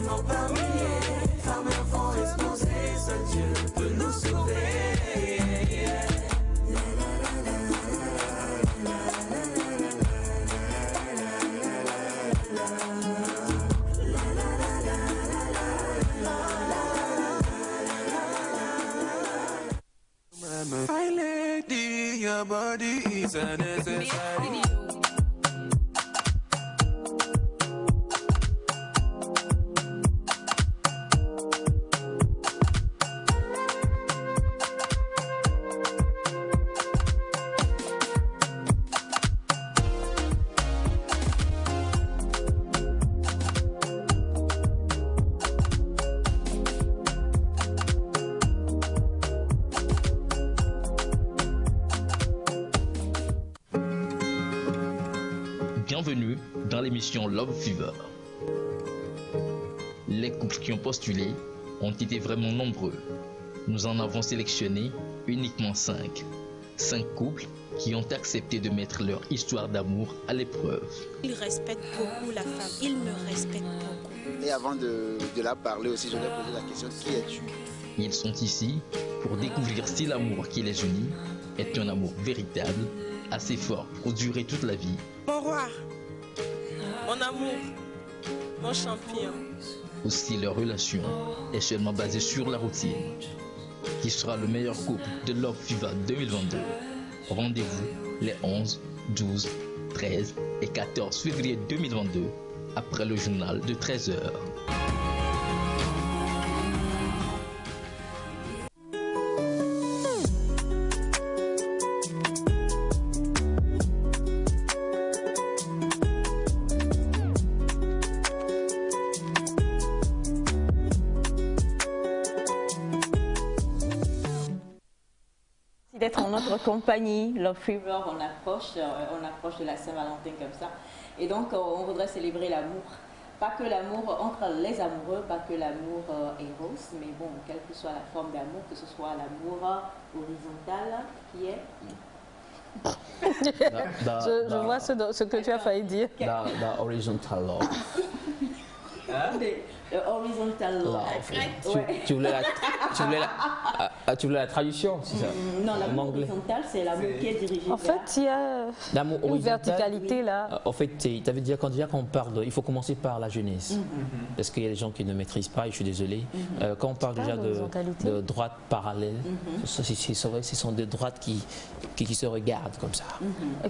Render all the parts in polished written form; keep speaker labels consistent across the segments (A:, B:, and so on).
A: tellement pas oublier. Femmes et enfants exposés, seul Dieu peut nous sauver. My lady, your body is a necessary.
B: Bienvenue dans l'émission Love Fever. Les couples qui ont postulé ont été vraiment nombreux. Nous en avons sélectionné uniquement 5. 5 couples qui ont accepté de mettre leur histoire d'amour à l'épreuve.
C: Il respecte beaucoup la femme, il me respecte beaucoup.
D: Et avant de la parler aussi, je lui ai posé la question, qui es-tu?
B: Ils sont ici pour découvrir si l'amour qui les unit est un amour véritable, assez fort pour durer toute la vie.
C: Mon roi, mon amour, mon champion.
B: Ou si leur relation est seulement basée sur la routine. Qui sera le meilleur couple de Love Fever 2022? Rendez-vous les 11, 12, 13 et 14 février 2022 après le journal de 13h.
E: D'être en notre compagnie, Love Fever, on approche de la Saint-Valentin comme ça. Et donc, on voudrait célébrer l'amour. Pas que l'amour entre les amoureux, pas que l'amour éros, mais bon, quelle que soit la forme d'amour, que ce soit l'amour horizontal qui est...
F: Je vois ce que tu as failli dire.
G: Horizontal love.
E: Horizontal love.
G: Ouais. Tu voulais la traduction, c'est ça?
E: Non, l'amour horizontal, c'est l'amour qui est dirigé.
F: En fait, il y a une verticalité là.
G: En fait, ça veut dire quand on parle, il faut commencer par la jeunesse. Parce qu'il y a des gens qui ne maîtrisent pas, et je suis désolé. Quand on parle déjà de droite parallèle, c'est vrai, ce sont des droites qui se regardent comme ça.
F: Et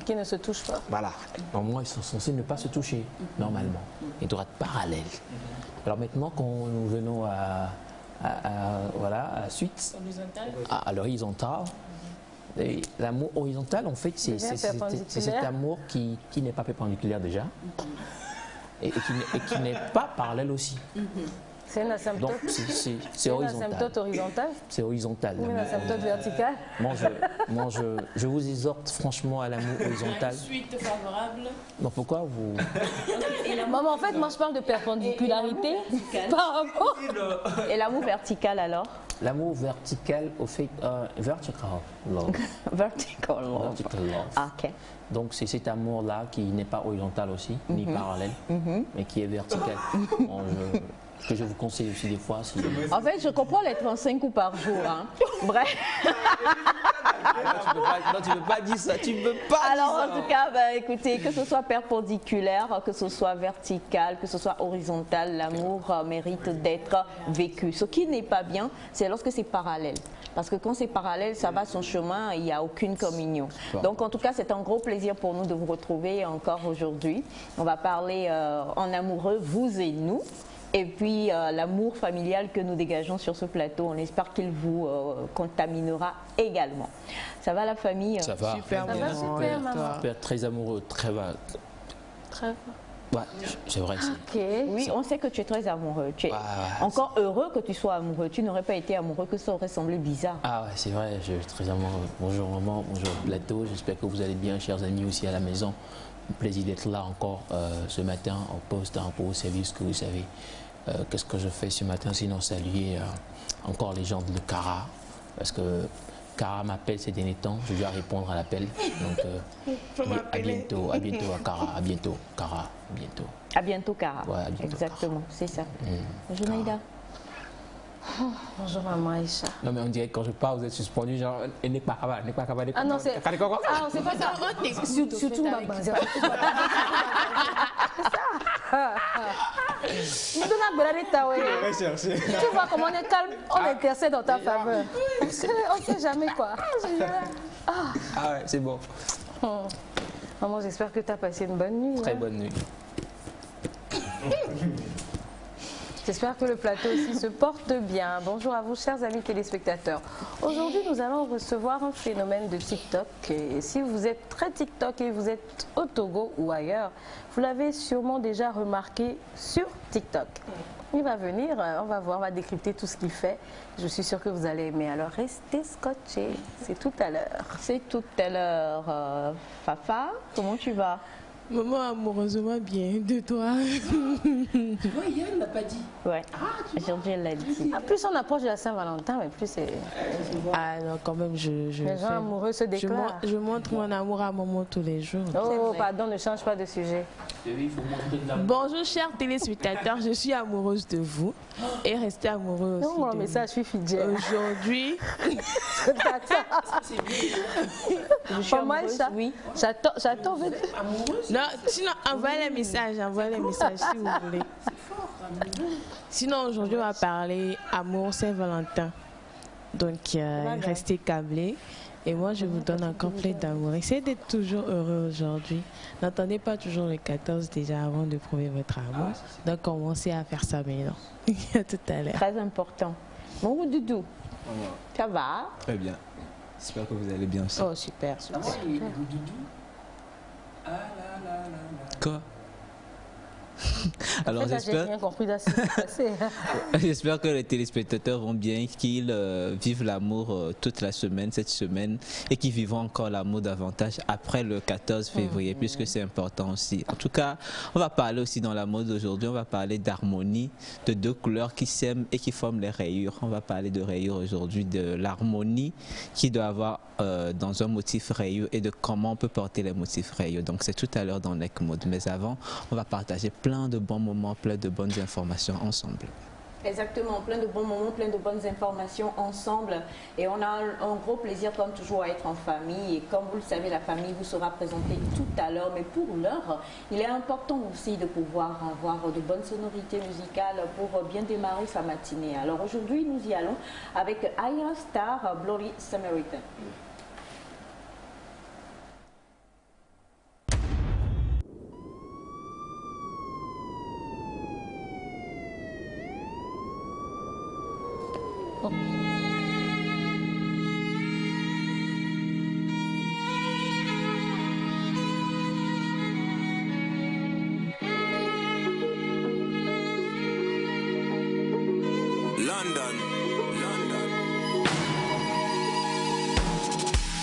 F: qui ne se touchent pas.
G: Voilà. Normalement, ils sont censés ne pas se toucher, normalement. Et droite parallèle. Alors maintenant, quand nous venons à la suite, à l'horizontale, l'amour horizontal, en fait, c'est cet amour qui n'est pas perpendiculaire déjà et qui n'est pas parallèle aussi.
F: C'est une asymptote.
G: Donc, c'est horizontal.
F: Asymptote horizontale.
G: C'est horizontal.
F: Une asymptote verticale.
G: Moi, je vous exhorte franchement à l'amour horizontal.
C: Suite favorable.
G: Donc, pourquoi vous...
F: Maman, en fait, moi, je parle de perpendiculaité par rapport...
E: Et l'amour vertical, alors?
G: L'amour vertical, au fait, vertical love.
E: Vertical love.
G: Vertical love.
E: Ah, ok.
G: Donc, c'est cet amour-là qui n'est pas horizontal aussi, ni parallèle, mais qui est vertical. Ce que je vous conseille aussi des fois, c'est...
E: En fait, je comprends les 35 coups par jour. Hein. Bref.
G: Non, tu ne peux pas dire ça. Tu peux pas
E: Alors,
G: dire ça.
E: en tout cas, écoutez, que ce soit perpendiculaire, que ce soit vertical, que ce soit horizontal, l'amour mérite d'être vécu. Ce qui n'est pas bien, c'est lorsque c'est parallèle. Parce que quand c'est parallèle, ça va son chemin et il n'y a aucune communion. Donc, en tout cas, c'est un gros plaisir pour nous de vous retrouver encore aujourd'hui. On va parler en amoureux, vous et nous. Et puis l'amour familial que nous dégageons sur ce plateau, on espère qu'il vous contaminera également. Ça va la famille?
G: Ça va.
F: Super bien. Ça va super, maman.
G: Super, très amoureux, très va.
F: Très
G: Ouais, c'est vrai.
E: Okay. Oui, on sait que tu es très amoureux. Tu es encore heureux que tu sois amoureux. Tu n'aurais pas été amoureux, que ça aurait semblé bizarre.
G: Ah ouais, c'est vrai, je suis très amoureux. Bonjour maman, bonjour plateau. J'espère que vous allez bien, chers amis aussi à la maison. Un plaisir d'être là encore ce matin au poste, pour vos services que vous savez. Qu'est-ce que je fais ce matin sinon saluer encore les gens de Cara, parce que Cara m'appelle ces derniers temps, je dois répondre à l'appel. Donc, à bientôt, Cara, à bientôt, Cara, à bientôt.
E: À bientôt, Cara.
G: Ouais, à bientôt,
E: exactement, c'est ça. Bonjour Naïda.
F: Bonjour maman Aïcha.
G: Non mais on dirait que quand je parle, vous êtes suspendu, genre, n'est pas capable.
F: Ah non, c'est... Ah, c'est pas ça. Surtout ma base. Tu vois comment on est calme, on intercède dans ta faveur. On sait jamais quoi.
G: Ah ouais, c'est bon.
F: Maman, j'espère que tu as passé une bonne nuit.
G: Très bonne nuit.
F: J'espère que le plateau aussi se porte bien. Bonjour à vous, chers amis téléspectateurs. Aujourd'hui, nous allons recevoir un phénomène de TikTok. Et si vous êtes très TikTok et vous êtes au Togo ou ailleurs, vous l'avez sûrement déjà remarqué sur TikTok. Il va venir, on va voir, on va décrypter tout ce qu'il fait. Je suis sûre que vous allez aimer. Alors, restez scotchés. C'est tout à l'heure.
E: C'est tout à l'heure. Fafa, comment tu vas?
H: Maman, amoureusement bien, de toi.
F: Tu vois, hier, elle ne l'a pas dit.
E: Ouais, aujourd'hui elle l'a dit.
F: Plus on approche de la Saint-Valentin, mais plus c'est...
H: Ah non, quand même,
F: Les gens amoureux se déclarent.
H: Je montre mon amour à maman tous les jours.
F: Oh, pardon, ne change pas de sujet.
H: Bonjour, chers téléspectateurs, je suis amoureuse de vous et restez amoureux aussi.
F: Non, mon message, je suis fidèle.
H: Aujourd'hui...
E: Je suis amoureuse, oui.
F: J'attends.
H: Non, sinon, envoyez les messages, si vous voulez. Sinon, aujourd'hui, on va parler amour Saint-Valentin. Donc, restez câblés. Et moi, je vous donne encore plein d'amour. Essayez d'être toujours heureux aujourd'hui. N'attendez pas toujours le 14 déjà avant de prouver votre amour. Donc, commencez à faire ça maintenant. À tout à l'heure.
E: Très important. Mon Doudou, ça va?
I: Très bien. J'espère que vous allez bien aussi.
F: Oh, super.
I: Quoi? Alors j'espère que les téléspectateurs vont bien, qu'ils vivent l'amour toute la semaine, cette semaine, et qu'ils vivront encore l'amour davantage après le 14 février, puisque c'est important aussi. En tout cas, on va parler aussi dans l'amour d'aujourd'hui, on va parler d'harmonie, de deux couleurs qui s'aiment et qui forment les rayures. On va parler de rayures aujourd'hui, de l'harmonie qui doit avoir dans un motif rayure et de comment on peut porter les motifs rayures. Donc c'est tout à l'heure dans Necmode. Mais avant, on va partager plein de bons moments, plein de bonnes informations ensemble.
E: Exactement, plein de bons moments, plein de bonnes informations ensemble. Et on a un gros plaisir comme toujours à être en famille. Et comme vous le savez, la famille vous sera présentée tout à l'heure. Mais pour l'heure, il est important aussi de pouvoir avoir de bonnes sonorités musicales pour bien démarrer sa matinée. Alors aujourd'hui, nous y allons avec Ayra Starr, Bloody Samaritan.
A: London.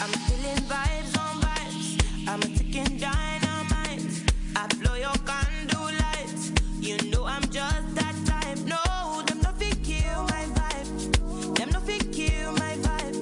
A: I'm feeling vibes on vibes. I'm a ticking dynamite. I blow your candle lights. You know I'm just that type. No, them no fit kill my vibe. Them no fit kill my vibe.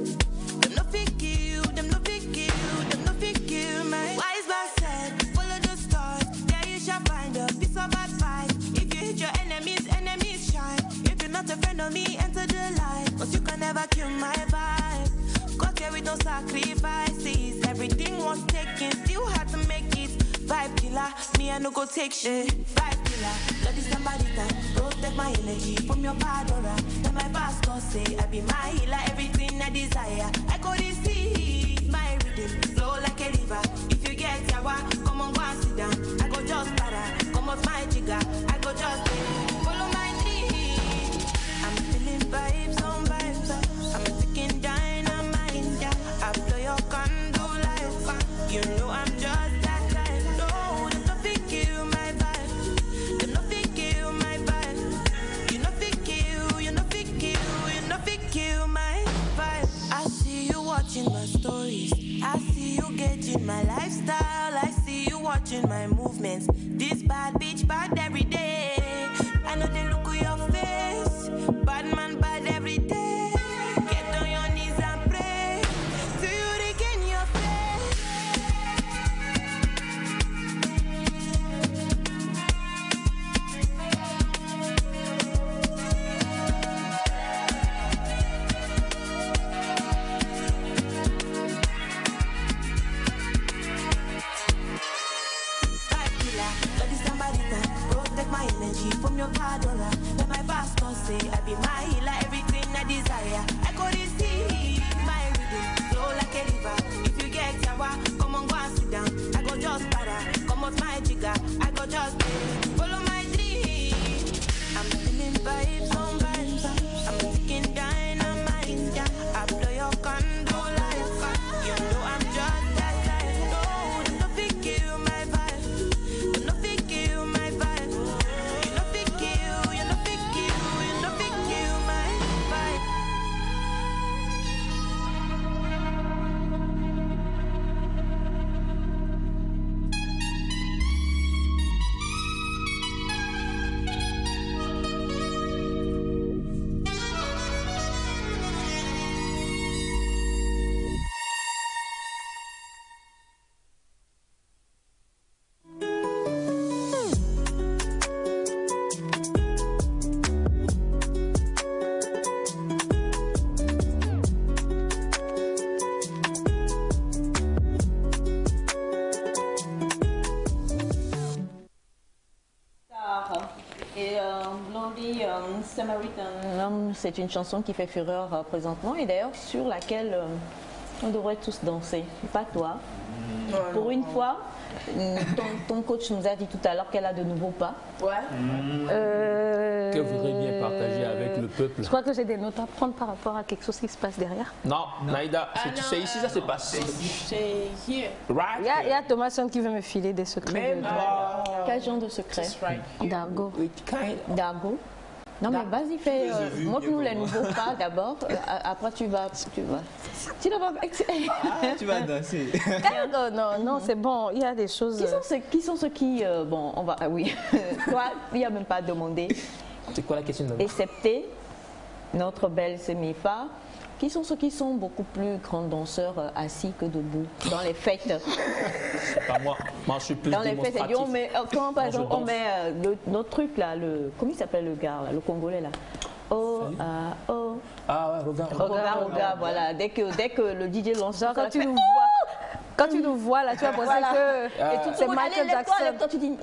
A: Them no fit kill. Them no fit kill. Them no fit kill my. Wise man said, follow the stars. There you shall find a piece of advice. If you hit your enemies, enemies shine. If you're not a friend of me, enter the light. But you can never kill my vibe. Got here with no sacrifices. Everything was taken, still had to make it. Vibe killer, me I no go take shit. Vibe killer, bloody somebody time. Protect my energy from your bad aura. Then my pastor say I be my healer, everything I desire. I go receive my rhythm, flow like a river. If you get yawa, come on go and sit down. I go just para, come off my jigger. I go just follow my dream. I'm feeling vibes on vibes. I'm a ticking dynamite. I blow your candle lights. You know I'm just that type. No, them no fit kill my vibe. Them no fit kill my vibe. You no fit kill, you no fit kill, you no fit kill my vibe. I see you watching my stories. I see you getting my lifestyle. I see you watching my movements. This bad bitch bad every day. I know they look at your face. Bad man bad every day. Get on your knees and pray. healer. Love is somebody that protect my energy from your padora. Let my pastor say I be my healer, everything I desire. I could see my rhythm flow like a river. If you get sour, come on, go and sit down. I go just para, come out my jigger. I go just follow my dream. I'm feeling vibes on vibes. I'm taking dynamite. Yeah, I blow your candle light. You know I'm just that type. No, don't be kill my vibe. Don't be kill my vibe. You know be kill. You know be kill. You know be kill my vibe.
E: Et Blondie Samaritan, c'est une chanson qui fait fureur présentement et d'ailleurs sur laquelle on devrait tous danser, pas toi. Pour une fois, ton coach nous a dit tout à l'heure qu'elle a de nouveaux pas.
G: Que voudrait bien partager avec le peuple.
F: Je crois que j'ai des notes à prendre par rapport à quelque chose qui se passe derrière.
G: Non, Naïda, c'est ici ça se passe.
H: C'est here.
G: Right.
F: Il y a Thomas qui veut me filer des secrets.
E: Quel genre de secret?
F: Dargo.
E: Dargo. Non mais vas-y, fais, montre-nous les nouveaux pas d'abord, après tu vas. Tu
I: vas danser.
F: Non, c'est bon, il y a des choses...
E: Qui sont ceux qui... bon, on va... Ah oui, toi, il n'y a même pas demandé.
G: C'est quoi la question de
E: Excepté notre belle Semifa, qui sont ceux qui sont beaucoup plus grands danseurs assis que debout dans les fêtes?
G: Pas moi. Moi, je suis plus
E: dans les fêtes, on met, quand par exemple on met notre truc là, comment il s'appelle le gars là, le Congolais là? Oh.
G: Ah ouais, regarde.
E: Regarde, voilà. Dès que le DJ lance ça,
F: quand tu nous vois. Quand tu nous vois là, tu vas penser que c'est Michael Jackson.
E: Toi, tu dis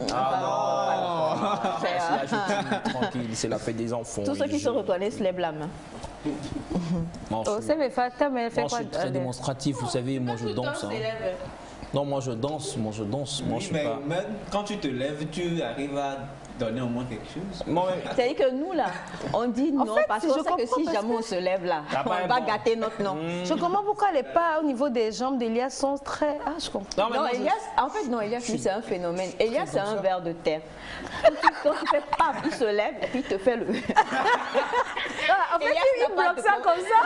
G: tranquille, c'est la fête des enfants.
E: Tous ceux qui se reconnaissent lèvent la main.
F: C'est mes fatas, mais elle fait quoi?
G: Je suis très démonstratif, vous savez, moi je danse. Non, moi je danse, moi je suis pas...
I: Même quand tu te lèves, tu arrives à donner au moins quelque chose.
E: C'est-à-dire que nous là, on dit non parce qu'on sait que si jamais on se lève là, on va gâter notre nom.
F: Je comprends pourquoi les pas au niveau des jambes d'Elias sont très... Ah, je comprends.
E: Non, Elias, en fait non, Elias c'est un phénomène. Elias c'est un ver de terre. Quand tu fais paf, il se lève et puis il te fait le...
F: En fait, il bloque ça comme ça.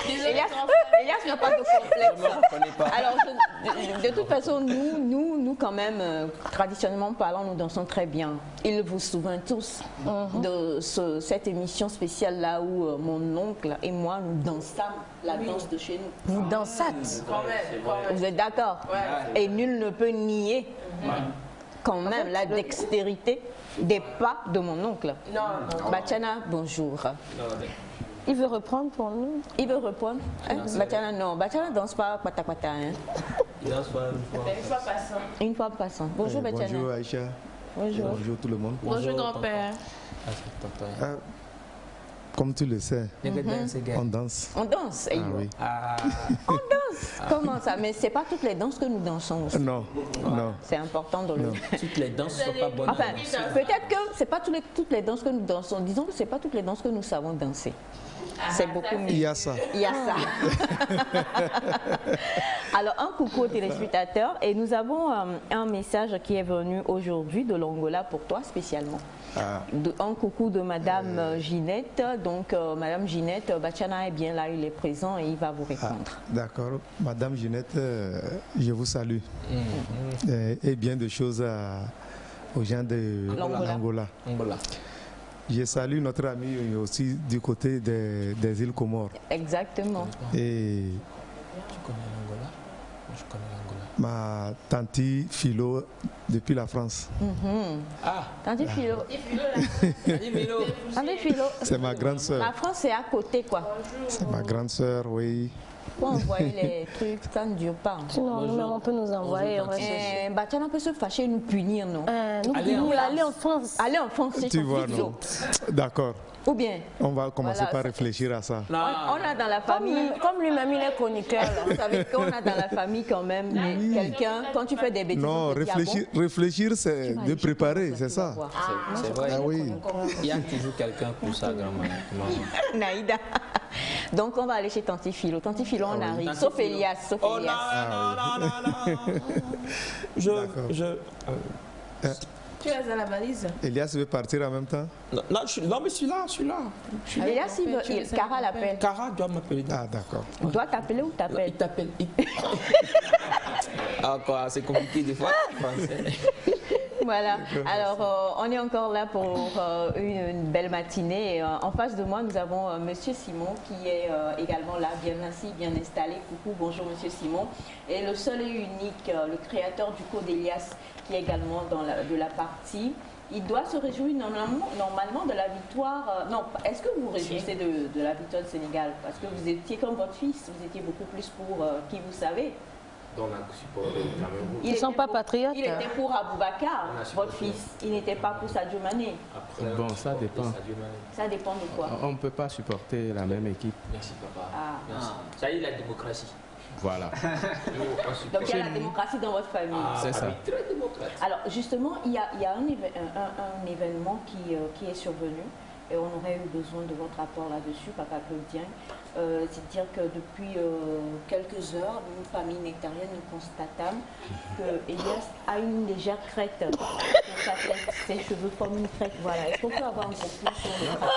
E: Elias n'a pas de complexe. Alors, de toute façon, nous quand même, traditionnellement parlant, nous dansons très bien. Il vous souvient tous de cette émission spéciale là où mon oncle et moi, nous dansons la danse de chez nous.
F: Vous dansâtes?
E: Vous êtes d'accord? Et nul ne peut nier quand même la dextérité des pas de mon oncle. Bachana, bonjour.
F: Il veut reprendre pour nous?
E: Il veut reprendre? Bachana, non. Bachana ne danse pas pata-pata.
I: Il danse pas une fois
E: passant. Une fois passant. Bonjour Bachana.
J: Bonjour Aïcha.
E: Bonjour.
J: Bonjour tout le monde.
H: Bonjour grand-père.
J: Comme tu le sais, on danse.
E: On danse,
J: oui.
E: On danse. Comment ça? Mais c'est pas toutes les danses que nous dansons aussi.
J: Non.
E: C'est important de le dire.
G: Toutes les danses ne sont pas bonnes.
E: Enfin, peut-être que c'est pas toutes les danses que nous dansons. Disons que c'est pas toutes les danses que nous savons danser. C'est beaucoup mieux.
J: Il y a ça.
E: Alors, un coucou aux téléspectateurs et nous avons un message qui est venu aujourd'hui de l'Angola pour toi spécialement. Un coucou de Madame Ginette. Donc, Madame Ginette, Bachana est bien là, il est présent et il va vous répondre.
J: D'accord. Madame Ginette, je vous salue. Et bien de choses aux gens de l'Angola. Je salue notre ami aussi du côté des îles Comores.
E: Exactement.
J: Et
G: tu connais l'Angola? Moi, je connais l'Angola.
J: Ma tante Philo depuis la France.
E: Tante Philo.
J: C'est ma grande sœur.
E: La France c'est à côté quoi.
J: C'est ma grande sœur, oui.
E: Faut envoyer les trucs, ça ne dure pas.
F: Sinon, nous-mêmes, on peut nous envoyer.
E: Batiana peut se fâcher et nous punir, non?
F: Aller en France.
E: Aller en France, c'est
J: Tu vois, non? D'accord.
E: Ou bien?
J: On va commencer
E: Voilà,
J: par réfléchir à ça.
E: On a dans la famille,
F: comme lui-même, il est chroniqueur.
E: Vous savez qu'on a dans la famille quand même quelqu'un, quand tu fais des bêtises.
J: Non, réfléchir, c'est de préparer, c'est ça.
G: C'est vrai.
J: Ah oui.
G: Il y a toujours quelqu'un pour ça, grand-mère.
E: Naïda. Donc on va aller chez Tanti Philo. Tanti Philo, on arrive. Sauf Elias. Sauf
K: Oh
E: Elias.
K: non.
H: Tu es à la valise?
J: Elias veut partir en même temps?
K: Non, mais je suis là.
E: Elias, Cara l'appelle.
K: Cara doit m'appeler.
J: Ah, d'accord.
E: Il doit t'appeler ou t'appelle?
K: Il t'appelle. Ah, quoi, c'est compliqué des fois.
E: Voilà, alors on est encore là pour une belle matinée. En face de moi, nous avons Monsieur Simon qui est également là, bien assis, bien installé. Coucou, bonjour Monsieur Simon. Et le seul et unique, le créateur du code Elias, qui est également de la partie. Il doit se réjouir normalement de la victoire. Non, est-ce que vous vous réjouissez de la victoire du Sénégal? Parce que vous étiez comme votre fils, vous étiez beaucoup plus pour qui vous savez.
F: Ils ne sont pas patriotes.
E: Il était pour Aboubakar, votre fils. Il n'était pas pour Sadio Mané.
L: Bon, ça dépend.
E: Ça dépend de quoi?
L: On ne peut pas supporter la même équipe.
G: Merci, papa.
E: Ah.
G: Merci. Ça y est, la démocratie.
L: Voilà.
E: Donc il y a la démocratie dans votre famille.
L: C'est ça.
G: Très démocratique.
E: Alors justement, il y a un événement qui est survenu. Et on aurait eu besoin de votre rapport là-dessus, Papa Claudien. C'est-à-dire que depuis quelques heures, nous, famille nectarienne, nous constatâmes que Elias a une légère crête sur sa tête. Ses cheveux forment une crête. Voilà. Est-ce qu'on peut avoir un peu plus sur le crête?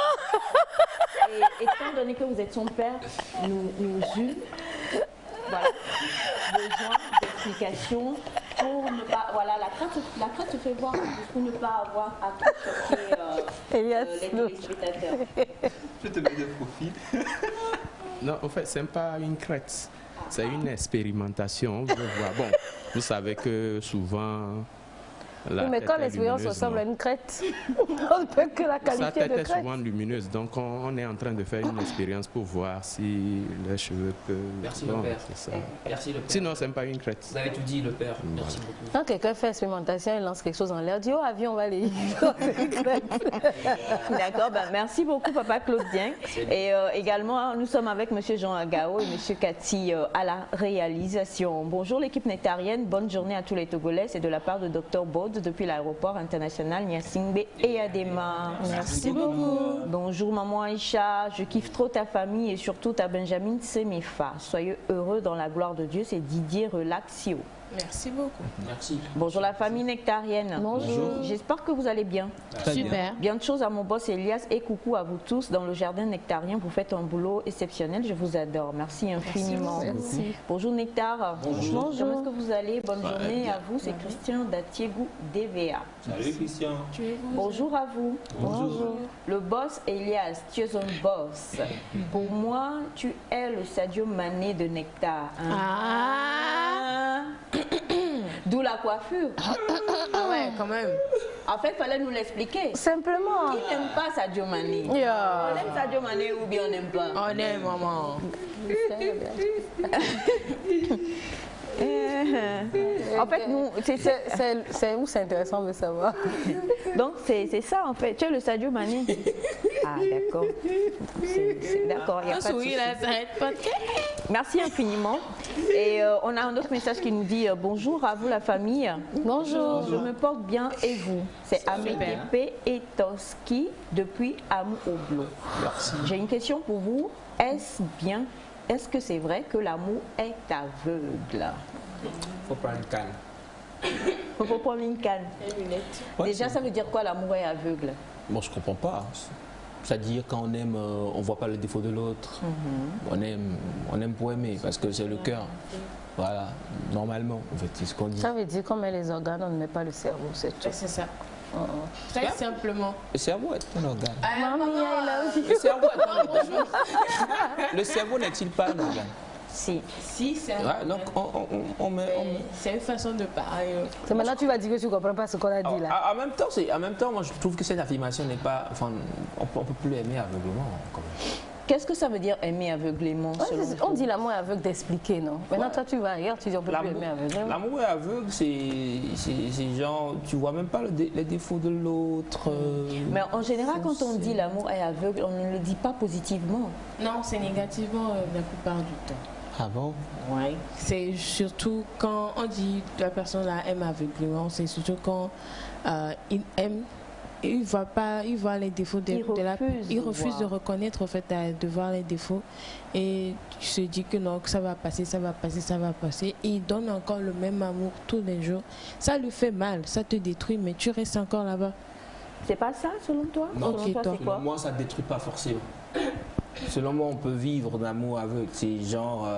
E: Et étant donné que vous êtes son père, nous eûmes besoin d'explications pour ne pas. Voilà, la crête se fait voir pour ne pas avoir à trop choquer les téléspectateurs.
L: Je te mets de profil. Non, en fait, ce n'est pas une crête. C'est une expérimentation. Vous voir. Bon, vous savez que souvent.
F: Oui, mais quand l'expérience ressemble à une crête, on ne peut que la qualifier de crête.
L: Sa tête est souvent lumineuse, donc on est en train de faire une expérience pour voir si les cheveux peuvent...
G: Merci le père. Merci le père.
L: Sinon, ce n'est pas une crête.
G: Vous avez tout dit, le père. Merci beaucoup.
F: Quand quelqu'un fait expérimentation, il lance quelque chose en l'air, dit oh avion, on va aller.
E: D'accord, merci beaucoup Papa Claudien. Et également, nous sommes avec Monsieur Jean Agao et Monsieur Cathy à la réalisation. Bonjour l'équipe nectarienne, bonne journée à tous les Togolais. C'est de la part de Dr Baud depuis l'aéroport international Nyasingbe et Adema.
H: Merci beaucoup.
E: Bonjour maman Aïcha, je kiffe trop ta famille et surtout ta Benjamin Semefa. Soyez heureux dans la gloire de Dieu, c'est Didier Relaxio.
H: Merci beaucoup.
G: Merci.
E: Bonjour la famille nectarienne.
F: Bonjour.
E: J'espère que vous allez bien.
H: Super.
E: Bien de choses à mon boss Elias et coucou à vous tous dans le jardin nectarien. Vous faites un boulot exceptionnel. Je vous adore. Merci infiniment.
F: Merci.
E: Bonjour Nectar.
G: Bonjour.
E: Comment est-ce que vous allez? Bonne journée à vous. C'est Christian Datiegou DVA.
K: Salut Christian.
E: Bonjour à vous.
F: Bonjour.
E: Le boss Elias, tu es un boss. Pour moi, tu es le Sadio Mané de Nectar. D'où la coiffure.
H: Ah ouais, quand même.
E: En fait, il fallait nous l'expliquer.
F: Simplement.
E: Qui n'aime pas Sadio Mané?
F: Yeah.
E: On aime Sadio Mané ou bien on n'aime pas?
H: On aime, maman.
E: En fait, nous,
F: c'est où c'est intéressant de savoir.
E: Donc, c'est ça, en fait. Tu es le Sadio Mané. Ah, d'accord. D'accord, il n'y a pas de souci. Merci infiniment. Et on a un autre message qui nous dit bonjour à vous la famille.
F: Bonjour.
E: Je me porte bien et vous? C'est Amédépé et Toski depuis Amou-Oblo. J'ai une question pour vous. Est-ce que c'est vrai que l'amour est aveugle?
G: Faut prendre une canne.
E: Faut prendre une canne. Déjà, ça veut dire quoi l'amour est aveugle?
G: Bon, je comprends pas. C'est-à-dire quand on aime, on voit pas le défaut de l'autre. On aime pour aimer parce que c'est le cœur. Voilà, normalement, en fait, c'est ce qu'on dit.
F: Ça veut dire qu'on met les organes, on ne met pas le cerveau, c'est tout.
H: C'est ça. Très simplement.
G: Le cerveau est un organe.
F: Mamie,
G: le cerveau est un organe. Le cerveau n'est-il pas un organe?
E: Si,
H: c'est un
G: organe. Donc on met.
H: C'est une façon de parler.
F: C'est maintenant tu vas dire que tu ne comprends pas ce qu'on a dit là.
G: En même temps, moi je trouve que cette affirmation n'est pas. Enfin, on ne peut plus aimer aveuglément quand même.
E: Qu'est-ce que ça veut dire aimer aveuglément selon
F: On dit l'amour est aveugle d'expliquer, non? Maintenant, toi, tu vas ailleurs, tu dis on peut plus aimer aveuglément.
K: L'amour est aveugle, c'est genre, tu vois même pas les défauts de l'autre.
E: Mais en général, quand on dit l'amour est aveugle, on ne le dit pas positivement.
H: Non, c'est négativement la plupart du temps.
G: Ah bon?
H: Oui. C'est surtout quand on dit que la personne là aime aveuglément, c'est surtout quand il aime. Il voit les défauts de la personne. Il refuse de reconnaître, en fait, de voir les défauts. Et il se dit que non, que ça va passer, ça va passer, ça va passer. Et il donne encore le même amour tous les jours. Ça lui fait mal, ça te détruit, mais tu restes encore là-bas.
E: C'est pas ça, selon toi?
K: Non,
E: selon toi, c'est quoi?
K: selon moi, ça ne détruit pas forcément. Selon moi, on peut vivre d'amour aveugle. C'est genre...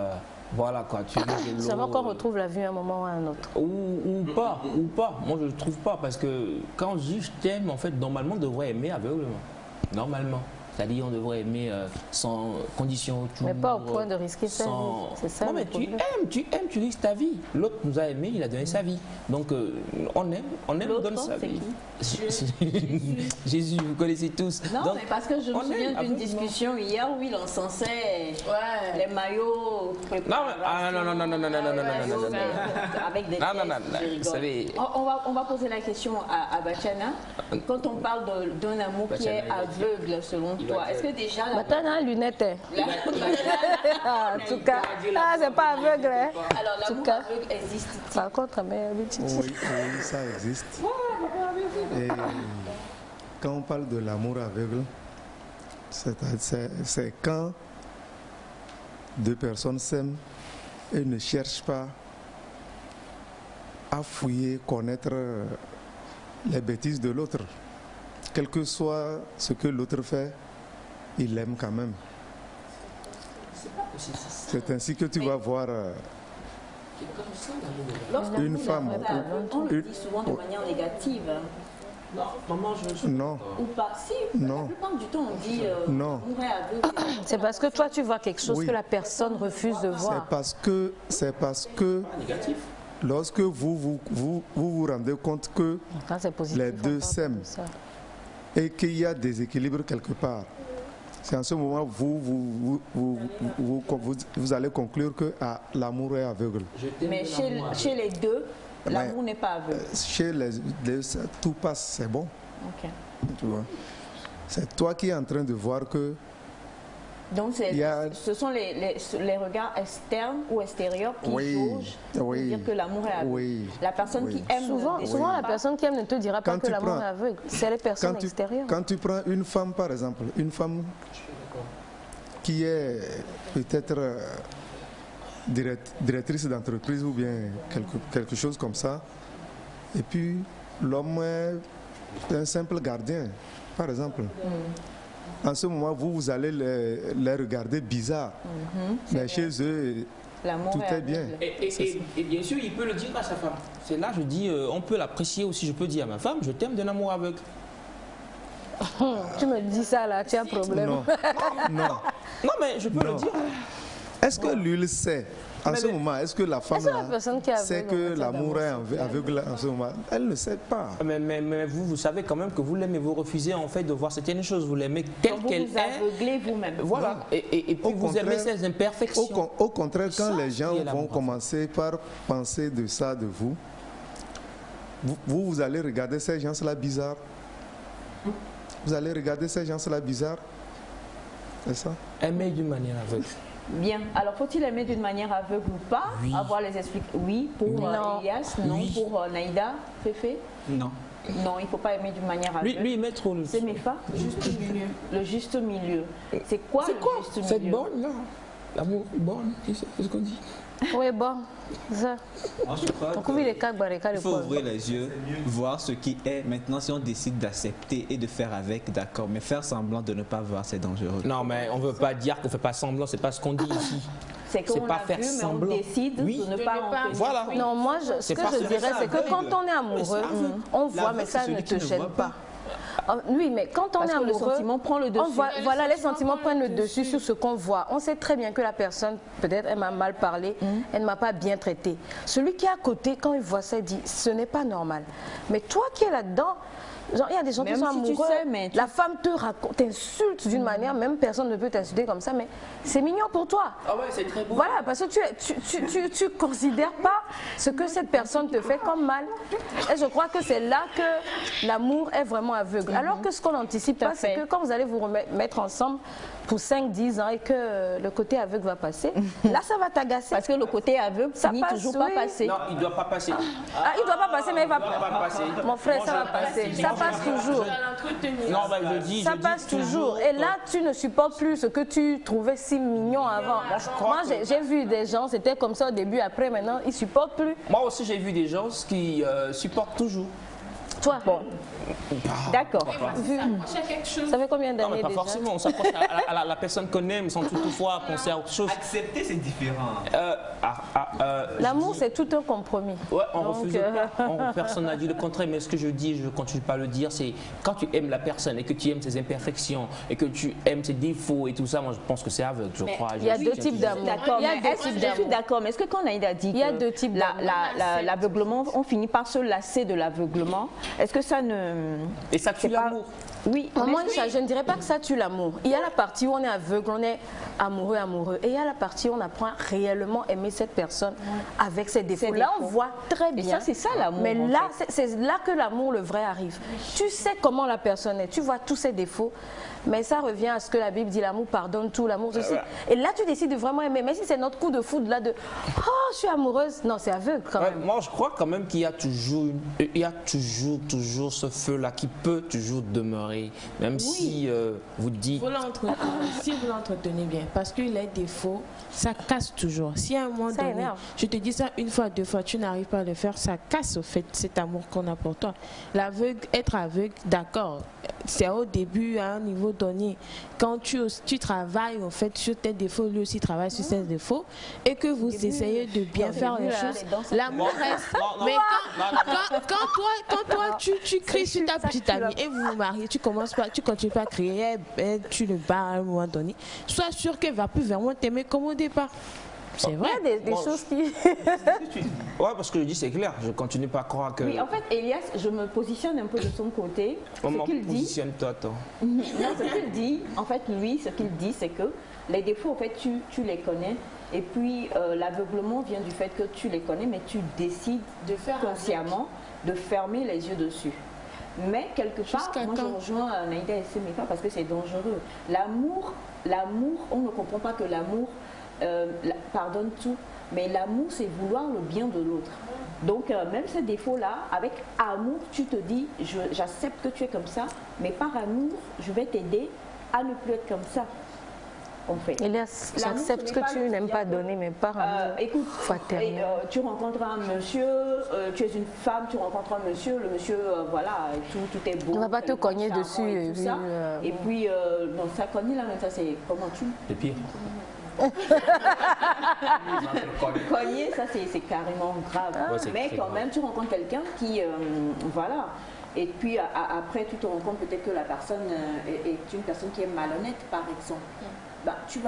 K: voilà quoi, tu vis de l'eau.
F: Ça va qu'on retrouve la vue à un moment ou à un autre.
K: Ou pas. Moi je ne trouve pas parce que quand je dis je t'aime, en fait, normalement on devrait aimer aveuglement. Normalement. C'est-à-dire on devrait aimer sans condition autour.
F: Mais pas au point de risquer sa vie. C'est ça.
K: Non mais tu aimes, tu risques ta vie. L'autre nous a aimé, il a donné sa vie. Donc on aime, on donne sa vie. Jésus, vous connaissez tous.
E: Non,
K: donc,
E: mais parce que je me souviens d'une discussion hier où il encensait les maillots.
K: Non,
E: avec des
K: vous savez.
E: On va poser la question à Bachana. Quand on parle d'un amour qui est aveugle selon toi, est-ce que déjà...
F: Bachana a lunettes. En tout cas, c'est pas aveugle.
E: Alors l'amour aveugle existe-t-il?
F: Par contre, mais
J: oui, ça existe. Et quand on parle de l'amour aveugle, c'est quand deux personnes s'aiment et ne cherchent pas à fouiller, connaître les bêtises de l'autre. Quel que soit ce que l'autre fait, il l'aime quand même. C'est ainsi que tu vas voir une femme.
E: On le dit souvent de manière négative.
K: Non, maman,
J: non.
E: Ou pas. Si,
J: non.
E: La plupart du temps, on dit
J: non.
F: C'est parce que toi, tu vois quelque chose que la personne refuse de voir.
J: C'est parce que lorsque vous vous rendez compte que les deux s'aiment et qu'il y a des équilibres quelque part, c'est en ce moment vous allez conclure que l'amour est aveugle.
E: Mais chez les deux, l'amour n'est pas aveugle.
J: Chez les deux, tout passe, c'est bon.
E: Okay.
J: Tu vois. C'est toi qui es en train de voir que...
E: Donc ce sont les regards externes ou extérieurs qui jaugent pour dire que l'amour est aveugle.
J: Oui.
E: La personne qui aime...
F: Souvent la personne qui aime ne te dira pas que l'amour est aveugle. C'est les personnes extérieures.
J: Quand tu prends une femme, par exemple, une femme qui est peut-être directrice d'entreprise ou bien quelque chose comme ça, et puis l'homme est un simple gardien, par exemple. En ce moment, vous allez les regarder bizarre, mais chez eux, tout est bien.
K: Et bien sûr, il peut le dire à sa femme. C'est là, je dis, on peut l'apprécier aussi. Je peux dire à ma femme, je t'aime d'un amour aveugle.
F: Tu me dis ça là, tu as un problème.
K: Non, mais je peux le dire.
J: Est-ce que lui le sait? En ce moment, est-ce que la femme sait que l'amour est aveugle en ce moment? Elle ne sait pas.
K: Mais vous savez quand même que vous l'aimez, vous refusez en fait de voir certaines choses, vous l'aimez telle qu'elle est.
E: Vous aveuglez vous-même.
K: Voilà, et puis vous aimez ses imperfections.
J: Au contraire, quand les gens vont commencer par penser de ça de vous, vous allez regarder ces gens-là bizarres. Vous allez regarder ces gens-là bizarres. C'est ça?
K: Aimer d'une manière aveugle.
E: Bien. Alors, faut-il aimer d'une manière aveugle ou pas? Avoir les explications. Oui, pour Elias, non. Pour Naïda, Féfé?
I: Non.
E: Non, il ne faut pas aimer d'une manière aveugle.
K: Lui, il met trop le...
E: C'est Méfa? Juste milieu. Le juste milieu. C'est quoi le juste milieu?
K: Cette borne là. L'amour borne, c'est ce qu'on dit.
F: Oui, bon. Ça.
I: Moi, je crois
F: il
I: faut ouvrir les yeux, voir ce qui est. Maintenant, si on décide d'accepter et de faire avec, d'accord. Mais faire semblant de ne pas voir, c'est dangereux.
K: Non, mais on ne veut pas dire qu'on ne fait pas semblant. C'est pas ce qu'on dit ici.
E: C'est qu'on a vu, mais on décide de ne pas en
K: voilà.
F: Non, moi, ce que je dirais, c'est que quand on est amoureux, on voit, mais ça ne te gêne pas. Oui, mais quand on est amoureux,
E: le sentiment prend le dessus.
F: Voilà, les sentiments prennent le dessus sur ce qu'on voit. On sait très bien que la personne, peut-être, elle m'a mal parlé, elle ne m'a pas bien traité. Celui qui est à côté, quand il voit ça, il dit, ce n'est pas normal. Mais toi qui es là-dedans, Genre, il y a des gens qui sont amoureux, la femme te raconte, t'insulte d'une manière, même personne ne peut t'insulter comme ça, mais c'est mignon pour toi.
K: Ah ouais, c'est très beau.
F: Voilà, parce que tu considères pas ce que cette personne te fait comme mal. Et je crois que c'est là que l'amour est vraiment aveugle. Alors que ce qu'on n'anticipe pas, c'est que quand vous allez vous mettre ensemble pour 5-10 ans et que le côté aveugle va passer, là ça va t'agacer.
E: Parce que le côté aveugle ça finit toujours pas passer.
K: Non, il ne doit pas passer.
F: Ah, il ne doit pas passer, mais il va passer. Mon frère, ça va passer. Ça passe toujours.
K: Non, je dis.
F: Ça passe toujours. Et là, tu ne supportes plus ce que tu trouvais si mignon avant. Moi, j'ai vu des gens, c'était comme ça au début, après, maintenant, ils ne supportent plus.
K: Moi aussi, j'ai vu des gens qui supportent toujours.
F: Toi, bon. D'accord.
H: Ça
F: fait combien d'années déjà?
K: Pas forcément, on s'approche à la personne qu'on aime sans toutefois penser à autre chose.
M: Accepter, c'est différent.
F: L'amour, c'est tout un compromis.
K: Ouais, on refuse pas. Personne n'a dit le contraire, mais ce que je dis, je ne continue pas à le dire, c'est quand tu aimes la personne et que tu aimes ses imperfections et que tu aimes ses défauts et tout ça, moi je pense que c'est aveugle, je crois.
F: Il y a deux types d'amour.
E: Je suis d'accord, mais est-ce que quand Naïda a dit
F: il y a deux types
E: l'aveuglement, on finit par se lasser de l'aveuglement, est-ce que ça ne...
K: Et ça tue l'amour.
F: Oui, moi je ne dirais pas que ça tue l'amour. Il y a la partie où on est aveugle, on est amoureux. Et il y a la partie où on apprend à réellement aimer cette personne avec ses défauts. Là, on voit très bien.
E: Et ça, c'est ça l'amour.
F: Mais là, c'est là que l'amour, le vrai, arrive. Tu sais comment la personne est, tu vois tous ses défauts. Mais ça revient à ce que la Bible dit, l'amour pardonne tout, l'amour ceci. Et là, tu décides de vraiment aimer. Mais si c'est notre coup de foudre là de « Oh, je suis amoureuse », non, c'est aveugle quand même.
K: Moi, je crois quand même qu'il y a toujours, toujours ce feu-là qui peut toujours demeurer. Même si vous dites...
H: Si vous l'entretenez bien, parce que les défauts, ça casse toujours. Si à un moment donné, je te dis ça une fois, deux fois, tu n'arrives pas à le faire, ça casse au fait cet amour qu'on a pour toi. Être aveugle, d'accord, c'est au début, à un niveau donné. Quand tu travailles en fait sur tes défauts, lui aussi travaille sur ses défauts, et que vous essayez de bien faire les choses, l'amour reste. Mais quand toi tu cries sur ta petite amie et vous vous mariez, tu continues pas à crier, tu le bats à un moment donné, sois sûr qu'elle va plus vraiment t'aimer comme au départ. C'est vrai.
F: Il y a des choses qui...
K: Ouais, parce que je dis c'est clair, je continue pas à croire que...
E: Oui, en fait, Elias, je me positionne un peu de son côté.
K: Comment positionne-toi, toi?
E: Non, ce qu'il dit, en fait, lui, ce qu'il dit, c'est que les défauts, en fait, tu les connais. Et puis, l'aveuglement vient du fait que tu les connais, mais tu décides de faire consciemment de fermer les yeux dessus. Mais quelque part, moi je rejoins Naïda et Semefa parce que c'est dangereux. L'amour, on ne comprend pas que l'amour pardonne tout, mais l'amour c'est vouloir le bien de l'autre. Donc même ces défauts-là, avec amour, tu te dis, j'accepte que tu es comme ça, mais par amour, je vais t'aider à ne plus être comme ça. En fait.
F: Elias, j'accepte que tu n'aimes pas donner, mais par amour fraternel.
E: Tu rencontres un monsieur, tu es une femme, tu rencontres un monsieur, le monsieur, voilà, tout est beau.
F: On ne va pas te cogner dessus.
E: Et, tout ça. Et puis, bon, ça cogne là, ça c'est comment tu...
K: C'est pire.
E: Cogner, ça c'est carrément grave. Mais quand même, tu rencontres quelqu'un qui, voilà. Et puis après, tu te rends compte peut-être que la personne est une personne qui est malhonnête, par exemple. Bah, tu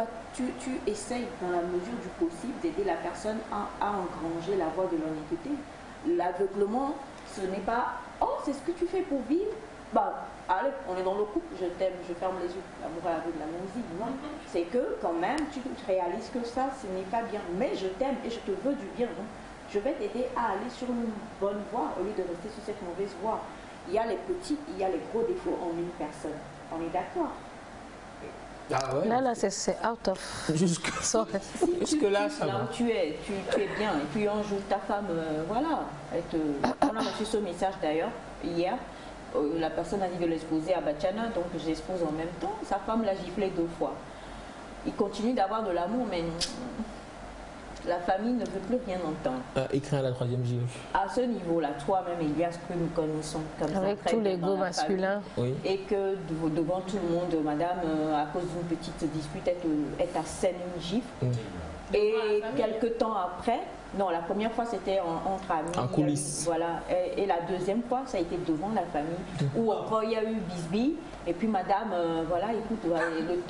E: essayes dans la mesure du possible d'aider la personne à engranger la voie de l'honnêteté. L'aveuglement, ce n'est pas « Oh, c'est ce que tu fais pour vivre ?» Bah, allez, on est dans le couple, je t'aime, je ferme les yeux, l'amour est aveugle, l'amour dit. Non, c'est que quand même, tu réalises que ça, ce n'est pas bien. Mais je t'aime et je te veux du bien. Donc, je vais t'aider à aller sur une bonne voie au lieu de rester sur cette mauvaise voie. Il y a les petits, il y a les gros défauts en une personne. On est d'accord?
F: Ah ouais. Là, c'est out of.
E: Jusque-là, ça va. Tu es bien. Et puis un jour, ta femme, voilà. On a reçu ce message d'ailleurs, hier. La personne a dit de l'exposer à Batiana, donc j'expose en même temps. Sa femme l'a giflé 2 fois. Il continue d'avoir de l'amour, mais la famille ne veut plus rien entendre.
K: Écrit à la 3e gifle.
E: À ce niveau-là, toi-même, Elias, que nous connaissons comme ça.
F: Avec tous les go masculins.
E: Oui. Et que devant tout le monde, madame, à cause d'une petite dispute, elle t'assène une gifle. Et quelques temps après, non, la première fois c'était entre amis.
K: En coulisses.
E: Voilà. Et la deuxième fois, ça a été devant la famille. Où encore il y a eu bisbille. Et puis madame, voilà, écoute,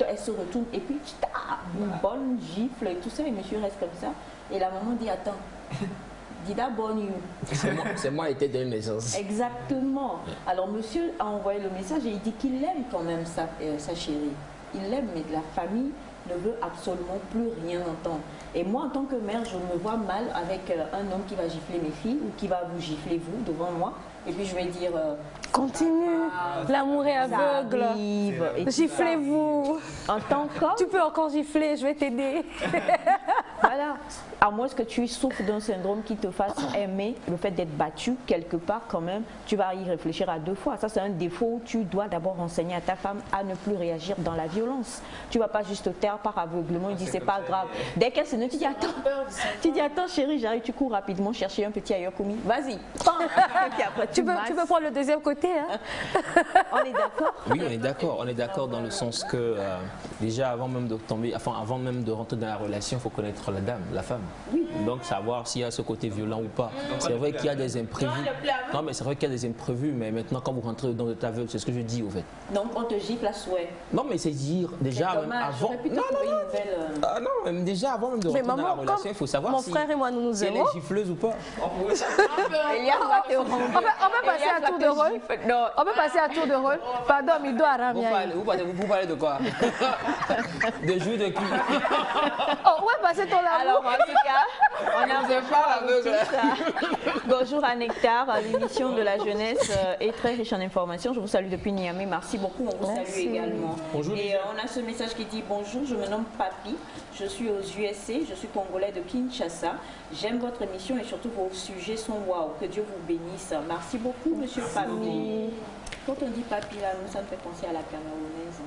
E: elle se retourne. Et puis, une bonne gifle et tout ça. Et monsieur reste comme ça. Et la maman dit, attends, Dida born you.
K: C'est moi qui t'ai donné naissance.
E: Exactement. Alors monsieur a envoyé le message et il dit qu'il aime quand même sa chérie. Il l'aime, mais la famille ne veut absolument plus rien entendre. Et moi, en tant que mère, je me vois mal avec un homme qui va gifler mes filles ou qui va vous gifler vous devant moi. Et puis je vais dire...
F: continue, l'amour est aveugle. Giflez-vous.
E: En tant qu'homme...
F: Tu peux encore gifler, je vais t'aider.
E: Voilà. À moins que tu souffres d'un syndrome qui te fasse aimer le fait d'être battu quelque part quand même, tu vas y réfléchir à 2 fois. Ça, c'est un défaut où tu dois d'abord enseigner à ta femme à ne plus réagir dans la violence. Tu ne vas pas juste te taire par aveuglement et dire c'est pas grave. Dès qu'elle se ne tu dis attends. Tu dis attends chérie, j'arrive, tu cours rapidement chercher un petit ayokumi. Vas-y.
F: Tu peux prendre le deuxième côté. Hein.
E: On est d'accord?
K: Oui, on est d'accord. On est d'accord dans le sens que déjà avant même de tomber, enfin avant même de rentrer dans la relation, il faut connaître la dame, la femme.
E: Oui.
K: Donc savoir s'il y a ce côté violent ou pas. C'est vrai qu'il y a des imprévus. Non, mais c'est vrai qu'il y a des imprévus, mais maintenant quand vous rentrez dans le aveugle, c'est ce que je dis au fait.
E: Donc on te gifle à souhait.
K: Non, mais c'est dire déjà même avant. Non, même déjà avant même de rentrer dans la relation, il faut savoir
F: mon frère et moi nous aimons.
K: Elle est gifleuse ou pas.
E: Elias va te rendre.
F: On peut passer à tour de rôle. On peut passer à tour de rôle. Pardon, il doit ramener.
K: Vous parlez de quoi? De jouer de qui?
F: Oh, ouais, passer ton amour.
E: Alors, en tout cas, on a pas l'aveugle. Bonjour à Nectar, l'émission de la jeunesse est très riche en informations. Je vous salue depuis Niamey. Merci beaucoup. On vous salue également.
K: Bonjour.
E: Et on a ce message qui dit bonjour, je me nomme Papi. Je suis aux USA, je suis congolais de Kinshasa. J'aime votre émission et surtout vos sujets sont waouh. Que Dieu vous bénisse. Merci beaucoup, monsieur Papi. Quand on dit Papi, là, ça me fait penser à la Camerounaise.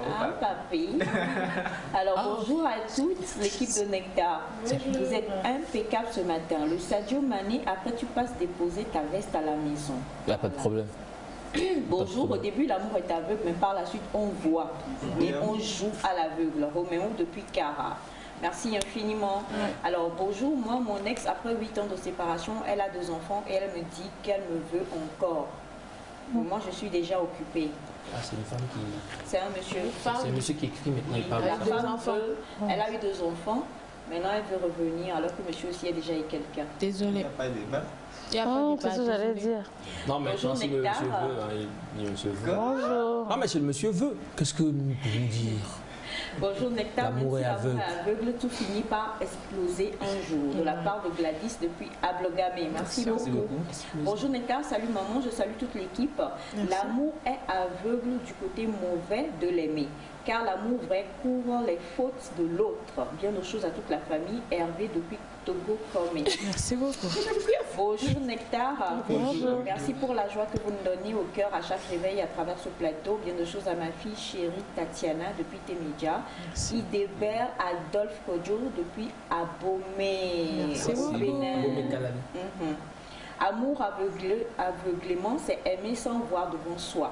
E: Ah, Papi. Alors, bonjour à toute l'équipe de Nectar. Vous êtes impeccable ce matin. Le Sadio Mané, après tu passes déposer ta veste à la maison.
K: Il n'y a pas de problème.
E: Bonjour, au début l'amour est aveugle, mais par la suite on voit et on joue à l'aveugle. Roméo depuis Cara. Merci infiniment. Alors bonjour, moi mon ex, après 8 ans de séparation, elle a 2 enfants et elle me dit qu'elle me veut encore. Moi je suis déjà occupée.
K: Ah, c'est une femme qui...
E: C'est un monsieur.
K: C'est un monsieur qui écrit maintenant, il parle de ça.
E: Elle a eu 2 enfants, maintenant elle veut revenir alors que monsieur aussi a déjà eu quelqu'un.
H: Désolée.
F: Oh, c'est ce que j'allais dire.
K: Non, mais si le monsieur veut, il monsieur veut.
F: Bonjour.
K: Non, mais si le monsieur veut, qu'est-ce que nous pouvons dire?
E: Bonjour Nectar,
K: l'amour est aveugle.
E: Tout finit par exploser un jour. De la part de Gladys depuis Ablogamé. Merci beaucoup. Bonjour Nectar, salut maman, je salue toute l'équipe. L'amour est aveugle du côté mauvais de l'aimer. Car l'amour vrai couvre les fautes de l'autre. Bien de choses à toute la famille. Hervé depuis Togo Formé.
H: Merci beaucoup.
E: Bonjour Nectar. Bonjour. Merci pour la joie que vous nous donnez au cœur à chaque réveil à travers ce plateau. Bien de choses à ma fille chérie Tatiana depuis Témédia. Idébert Adolphe Kodjo depuis Abomey.
H: Merci beaucoup.
E: Amour aveuglément, c'est aimer sans voir devant soi.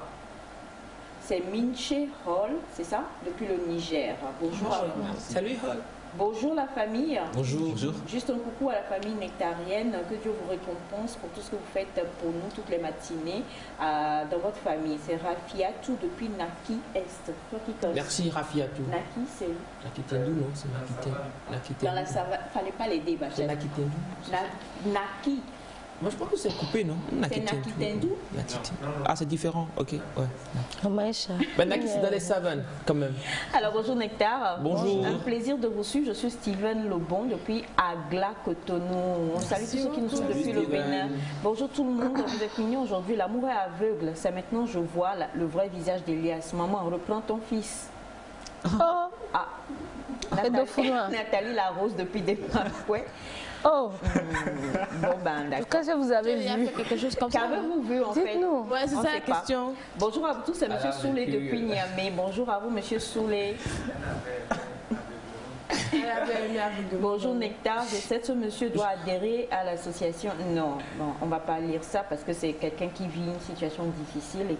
E: C'est Minche Hall, c'est ça? Depuis le Niger. Bonjour.
K: Salut Hall.
E: Bonjour la famille.
K: Bonjour.
E: Juste un coucou à la famille nectarienne. Que Dieu vous récompense pour tout ce que vous faites pour nous toutes les matinées dans votre famille. C'est Rafiatou depuis Naki Est.
K: Merci Rafiatou.
E: Naki, c'est où?
K: Naki Tendou, non? C'est Naki Tendou.
E: Dans la savane, fallait pas l'aider, Bachel.
K: C'est Naki Tendou.
E: Naki.
K: Moi, je pense que c'est coupé, non?
E: C'est Naki Tendou.
K: Ah, c'est différent, ok. Ouais.
F: Ben,
K: Naki, c'est dans les savanes, quand même.
E: Alors, bonjour Nectar.
K: Bonjour.
E: Un plaisir de vous suivre. Je suis Steven Lebon depuis Agla, Cotonou. On salue tous ceux qui nous suivent depuis le Bénin. Bonjour tout le monde. Vous êtes mignons aujourd'hui. L'amour est aveugle. C'est maintenant je vois le vrai visage d'Elias. Maman, reprends ton fils.
F: Oh.
E: Ah. Nathalie Larose depuis Desmarquais.
F: Oh.
E: Bon ben d'accord.
F: Qu'est-ce que vous avez vu?
H: Quelque chose comme ça.
E: Qu'avez-vous vu en fait?
F: Dites-nous.
H: Ouais, c'est ça la question.
E: Bonjour à vous tous, c'est Monsieur Soulé depuis Niamey. Bonjour à vous, Monsieur Soulé. Bonjour Nectar, je sais que ce monsieur doit adhérer à l'association. Non, bon, on ne va pas lire ça parce que c'est quelqu'un qui vit une situation difficile et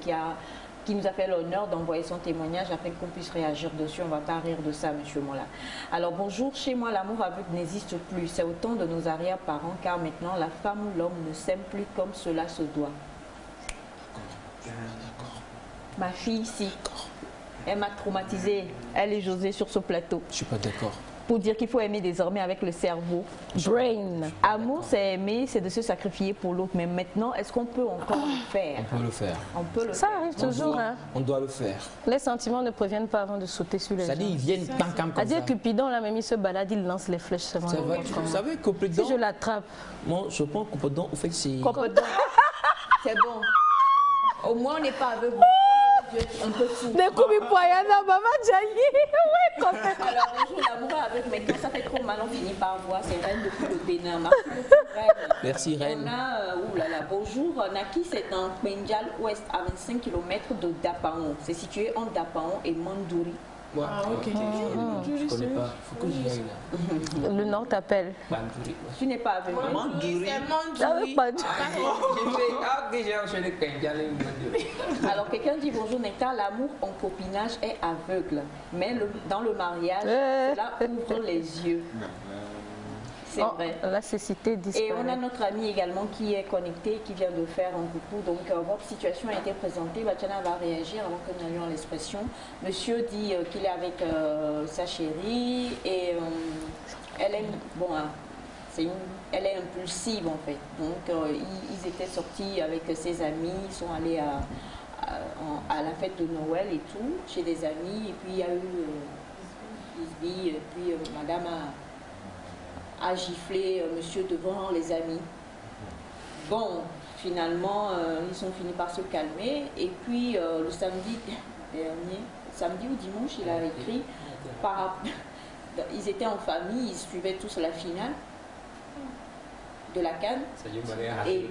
E: qui nous a fait l'honneur d'envoyer son témoignage afin qu'on puisse réagir dessus. On ne va pas rire de ça, monsieur Mola. Alors bonjour, chez moi l'amour aveugle n'existe plus. C'est au temps de nos arrière-parents car maintenant la femme ou l'homme ne s'aime plus comme cela se doit. Ma fille ici, elle m'a traumatisée. Elle et José sur ce plateau.
K: Je ne suis pas d'accord.
E: pour dire qu'il faut aimer désormais avec le cerveau.
F: Brain.
E: Amour, c'est aimer, c'est de se sacrifier pour l'autre. Mais maintenant, est-ce qu'on peut encore le faire?
K: On peut le faire.
E: On peut le
F: Ça
E: faire.
F: arrive toujours. Hein.
K: On doit le faire.
F: Les sentiments ne préviennent pas avant de sauter sur les gens.
K: C'est-à-dire, ils viennent tant comme ça.
F: C'est-à-dire Cupidon, là, même il se balade, il lance les flèches.
K: C'est vrai. Vous savez, Cupidon...
F: Si je l'attrape.
K: Moi, je pense que Cupidon, au fait, c'est...
E: Cupidon. C'est bon. Au moins, on n'est pas aveugle. Un peu fou.
F: Des coups de poignard, maman Djali.
E: Alors, on joue l'amour avec, mais quand ça fait trop mal, on finit par voir. C'est Reine depuis le Bénin.
K: Merci, Reine.
E: On a, bonjour. Naki, c'est dans Pendjal Ouest, à 25 km de Dapaon. C'est situé entre Dapaon et Mandouri.
K: Ouais. Ah, ok. Je connais pas. Il faut que j'y aille là.
F: Le nom t'appelle.
E: Tu n'es pas avec moi.
H: Mandouri. C'est Mandouri.
E: Alors, quelqu'un dit bonjour, Nectar, l'amour en copinage est aveugle. Mais dans le mariage, cela ouvre les yeux. C'est vrai.
F: La cécité disparaît.
E: Et on a notre ami également qui est connecté, qui vient de faire un coucou. Donc, votre situation a été présentée. Batiana va réagir avant que nous allions à l'expression. Monsieur dit qu'il est avec sa chérie et elle est, bon, elle est impulsive en fait. Donc, ils étaient sortis avec ses amis, ils sont allés à la fête de Noël et tout, chez des amis. Et puis, il y a eu Bisby, et puis madame a giflé monsieur devant les amis. Bon, finalement, ils ont fini par se calmer. Et puis, le samedi dernier, samedi ou dimanche, il a écrit, ils étaient en famille, ils suivaient tous la finale de la CAN. Et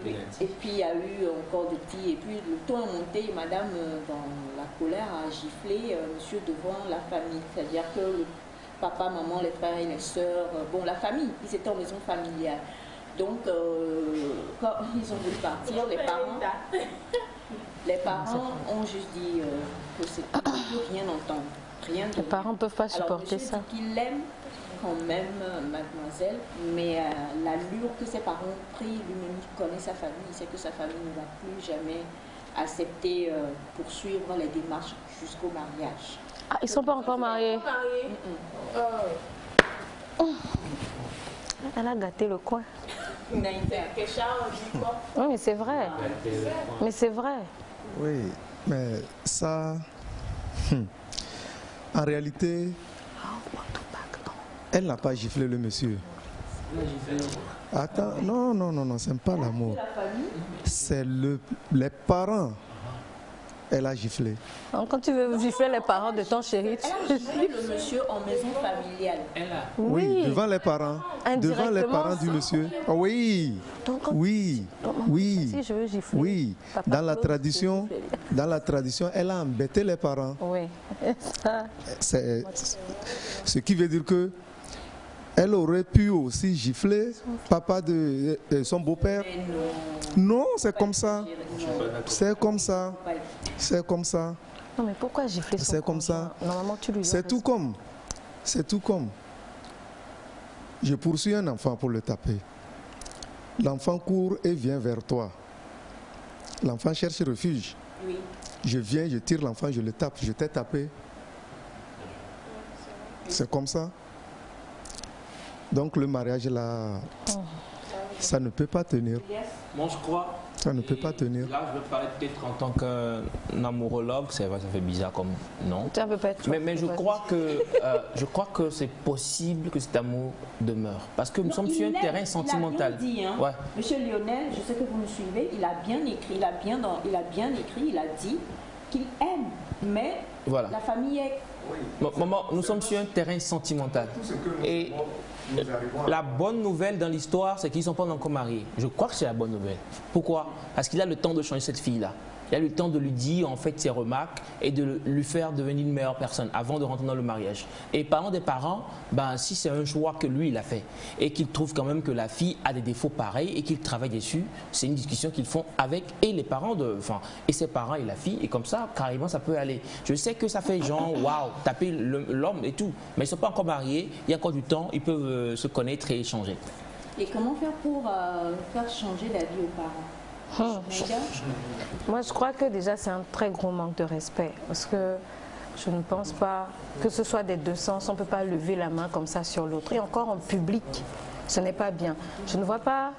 E: puis, il y a eu encore de petits. Et puis, le ton est monté, madame, dans la colère, a giflé monsieur devant la famille. C'est-à-dire que le papa, maman, les frères et les sœurs, bon, la famille, ils étaient en maison familiale. Donc, quand ils ont voulu partir, les parents ont juste dit que c'est rien entendre.
F: Les parents ne peuvent pas supporter
E: alors,
F: ça.
E: Qu'il l'aime quand même, mademoiselle, mais l'allure que ses parents ont pris, lui-même connaît sa famille, il sait que sa famille ne va plus jamais accepter poursuivre les démarches jusqu'au mariage.
F: Ah, ils ne sont pas encore mariés. Elle a gâté le coin.
E: Oui,
F: mais c'est vrai. Mais c'est vrai.
J: Oui, mais ça... En réalité, elle n'a pas giflé le monsieur. Attends, non, c'est pas l'amour. C'est les parents. Elle a giflé.
F: Quand tu veux gifler les parents de ton chéri,
E: elle a giflé le monsieur en maison familiale.
J: Oui, devant les parents. Devant les parents du monsieur. Oh, oui. Oui. Oui.
F: Si je veux gifler.
J: Oui. Dans la tradition, elle a embêté les parents.
F: Oui.
J: C'est ce qui veut dire que elle aurait pu aussi gifler papa de son beau-père. Non, c'est comme ça. C'est comme ça. C'est comme ça.
F: Non, mais pourquoi gifler son
J: C'est comme ça.
F: Normalement, tu lui
J: C'est tout comme. C'est tout comme. Je poursuis un enfant pour le taper. L'enfant court et vient vers toi. L'enfant cherche refuge.
E: Oui.
J: Je viens, je tire l'enfant, je le tape. Je t'ai tapé. C'est comme ça. Donc le mariage là, ça ne peut pas tenir.
K: Moi je crois.
J: Ça ne peut pas tenir.
K: Là je veux parler peut-être en tant qu'un amourologue, c'est vrai, ça fait bizarre comme nom.
F: Ça peut pas être.
K: Mais je crois que c'est possible que cet amour demeure. Parce que nous sommes sur un terrain sentimental.
E: Il a bien dit, hein. Ouais. Monsieur Lionel, je sais que vous me suivez, il a bien écrit, il a dit qu'il aime, mais
K: voilà.
E: La famille est...
K: Maman, nous sommes sur un terrain sentimental. Et la bonne nouvelle dans l'histoire, c'est qu'ils ne sont pas encore mariés. Je crois que c'est la bonne nouvelle. Pourquoi? Parce qu'il a le temps de changer cette fille-là. Il a le temps de lui dire en fait ses remarques et de lui faire devenir une meilleure personne avant de rentrer dans le mariage. Et parlant des parents, ben, si c'est un choix que lui il a fait et qu'il trouve quand même que la fille a des défauts pareils et qu'il travaille dessus, c'est une discussion qu'ils font avec et les parents et ses parents et la fille, et comme ça carrément ça peut aller. Je sais que ça fait genre waouh, taper l'homme et tout, mais ils ne sont pas encore mariés, il y a encore du temps, ils peuvent se connaître et échanger.
E: Et comment faire pour faire changer la vie aux parents?
F: Moi, je crois que déjà, c'est un très gros manque de respect. Parce que Je ne pense pas que ce soit des deux sens. On ne peut pas lever la main comme ça sur l'autre. Et encore en public, ce n'est pas bien. Je ne vois pas...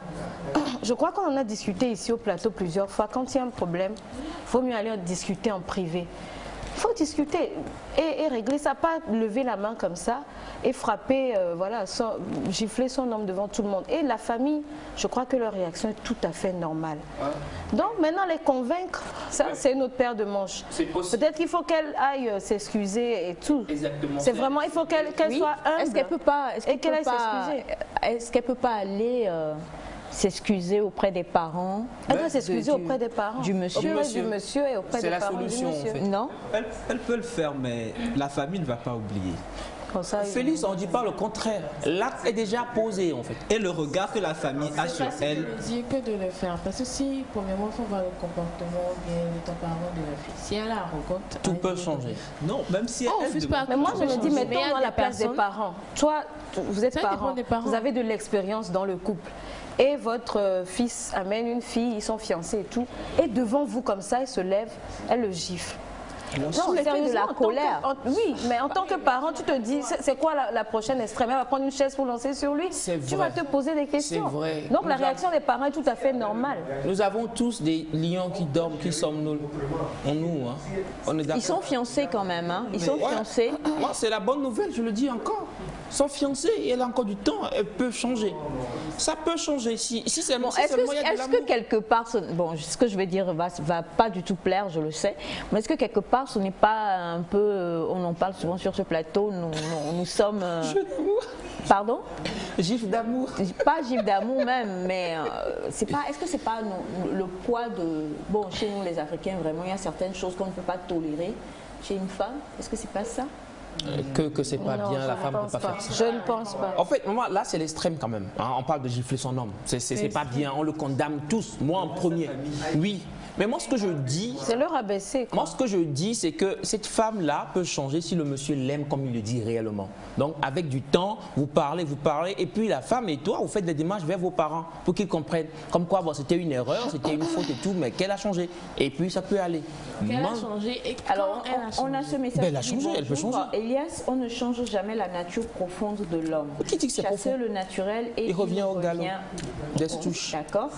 F: Je crois qu'on en a discuté ici au plateau plusieurs fois. Quand il y a un problème, il faut mieux aller en discuter en privé. Il faut discuter et régler ça, pas lever la main comme ça et frapper, voilà, gifler son homme devant tout le monde. Et la famille, je crois que leur réaction est tout à fait normale. Donc maintenant, les convaincre, ça c'est une autre paire de manches. Peut-être qu'il faut qu'elle aille s'excuser et tout.
K: Exactement.
F: C'est vraiment, il faut qu'elle soit humble.
E: Est-ce qu'elle peut pas,
F: est-ce qu'elle
E: peut pas aller s'excuser auprès des parents?
F: Elle doit s'excuser auprès des parents.
E: Du monsieur.
F: Du monsieur et auprès des parents.
K: C'est la solution, en fait.
E: Non?
I: Elle peut le faire, mais la famille ne va pas oublier.
F: Ça,
K: Félix, on ne dit pas le contraire. L'acte est déjà posé, en fait.
I: Et le regard que la famille a sur elle.
H: C'est dire que de le faire. Parce que si, premièrement, il faut voir le comportement bien de ton parent, de la fille. Si elle a rencontre...
K: Tout peut changer.
I: Non, même si elle...
F: Mais moi, je me dis, mettons dans la place des parents. Toi, vous êtes parents, vous avez de l'expérience dans le couple. Et votre fils amène une fille, ils sont fiancés et tout. Et devant vous, comme ça, elle se lève, elle le gifle.
E: Non, c'est de la colère.
F: Oui, mais en tant que parent, tu te dis, c'est quoi la prochaine extrême? Elle va prendre une chaise pour lancer sur lui. Tu vas te poser des questions.
K: C'est vrai.
F: Donc la réaction des parents est tout à fait normale.
K: Nous avons tous des lions qui dorment, qui somnolent en nous. Hein. On est
E: Ils sont fiancés quand même. Hein. Ils sont fiancés.
K: Moi, c'est la bonne nouvelle, je le dis encore. Ils sont fiancés et elle a encore du temps, elle peut changer. Ça peut changer. Si seulement
E: est-ce que quelque part, bon, ce que je vais dire va pas du tout plaire, je le sais, mais est-ce que quelque part ce n'est pas un peu, on en parle souvent sur ce plateau, nous sommes... Pardon?
K: Gifle d'amour.
E: Pas gifle d'amour même, mais c'est pas. Est-ce que c'est pas le poids de... Bon, chez nous les Africains, vraiment, il y a certaines choses qu'on ne peut pas tolérer chez une femme. Est-ce que c'est pas ça?
K: Que c'est pas bien, la femme ne peut pas faire ça.
F: Je ne pense pas.
K: En fait, moi, là, c'est l'extrême quand même. Hein, on parle de gifler son homme. C'est pas bien, on le condamne tous. Moi en premier. Oui. Mais moi, ce que je dis...
F: C'est le rabaisser.
K: Moi, ce que je dis, c'est que cette femme-là peut changer si le monsieur l'aime comme il le dit réellement. Donc, avec du temps, vous parlez, et puis la femme et toi, vous faites des démarches vers vos parents pour qu'ils comprennent. Comme quoi, bon, c'était une erreur, c'était une faute et tout, mais qu'elle a changé. Et puis, ça peut aller.
H: Qu'elle a changé et
E: alors, on a ce message.
K: Elle a changé, elle peut changer.
E: Elias, on ne change jamais la nature profonde de l'homme.
K: Qui dit que c'est profond?
E: Le naturel et
K: il revient au galop. Des touches.
E: D'accord.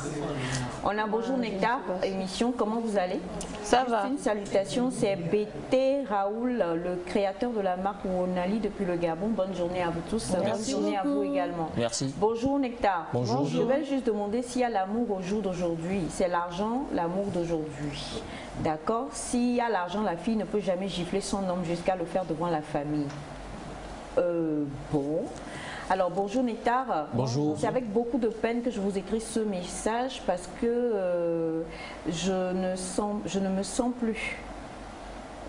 E: On a Bonjour Nectar, émission. Comment vous allez?
F: Ça va.
E: Une salutation, c'est BT Raoul, le créateur de la marque Wonali depuis le Gabon. Bonne journée à vous tous.
K: Merci.
E: Bonne journée à vous également.
K: Merci.
E: Bonjour Nectar.
K: Bonjour.
E: Je vais juste demander s'il y a l'amour au jour d'aujourd'hui. C'est l'argent, l'amour d'aujourd'hui. D'accord? S'il y a l'argent, la fille ne peut jamais gifler son homme jusqu'à le faire devant la famille. Bon. Alors bonjour Nectar.
K: Bonjour.
E: C'est avec beaucoup de peine que je vous écris ce message parce que je ne me sens plus.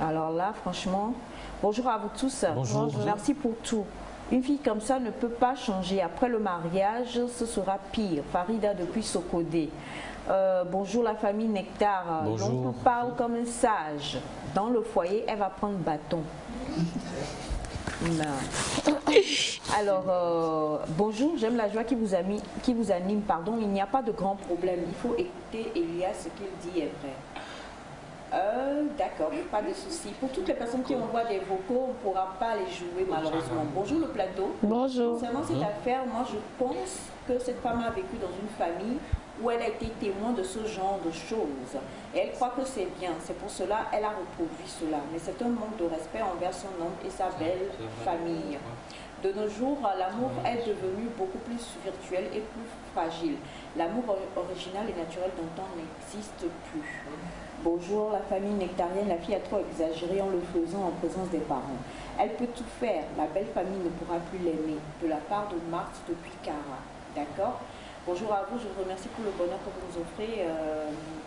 E: Alors là, franchement, bonjour à vous tous.
K: Bonjour.
E: Merci pour tout. Une fille comme ça ne peut pas changer. Après le mariage, ce sera pire. Farida depuis Sokodé. Bonjour la famille Nectar.
K: Bonjour.
E: Donc on parle comme un sage. Dans le foyer, elle va prendre bâton. Non. Alors, bonjour, j'aime la joie qui vous anime. Pardon, il n'y a pas de grand problème. Il faut écouter Elias, ce qu'il dit est vrai. D'accord, pas de souci. Pour toutes les personnes qui envoient des vocaux, on ne pourra pas les jouer malheureusement. Bonjour le plateau.
F: Bonjour.
E: Concernant cette affaire, moi je pense que cette femme a vécu dans une famille où elle a été témoin de ce genre de choses. Et elle croit que c'est bien. C'est pour cela qu'elle a reproduit cela. Mais c'est un manque de respect envers son homme et sa belle famille. De nos jours, l'amour est devenu beaucoup plus virtuel et plus fragile. L'amour original et naturel d'antan n'existe plus. Bonjour, la famille nectarienne, la fille a trop exagéré en le faisant en présence des parents. Elle peut tout faire, la belle famille ne pourra plus l'aimer. De la part de Marthe depuis Cara. D'accord? Bonjour à vous, je vous remercie pour le bonheur que vous nous offrez.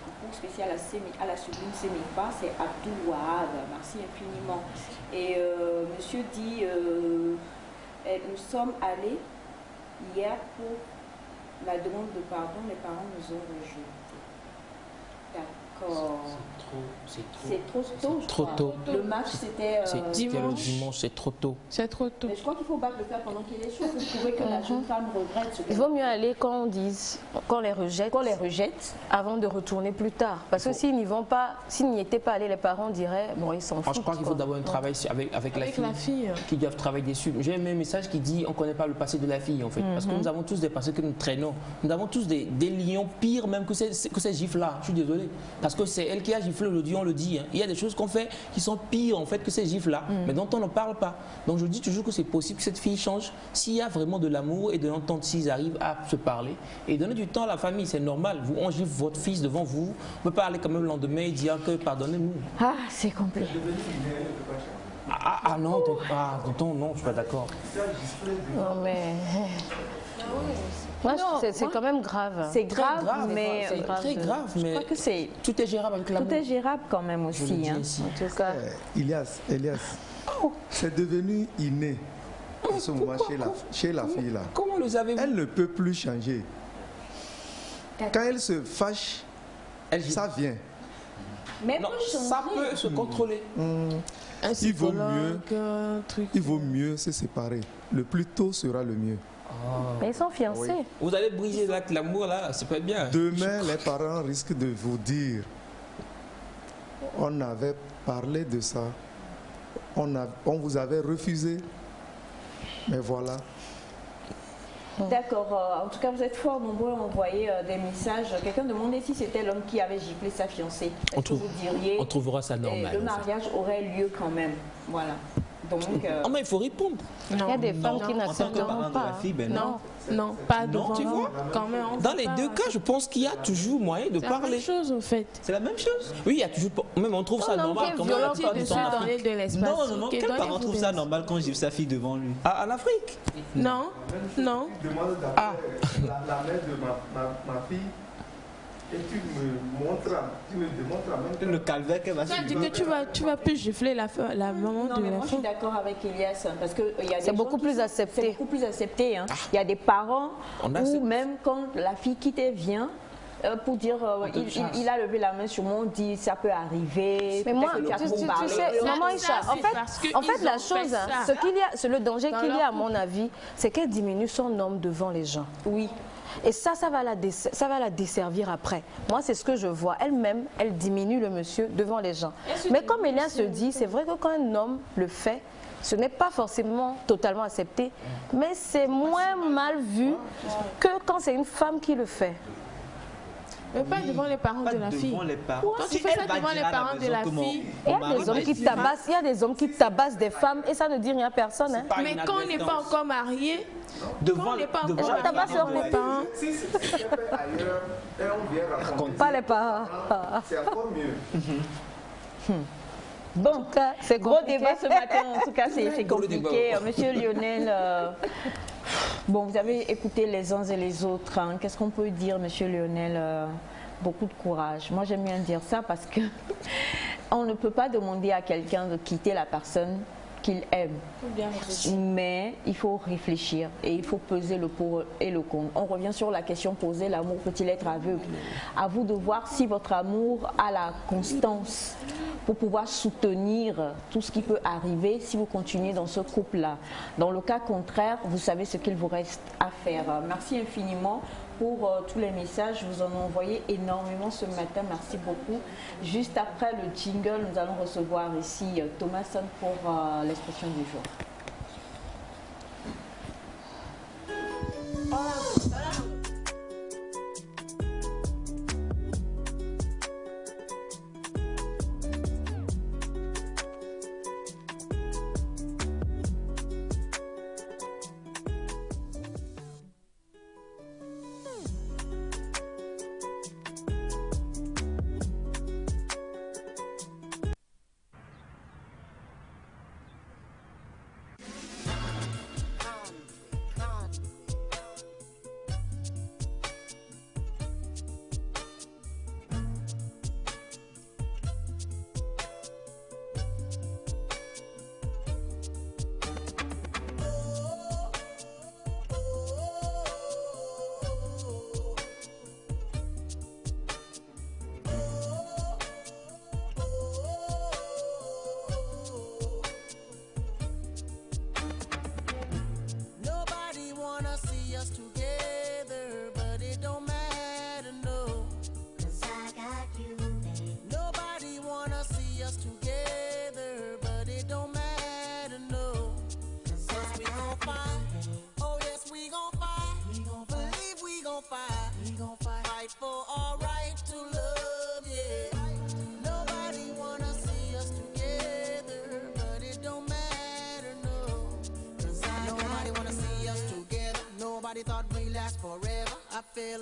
E: Concours spécial à la sublime Sémipa, c'est Abdou Wahab. Merci infiniment. Et monsieur dit, nous sommes allés hier pour la demande de pardon, les parents nous ont rejetés. D'accord. C'est trop tôt.
K: Trop tôt.
E: Le match, c'était
K: Le dimanche, c'est trop tôt.
H: C'est trop tôt.
E: Mais je crois qu'il faut battre le fer pendant qu'il est chaud. Vous trouvez que la jeune femme regrette ce
F: Il vaut mieux aller quand on dise, qu'on les rejette, avant de retourner plus tard. Parce que s'ils n'y vont pas, s'ils n'y étaient pas allés, les parents diraient, bon, ils s'en foutent.
K: Je crois qu'il faut d'abord un travail avec la fille. Qui doivent travailler dessus. J'ai aimé un message qui dit, on ne connaît pas le passé de la fille, en fait. Parce que nous avons tous des passés que nous traînons. Nous avons tous des lions pires même que ces gifles-là. Je suis désolé. Parce que c'est elle qui a giflé le dieu, on le dit. Hein. Il y a des choses qu'on fait qui sont pires en fait que ces gifles-là, mais dont on ne parle pas. Donc je dis toujours que c'est possible que cette fille change s'il y a vraiment de l'amour et de l'entente, s'ils arrivent à se parler et donner du temps à la famille. C'est normal. On gifle votre fils devant vous. On peut pas aller quand même le lendemain et dire que pardonnez-nous.
E: Ah, c'est compliqué.
K: Non, tonton, non, je suis pas d'accord.
F: Non, mais... c'est quand même grave.
E: C'est grave, mais
K: c'est très grave. Mais
E: je crois que c'est
K: tout est gérable avec l'amour.
E: Tout est gérable quand même aussi. Hein. En tout cas.
J: Elias, c'est devenu inné en ce moment chez la fille là.
K: Comment le savez-vous?
J: Elle ne peut plus changer. Quand elle se fâche, ça vient.
E: Mais
K: non, ça peut se contrôler.
J: Il vaut mieux se séparer. Le plus tôt sera le mieux.
F: Mais ils sont fiancés.
K: Oui. Vous allez briser l'amour là, c'est pas bien.
J: Demain, les parents risquent de vous dire, on avait parlé de ça, on vous avait refusé, mais voilà.
E: D'accord. En tout cas, vous êtes fort nombreux à envoyer des messages. Quelqu'un demandait si c'était l'homme qui avait giflé sa fiancée. Est-ce que vous diriez
K: on trouvera ça normal.
E: Le mariage aurait lieu quand même. Voilà. Donc,
K: mais il faut répondre.
F: Il y a des femmes qui n'accepteront pas.
H: Non, pas devant.
K: Tu vois,
H: quand même,
K: dans les deux cas, je pense qu'il y a toujours moyen de parler.
H: C'est la même chose, en fait.
I: C'est la même chose.
K: Oui, il y a toujours. Même on trouve ça normal.
H: Non,
I: quel parent trouve ça normal quand gifle sa fille devant lui?
K: En Afrique?
H: Non.
J: La mère de ma fille. Et tu me démontres même
I: le calvaire qu'elle va
H: subir. Tu dis que tu vas plus gifler la maman de la fille.
E: Moi je suis d'accord avec Elias parce que
F: c'est beaucoup plus accepté.
E: C'est beaucoup plus accepté. Hein. Il y a des parents où même quand la fille qui te vient pour dire il a levé la main sur moi, on dit ça peut arriver.
F: Mais moi, tu sais, maman Isha, en fait la chose, le danger qu'il y a à mon avis, c'est qu'elle diminue son homme devant les gens.
E: Oui.
F: Et ça va la desservir après. Moi, c'est ce que je vois. Elle-même, elle diminue le monsieur devant les gens. Mais comme Elias se dit, c'est vrai que quand un homme le fait, ce n'est pas forcément totalement accepté, mais c'est moins mal vu que quand c'est une femme qui le fait.
H: Mais pas devant les parents de la fille. Quand tu fais ça devant les parents de la fille,
F: il y a des hommes qui tabassent, il y a des hommes qui tabassent des femmes et ça ne dit rien à personne. Hein.
H: Mais quand on n'est pas encore marié,
I: devant
H: les parents,
F: les parents.
J: Si c'était fait ailleurs, on vient raconter.
F: Pas les parents.
J: C'est encore mieux.
E: Bon, c'est gros débat ce matin. En tout cas, c'est compliqué. Monsieur Lionel, bon, vous avez écouté les uns et les autres. Hein. Qu'est-ce qu'on peut dire, Monsieur Lionel? Beaucoup de courage. Moi, j'aime bien dire ça parce que on ne peut pas demander à quelqu'un de quitter la personne qu'il aime. Mais il faut réfléchir et il faut peser le pour et le contre. On revient sur la question posée, l'amour peut-il être aveugle? À vous de voir si votre amour a la constance pour pouvoir soutenir tout ce qui peut arriver si vous continuez dans ce couple-là. Dans le cas contraire, vous savez ce qu'il vous reste à faire. Merci infiniment pour tous les messages. Vous en avez envoyé énormément ce matin. Merci beaucoup. Juste après le jingle, nous allons recevoir ici Thomason pour l'expression du jour.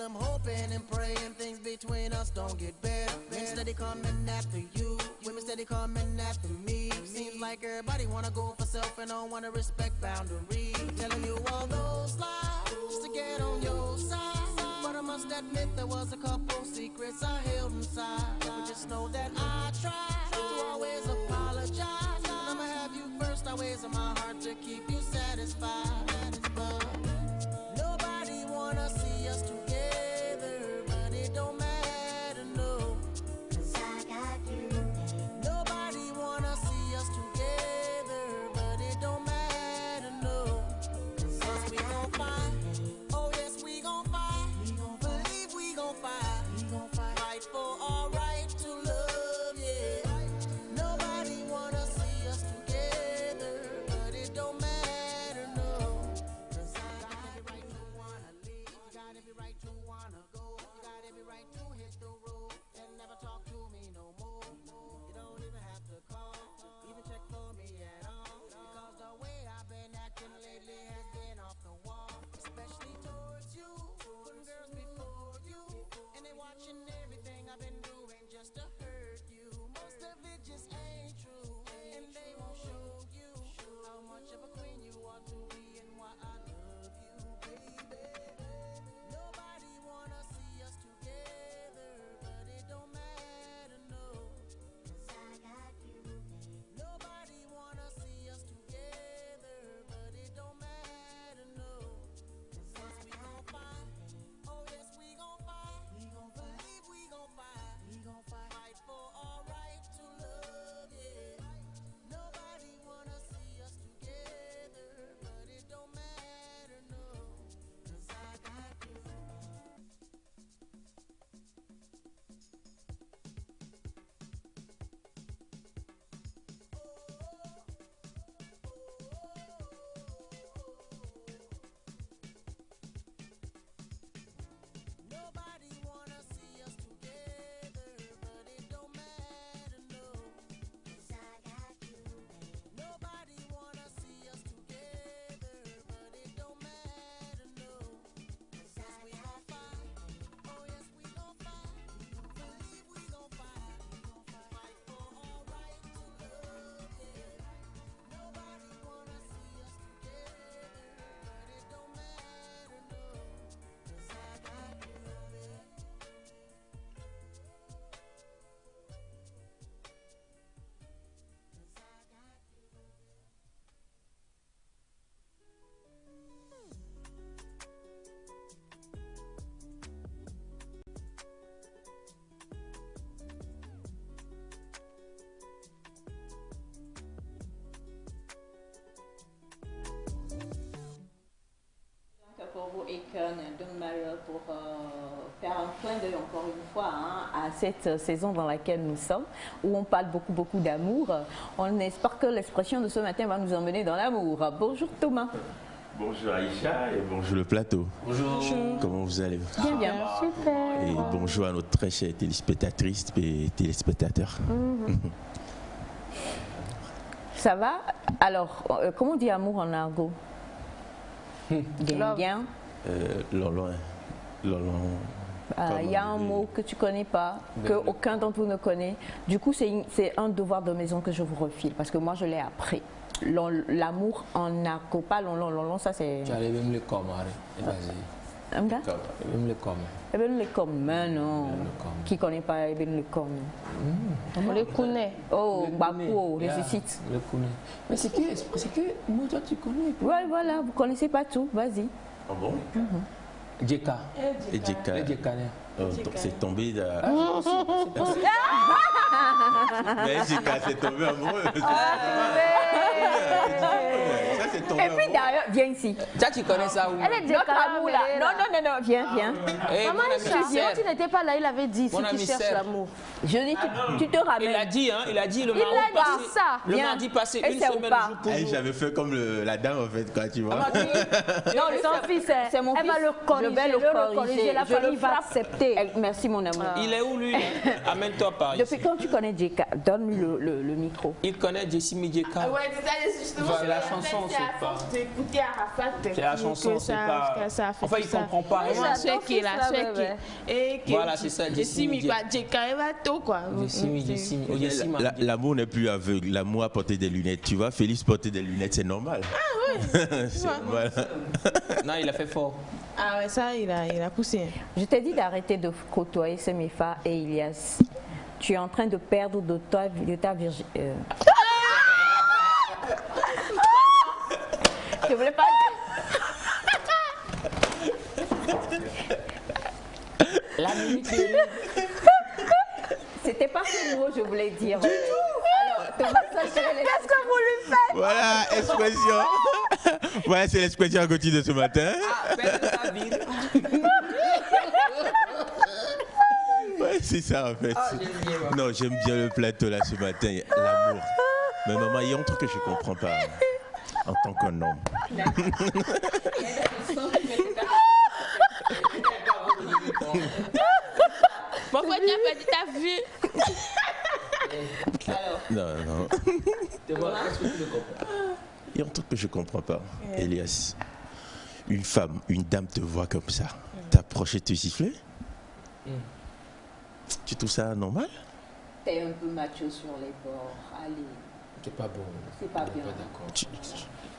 M: I'm hoping and praying things between us don't get better. Men steady coming after you, women steady coming after me. Seems like everybody wanna go for self and don't wanna respect boundaries. Telling you all those lies just to get on your side. But I must admit there was a couple secrets I held inside. But just know that I tried to always apologize. And I'ma have you first always in my heart to keep you satisfied. But nobody wanna see us together, but it don't matter, no. 'Cause I got you. Nobody wanna see us together, but it don't matter, no. 'Cause we gon' fight. Oh yes, we gon' fight. Believe we gon' fight. Fight for our right to love, yeah. Nobody wanna see us together, but it don't matter, no. 'Cause I got every right to wanna leave. You got every right to wanna go. You got every right to hit the road and never talk to me no more. You don't even have to call, even check for me at all. Because the way I've been acting lately has been off the wall. Especially towards you, putting girls before you. And they watching everything I've been doing just to hurt you. Most of it just ain't true, and they won't show you how much of a queen you ought to be and why I love you, baby. Nobody wanna see us together, but it don't matter, no. 'Cause I got you. Nobody wanna see us together, but it don't matter, no. 'Cause we gon' fight. Oh yes, we gon' fight. Believe we gon' fight. Fight for our right to love, yeah. Nobody wanna see us together, but it don't matter, no. 'Cause I got you. Nobody wanna see us together, but it don't matter, no. 'Cause I got you. Nobody wanna see us together, but it don't matter, no. 'Cause we gon' fight. Oh yes, we gon' fight. Believe we gon' fight. Fight for our right to love, yeah. Nobody wanna see us together, but it don't matter, no. 'Cause I got you, baby.
E: Pour vous, Eken, Don Mario, pour faire un clin d'œil encore une fois à cette saison dans laquelle nous sommes, où on parle beaucoup d'amour. On espère que l'expression de ce matin va nous emmener dans l'amour. Bonjour Thomas.
N: Bonjour Aïcha et bonjour le plateau.
K: Bonjour.
N: Comment vous allez?
E: Bien. Super.
N: Et bonjour à notre très chère téléspectatrice et téléspectateurs.
E: Ça va? Alors, comment on dit amour en argot? Bien.
N: Lolo.
E: Il y a un mot que tu ne connais pas, qu'aucun d'entre vous ne connaît. Du coup, c'est un devoir de maison que je vous refile, parce que moi, je l'ai appris. L'amour en argot, pas long, ça c'est...
K: Tu allais même le commander. Même le commun.
E: Eben le commun, non. Qui ne connaît pas Eben le commun?
F: On le connaît.
E: Oh, Bakou, ressuscite.
K: Le connaît. Mais c'est que moi, toi, tu connais.
E: Oui, voilà, vous ne connaissez pas tout. Vas-y.
N: Ah bon?
K: Djeka.
N: Et Djeka. Donc c'est tombé de... Mais Djeka, c'est tombé amoureux. Ça, c'est tombé.
E: Et puis d'ailleurs, viens ici.
K: Ça, tu connais ça où?
F: Elle est
E: Notre amour là. Non, viens.
F: Maman, tu n'étais pas là, il avait dit si tu cherches l'amour.
E: Je dis, tu te ramènes.
K: Il a dit, le mardi passé, une semaine jour pour jour.
N: J'avais fait comme la dame en fait, quoi, tu vois.
E: Non, son fils, c'est mon fils.
F: Elle va le corriger. La famille va accepter.
E: Merci mon amour.
K: Il est où lui? Amène-toi par ici.
E: Depuis quand tu connais Djeka? Donne-lui le micro.
K: Il connaît Jessie Djeka.
H: Ouais, c'est ça, justement.
K: C'est la chanson, c'est
H: force d'écouter Arafat.
K: C'est la chanson, c'est pas... Enfin, il comprend pas.
H: Voilà, c'est ça.
N: L'amour n'est plus aveugle. L'amour a porté des lunettes. Tu vois, Félix porter des lunettes, c'est normal.
H: Ah oui.
N: Voilà.
K: Non, il a fait fort.
H: Ah ouais, ça, il a poussé.
E: Je t'ai dit d'arrêter de côtoyer Semifa et Ilias. Tu es en train de perdre de ta virginité. Je voulais pas La minute c'était pas ce mot, je voulais dire. Alors, qu'est-ce que vous lui faites?
N: Voilà, expression. Voilà, c'est l'expression à côté de ce matin. Ouais, c'est ça en fait. Non, j'aime bien le plateau là ce matin, l'amour. Mais maman, il y a un truc que je comprends pas en tant qu'un homme.
H: Pourquoi tu n'as pas dit ta vue?
N: Non. Il y a un truc que je comprends pas, Elias. Une femme, une dame te voit comme ça, t'approches et te siffler. Tu trouves ça normal?
E: T'es un peu macho sur les bords. Allez.
K: C'est pas bon.
E: C'est pas bien.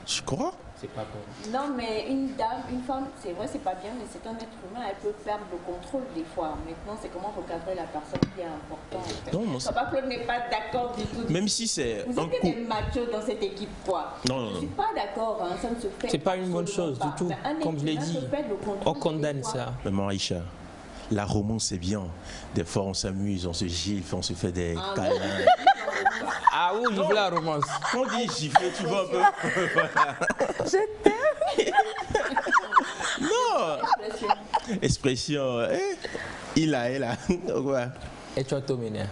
N: Tu crois?
K: C'est pas bon.
E: Non, mais une dame, une femme, c'est vrai, c'est pas bien, mais c'est un être humain, elle peut perdre le contrôle des fois. Maintenant, c'est comment recadrer la personne qui est importante.
N: Non,
E: Papa Claude n'est pas d'accord du tout.
N: Même si c'est
E: Vous êtes des machos dans cette équipe, quoi.
N: Non.
E: Je suis pas d'accord, hein, ça ne se fait.
K: C'est pas une bonne chose du tout. Comme je l'ai dit, on condamne ça.
N: Maman Aïcha, la romance c'est bien. Des fois on s'amuse, on se gifle, on se fait des câlins.
K: Ah oui, je veux la romance.
N: Quand on dit gifler, tu vois un peu.
E: Je t'aime.
N: Non. Expression. Il a. Ouais.
K: Et tu as tout mené.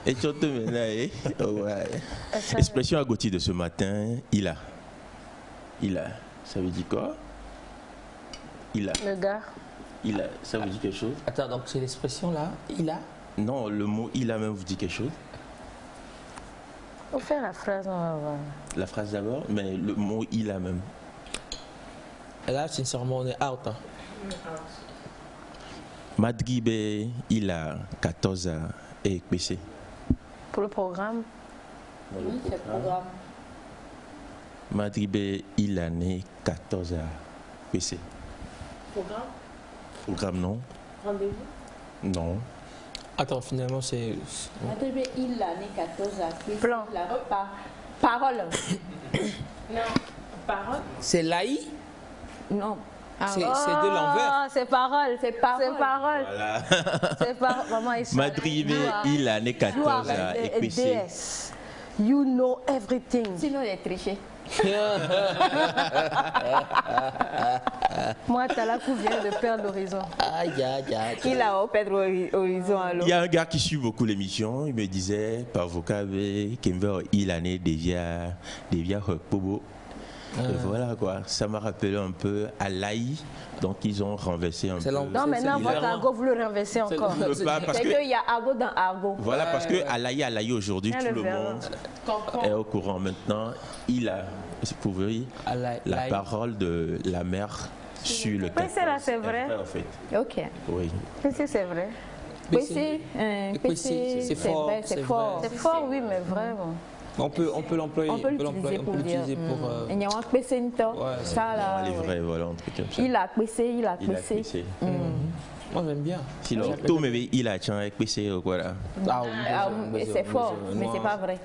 N: Ouais. Expression à Gauthier de ce matin, il a. Ça veut dire quoi? Il a.
F: Le gars.
N: Il a. Ça vous dit quelque chose?
K: Attends, donc c'est l'expression là, il a?
N: Non, le mot il a même vous dit quelque chose?
F: On fait la phrase, on va voir.
N: La phrase d'abord, mais le mot il a même.
K: Et là, sincèrement, on est out. Hein.
N: Madribe, il a 14 ans et PC.
F: Pour le programme?
E: Oui, c'est le programme.
N: Madribe, il a né 14 ans PC. Programme, non?
E: Rendez-vous?
N: Non.
K: Attends, finalement, c'est...
E: Madribe, il a né 14 ans.
F: Plan.
E: Parole.
H: Non. Parole?
K: C'est l'AI?
E: Non.
K: C'est de l'envers.
F: C'est parole.
E: C'est parole.
N: Voilà.
F: C'est parole. Maman,
N: Madribe, il a né 14 ans et PC.
F: You know everything.
E: Sinon, il est triché.
F: Moi, Talakou vient de perdre l'horizon.
E: Il a perdre l'horizon alors.
N: Il y a un gars qui suit beaucoup l'émission, il me disait par vocabulaire Kimber, il a né devient Pobo. Et voilà quoi, ça m'a rappelé un peu à l'AI, donc ils ont renversé un peu.
F: Non, maintenant votre argot, vous le renversez encore.
E: C'est qu'il y a argot dans argot.
N: Voilà, parce que à l'AI aujourd'hui, tout le monde est au courant maintenant. Il a, pour vous dire, la parole de la mère sur le
F: PC là, c'est vrai.
N: En fait.
E: Ok.
N: Oui.
F: PC, c'est vrai.
E: PC,
K: c'est fort.
F: C'est fort, oui, mais vraiment.
K: On peut l'employer.
E: On peut l'utiliser pour... Il y a un PC, ça là.
N: Les vrais, voilà, un truc comme ça.
E: Il a PC.
K: Moi, j'aime bien.
N: Sinon, tout me dit, il a tient avec PC, voilà.
E: C'est fort, mais c'est pas vrai.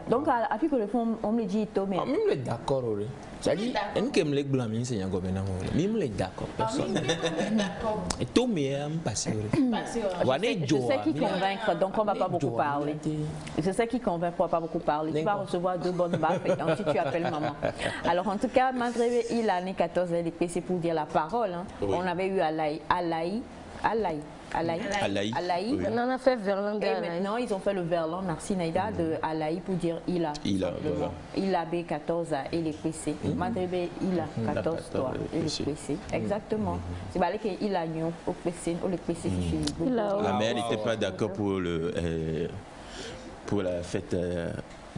E: Donc, à plus que le fond, on me dit tout, mais...
K: Même d'accord, c'est-à-dire, on que me les blancs, c'est un gouvernement. Même les d'accord, personne. Et tout mais passé.
E: Je sais qui convaincre, donc on ne va pas beaucoup parler. Je sais qui convainc, on ne va pas beaucoup parler. Tu vas recevoir 2 bonnes baffes et ensuite tu appelles maman. Alors en tout cas, Madribe, il a né 14 ans, c'est pour dire la parole. Hein. Oui. On avait eu Alaï.
N: Oui.
F: On a fait Verlan.
E: Et maintenant, ils ont fait le Verlan, merci Naïda, de Alaï pour dire il a.
N: Voilà.
E: Il a B14 et les PC. Madribe, il a 14 toi et les PC. Exactement. C'est pas que il a eu au PC, ou les PC.
N: La mère n'était pas d'accord pour la fête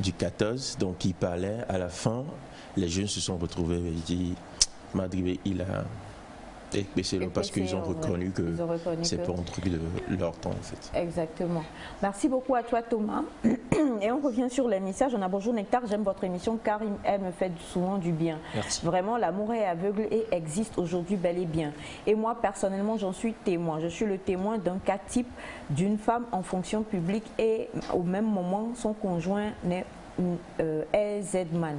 N: du 14, donc il parlait. À la fin, les jeunes se sont retrouvés et ils disent Madrid, il a baissé l'eau parce qu'ils ont reconnu que c'est pas un truc de leur temps en fait.
E: Exactement. Merci beaucoup à toi Thomas. Et on revient sur les messages. On a bonjour Nectar, j'aime votre émission car elle me fait souvent du bien.
G: Merci.
E: Vraiment, l'amour est aveugle et existe aujourd'hui bel et bien. Et moi personnellement, j'en suis témoin. Je suis le témoin d'un cas type d'une femme en fonction publique et au même moment, son conjoint n'est est Z-Man.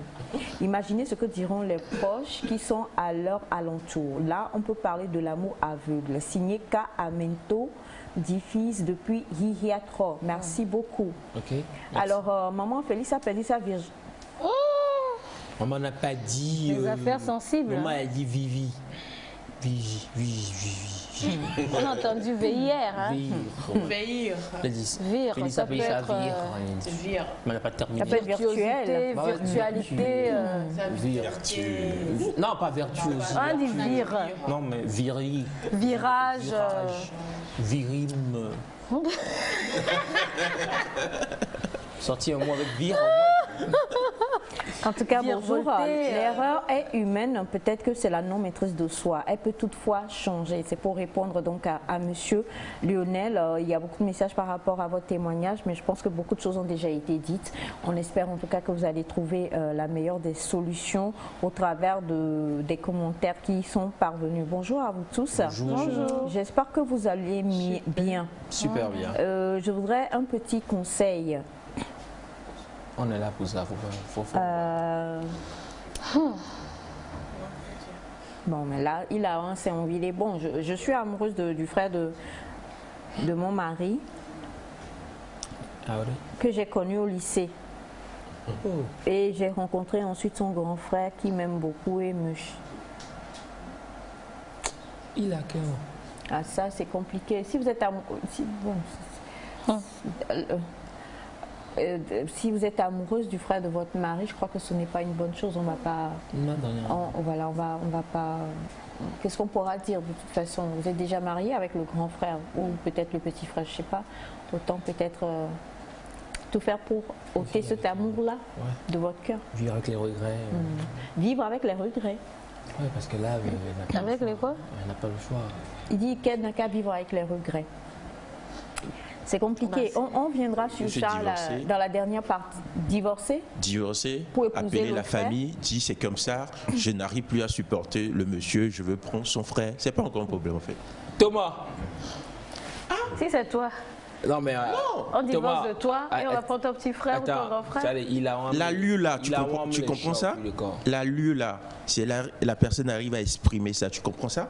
E: Imaginez ce que diront les proches qui sont à leur alentour. Là, on peut parler de l'amour aveugle. Signé K. Amento, diffuse depuis Hihiatro. Merci beaucoup.
G: Ok. Merci.
E: Alors, maman Félix a perdu sa virginité.
G: Oh, maman n'a pas dit.
F: Les affaires sensibles.
G: Maman a dit Vivi. Vivi.
F: On a entendu VIR. Hein?
H: Veillir.
F: Vire, ça peut être...
H: Vire.
G: Mais elle n'a pas terminé.
E: Ça peut être virtuel.
F: Virtualité.
G: Non, pas vertu aussi.
F: On dit vire.
G: Non, mais viril.
F: Virage.
G: Virim. Sorti un mot avec vire.
E: En tout cas, bonjour.
F: Virevolté,
E: L'erreur est humaine. Peut-être que c'est la non-maîtrise de soi. Elle peut toutefois changer. C'est pour répondre donc à monsieur Lionel. Il y a beaucoup de messages par rapport à votre témoignage, mais je pense que beaucoup de choses ont déjà été dites. On espère en tout cas que vous allez trouver la meilleure des solutions au travers des commentaires qui sont parvenus. Bonjour à vous tous.
G: Bonjour.
E: J'espère que vous allez bien.
G: Super bien.
E: Je voudrais un petit conseil.
G: On est là pour ça, faut faire.
E: Bon, mais là, il a un, c'est envie. Il est bon. Je suis amoureuse du frère de mon mari, que j'ai connu au lycée. Et j'ai rencontré ensuite son grand frère qui m'aime beaucoup et me...
G: Il a cœur.
E: Ah, ça, c'est compliqué. Si vous êtes amoureux... si vous êtes amoureuse du frère de votre mari, je crois que ce n'est pas une bonne chose. On va pas.
G: Non.
E: On va pas. Qu'est-ce qu'on pourra dire de toute façon? Vous êtes déjà marié avec le grand frère ou peut-être le petit frère, je sais pas. Autant peut-être tout faire pour ôter cet amour-là de votre cœur.
G: Vivre avec les regrets.
E: Vivre avec les regrets.
G: Oui, parce que là,
F: avec les quoi?
G: Elle n'a pas le choix.
E: Il dit qu'elle n'a qu'à vivre avec les regrets. C'est compliqué. On viendra sur Charles dans la dernière partie. Divorcé,
N: appeler la famille, dit c'est comme ça, je n'arrive plus à supporter le monsieur, je veux prendre son frère. C'est pas encore un problème en fait.
G: Thomas.
F: Si c'est toi.
G: Non mais
F: on divorce de toi et on va prendre ton petit frère ou ton grand frère.
N: La lue là, tu comprends ça? La lue là, c'est la personne arrive à exprimer ça, tu comprends ça?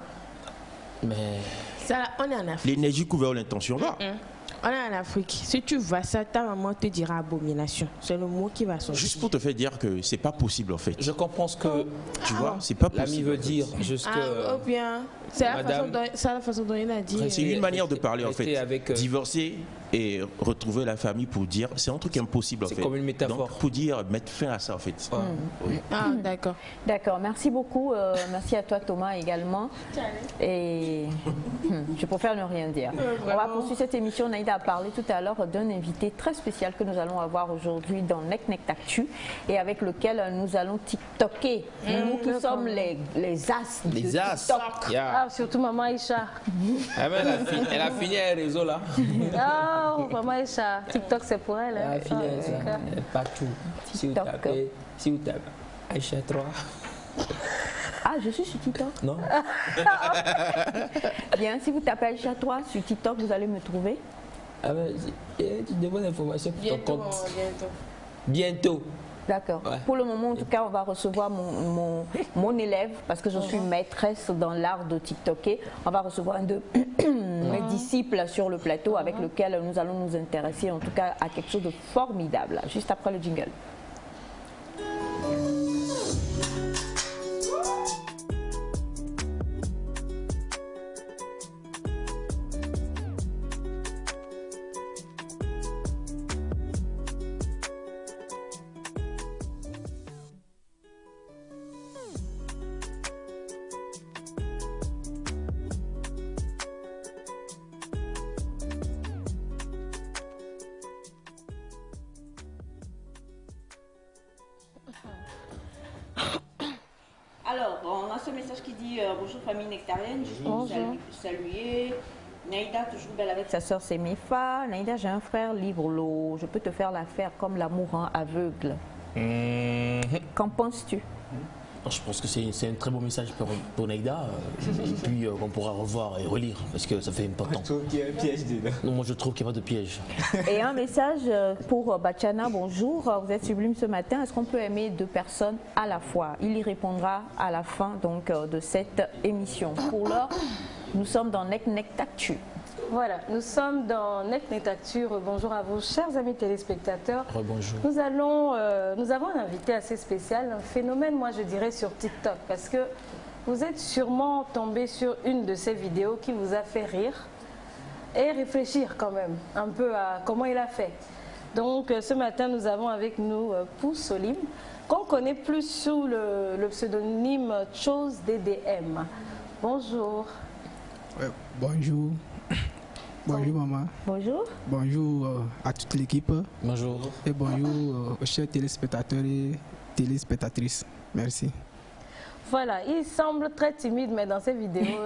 G: Mais
H: ça, on est en Afrique.
N: L'énergie couvert l'intention va.
H: On est en Afrique. Si tu vois ça, ta maman te dira abomination. C'est le mot qui va sortir.
N: Juste pour te faire dire que c'est pas possible en fait.
G: Je comprends ce que
N: tu vois, c'est pas possible.
G: L'ami veut dire. Juste que.
H: Ou bien, c'est la façon dont il a dit.
N: C'est une manière de parler en fait. Divorcer et retrouver la famille pour dire, c'est un truc impossible en fait.
G: C'est comme une métaphore.
N: Donc pour dire mettre fin à ça en fait.
H: Ah d'accord.
E: D'accord, merci beaucoup. Merci à toi Thomas également. Et je préfère ne rien dire. On va poursuivre cette émission. Naïda a parlé tout à l'heure d'un invité très spécial que nous allons avoir aujourd'hui dans Nek Nek Actu et avec lequel nous allons TikToker. Nous qui sommes les as de TikTok.
F: Ah, surtout maman Aïcha.
G: Elle a fini un réseau là.
F: Oh, maman Aïcha. TikTok c'est pour elle.
G: Elle a fini partout. Si vous tapez Aïcha 3.
E: Ah, je suis sur TikTok?
G: Non.
E: Bien, si vous tapez Aïcha 3 sur TikTok, vous allez me trouver.
G: Ah ben, j'ai de bonnes informations pour ton compte. Bientôt.
E: D'accord. Ouais. Pour le moment, en tout cas, on va recevoir mon élève, parce que je suis maîtresse dans l'art de TikToker. On va recevoir un de mes disciples sur le plateau avec lequel nous allons nous intéresser, en tout cas, à quelque chose de formidable, juste après le jingle. ce message qui dit bonjour famille nectarienne, je
F: Bonjour.
E: suis saluer. Naïda, toujours belle avec sa sœur Sémifa. Naïda, j'ai un frère livre-l'eau. Je peux te faire l'affaire comme l'amour rend aveugle. Qu'en penses-tu?
K: Je pense que c'est un très beau message pour Naïda. Et puis on pourra revoir et relire parce que ça fait important.
I: Je trouve qu'il y a un piège dedans.
K: Non, moi je trouve qu'il n'y a pas de piège.
E: Et un message pour Bachana, bonjour, vous êtes sublime ce matin, est-ce qu'on peut aimer deux personnes à la fois? Il y répondra à la fin donc, de cette émission. Pour l'heure, nous sommes dans Nek Nek Actu.
F: Voilà, nous sommes dans Nek Nek Actu. Bonjour à vous, chers amis téléspectateurs.
K: Rebonjour.
F: Nous avons un invité assez spécial, un phénomène, moi je dirais, sur TikTok, parce que vous êtes sûrement tombé sur une de ces vidéos qui vous a fait rire et réfléchir quand même un peu à comment il a fait. Donc ce matin, nous avons avec nous Pouce Solim, qu'on connaît plus sous le pseudonyme Chose DDM. Bonjour.
O: Ouais, bonjour. Bonjour maman.
E: Bonjour.
O: Bonjour à toute l'équipe.
K: Bonjour.
O: Et bonjour aux chers téléspectateurs et téléspectatrices. Merci.
F: Voilà, il semble très timide, mais dans ces vidéos,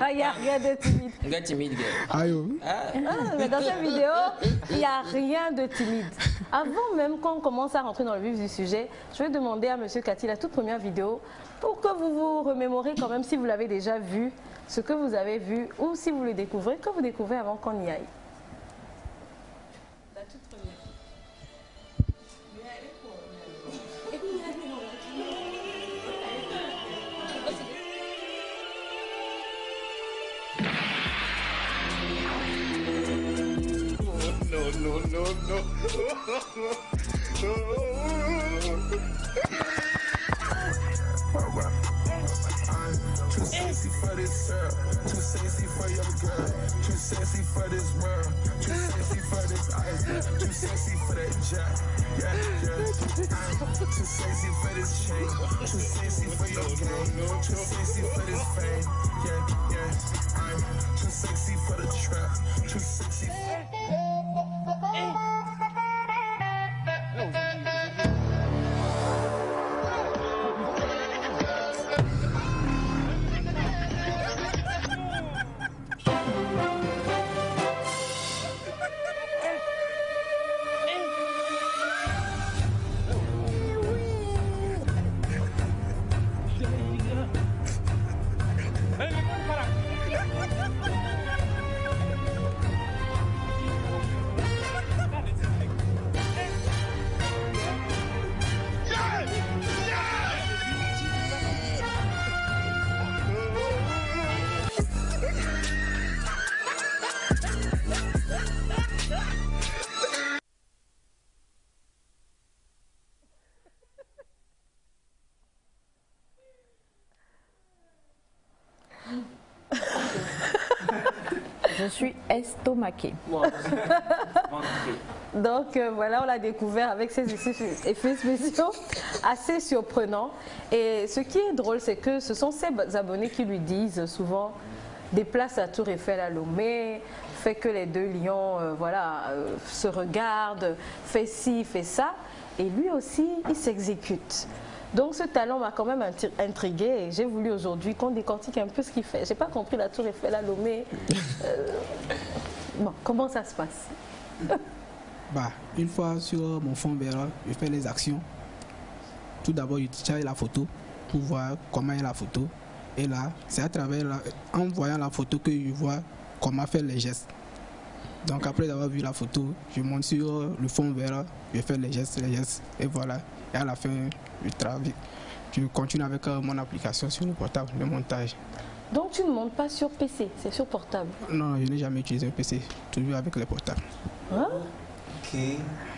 F: il n'y a rien de timide.
K: Un gars timide, gars.
O: Aïe.
F: Mais dans cette vidéo, il n'y a rien de timide. Avant même qu'on commence à rentrer dans le vif du sujet, je vais demander à M. Cathy la toute première vidéo pour que vous vous remémorez quand même si vous l'avez déjà vu, ce que vous avez vu, ou si vous le découvrez, que vous découvrez avant qu'on y aille. La toute première.
P: No. Too sexy for this girl, too sexy for your girl, too sexy for this world, too sexy for this ice, too sexy for that jack, too sexy for this chain, too sexy for your game, too sexy for this fame, I'm too sexy for the trap, too sexy
E: Je suis estomaquée.
F: Donc voilà, on l'a découvert avec ces effets spéciaux assez surprenants. Et ce qui est drôle, c'est que ce sont ses abonnés qui lui disent souvent déplace la Tour Eiffel à Lomé, fait que les deux lions se regardent, fait ci, fait ça. Et lui aussi, il s'exécute. Donc ce talent m'a quand même intrigué et j'ai voulu aujourd'hui qu'on décortique un peu ce qu'il fait. J'ai pas compris la Tour Eiffel à Lomé. Bon, comment ça se passe?
O: Une fois sur mon fond vert, je fais les actions. Tout d'abord, je tire la photo pour voir comment est la photo. Et là, c'est à travers, en voyant la photo que je vois comment faire les gestes. Donc après avoir vu la photo, je monte sur le fond vert, je fais les gestes, et voilà. Et à la fin, je continue avec mon application sur le portable, le montage.
F: Donc tu ne montes pas sur PC, c'est sur portable?
O: Non, je n'ai jamais utilisé un PC, toujours avec les portables.
F: Hein? Ok.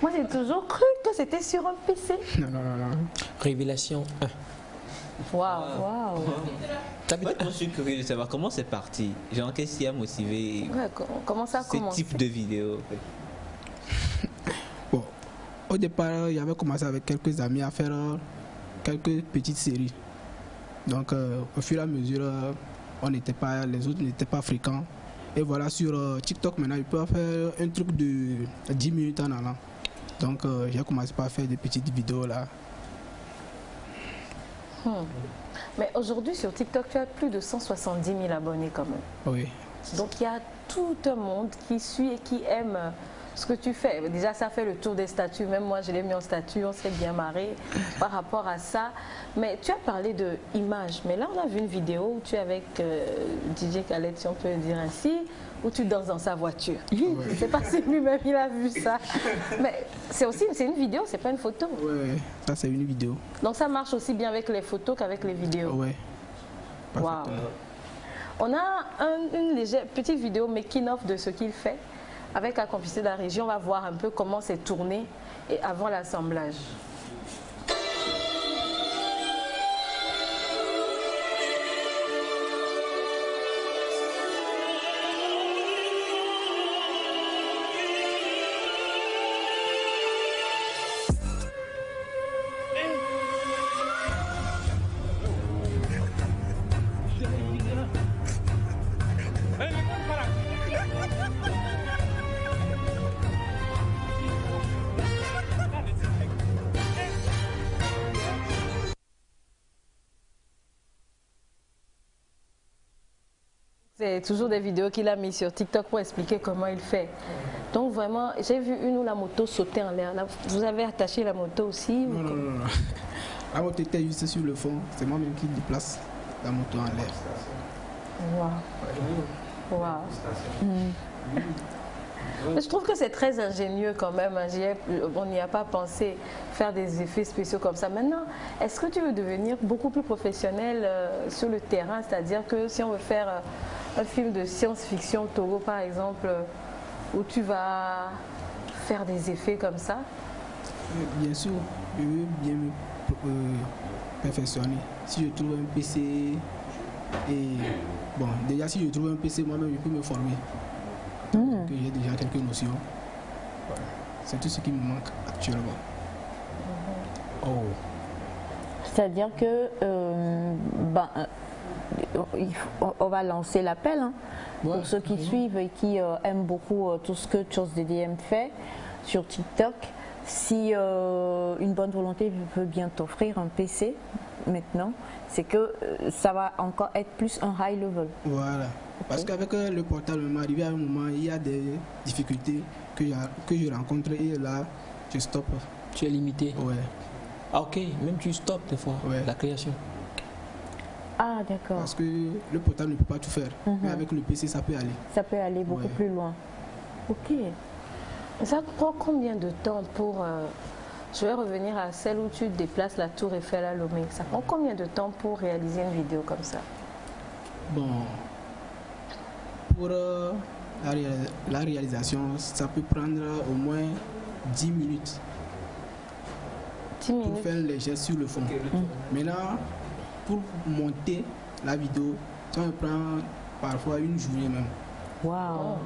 F: Moi j'ai toujours cru que c'était sur un PC.
O: Non.
K: Révélation 1.
F: Waouh.
I: Je suis curieux de savoir comment c'est parti. Genre, qu'est-ce qui a motivé
F: comment ça a commencé?
I: Ce type de vidéo
O: Bon, au départ, il avait commencé avec quelques amis à faire quelques petites séries. Donc, au fur et à mesure, les autres n'étaient pas fréquents. Et voilà, sur TikTok, maintenant, il peut faire un truc de 10 minutes en allant. Donc, j'ai commencé par faire des petites vidéos là.
F: Mais aujourd'hui, sur TikTok, tu as plus de 170 000 abonnés quand même.
O: Oui.
F: Donc, il y a tout un monde qui suit et qui aime ce que tu fais. Déjà, ça fait le tour des statuts. Même moi, je l'ai mis en statut, on s'est bien marré par rapport à ça. Mais tu as parlé de images. Mais là, on a vu une vidéo où tu es avec DJ Khaled, si on peut le dire ainsi, où tu danses dans sa voiture. Je ne sais pas si lui-même, il a vu ça. Mais c'est une vidéo, c'est pas une photo.
O: Oui, ça, c'est une vidéo.
F: Donc, ça marche aussi bien avec les photos qu'avec les vidéos.
O: Oui.
F: Waouh. On a une légère petite vidéo making-of de ce qu'il fait. Avec la complicité de la région, on va voir un peu comment c'est tourné et avant l'assemblage. C'est toujours des vidéos qu'il a mis sur TikTok pour expliquer comment il fait. Donc vraiment, j'ai vu une où la moto sautait en l'air. Vous avez attaché la moto aussi?
O: Non. La moto était juste sur le fond. C'est moi-même qui déplace la moto en l'air.
F: Je trouve que c'est très ingénieux quand même. On n'y a pas pensé faire des effets spéciaux comme ça. Maintenant, est-ce que tu veux devenir beaucoup plus professionnel sur le terrain? C'est-à-dire que si on veut faire un film de science-fiction Togo par exemple, où tu vas faire des effets comme ça?
O: Bien sûr, je veux bien me perfectionner. Si je trouve un PC, et bon, déjà si je trouve un PC moi-même, je peux me former. Donc j'ai déjà quelques notions. Voilà. C'est tout ce qui me manque actuellement.
E: C'est-à-dire que on va lancer l'appel pour ceux qui suivent et qui aiment beaucoup tout ce que Chose DDM fait sur TikTok. Si une bonne volonté veut bien t'offrir un PC maintenant, c'est que ça va encore être plus un high level.
O: Voilà. Parce qu'avec le portable, arrivé à un moment, il y a des difficultés que je rencontre et là, je stoppe.
K: Tu es limité?
O: Ouais.
K: Ah ok, même tu stoppes des fois la création.
E: Ah d'accord.
O: Parce que le portable ne peut pas tout faire. Mais avec le PC, ça peut aller.
E: Ça peut aller beaucoup plus loin. Ok.
F: Ça prend combien de temps pour... je vais revenir à celle où tu déplaces la tour Eiffel à Lomé. Ça prend combien de temps pour réaliser une vidéo comme ça?
O: Bon, pour la réalisation, ça peut prendre au moins 10 minutes.
F: 10 minutes.
O: Pour faire les gestes sur le fond. Maintenant, pour monter la vidéo, ça me prend parfois une journée même.
E: Waouh.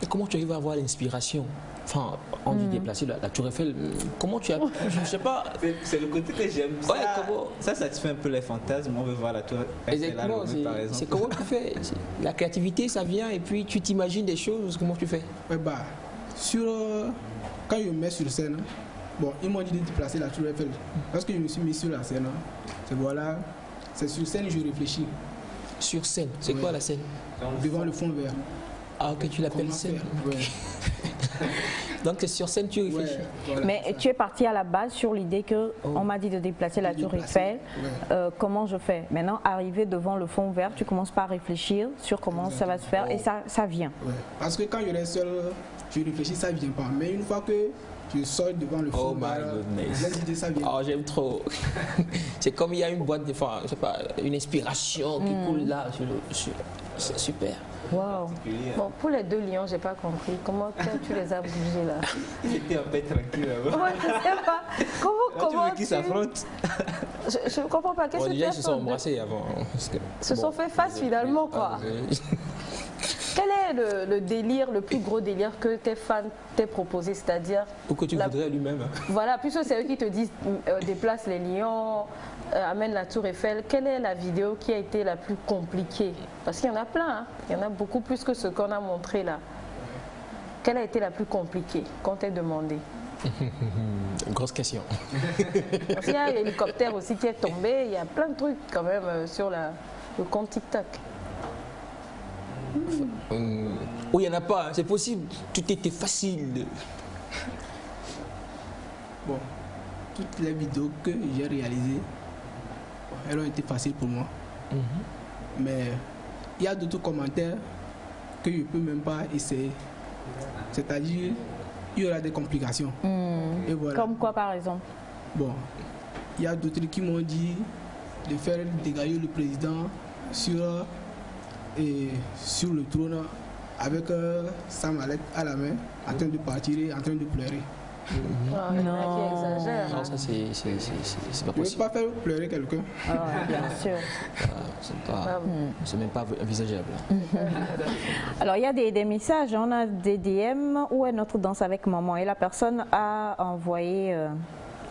K: Et comment tu arrives à avoir l'inspiration? Enfin, envie de déplacer la tour Eiffel, comment tu as... Je sais pas.
I: C'est le côté que j'aime.
K: Ouais, comment...
I: Ça satisfait un peu les fantasmes. On veut voir la tour Eiffel.
K: Exactement, c'est comment tu fais. La créativité, ça vient et puis tu t'imagines des choses. Comment tu fais?
O: Ouais, bah, quand je me mets sur scène, bon, ils m'ont dit de déplacer la tour Eiffel. Parce que je me suis mis sur la scène, c'est sur scène que je réfléchis.
K: Sur scène? C'est quoi la scène?
O: Devant le fond vert.
K: Ah ok, tu l'appelles scène. Donc c'est sur scène tu réfléchis.
E: Voilà. Mais tu es parti à la base sur l'idée que on m'a dit de déplacer la tour Eiffel. Comment je fais? Maintenant, arrivé devant le fond vert, tu commences par réfléchir sur comment ça va se faire et ça vient.
O: Parce que quand je reste seul, je réfléchis, ça ne vient pas. Mais une fois que je sors devant le fond vert, l'idée, ça vient.
K: Oh, j'aime trop. C'est comme il y a une boîte de fois, je sais pas, une inspiration qui coule là. C'est super.
F: Wow. Bon, pour les deux lions, j'ai pas compris. Comment tu les as bougés là?
I: J'étais un peu tranquille là-bas.
F: Ouais, je sais pas. Comment
I: tu veux qu'ils s'affrontent?
F: Je ne comprends pas. Qu'est-ce que
K: déjà, ils se sont embrassés avant.
F: Ils se sont fait face finalement, quoi. Quel est le délire, le plus gros délire que tes fans t'aient proposé? C'est-à-dire...
K: Ou que tu voudrais lui-même.
F: Voilà, puisque c'est eux qui te disent déplace les lions, amène la tour Eiffel. Quelle est la vidéo qui a été la plus compliquée? Parce qu'il y en a plein, hein. Il y en a beaucoup plus que ce qu'on a montré là. Quelle a été la plus compliquée qu'on t'ait demandé?
K: Grosse question.
F: Il y a l'hélicoptère aussi qui est tombé, il y a plein de trucs quand même sur le compte TikTok.
K: Oh, il n'y en a pas, hein, c'est possible. Tout était facile.
O: Bon, toutes les vidéos que j'ai réalisées, elles ont été faciles pour moi. Mais il y a d'autres commentaires que je ne peux même pas essayer. C'est-à-dire, il y aura des complications. Et voilà.
E: Comme quoi, par exemple?
O: Bon, il y a d'autres qui m'ont dit de faire dégager le président sur le trône avec sa mallette à la main, en train de partir et en train de pleurer.
F: Non, qui exagère.
K: Non, ça c'est pas
O: Je ne
K: possible.
O: veux pas faire pleurer quelqu'un.
E: Bien sûr.
K: C'est même pas envisageable.
E: Alors, il y a des messages, on a des DM, où est notre danse avec maman? Et la personne a envoyé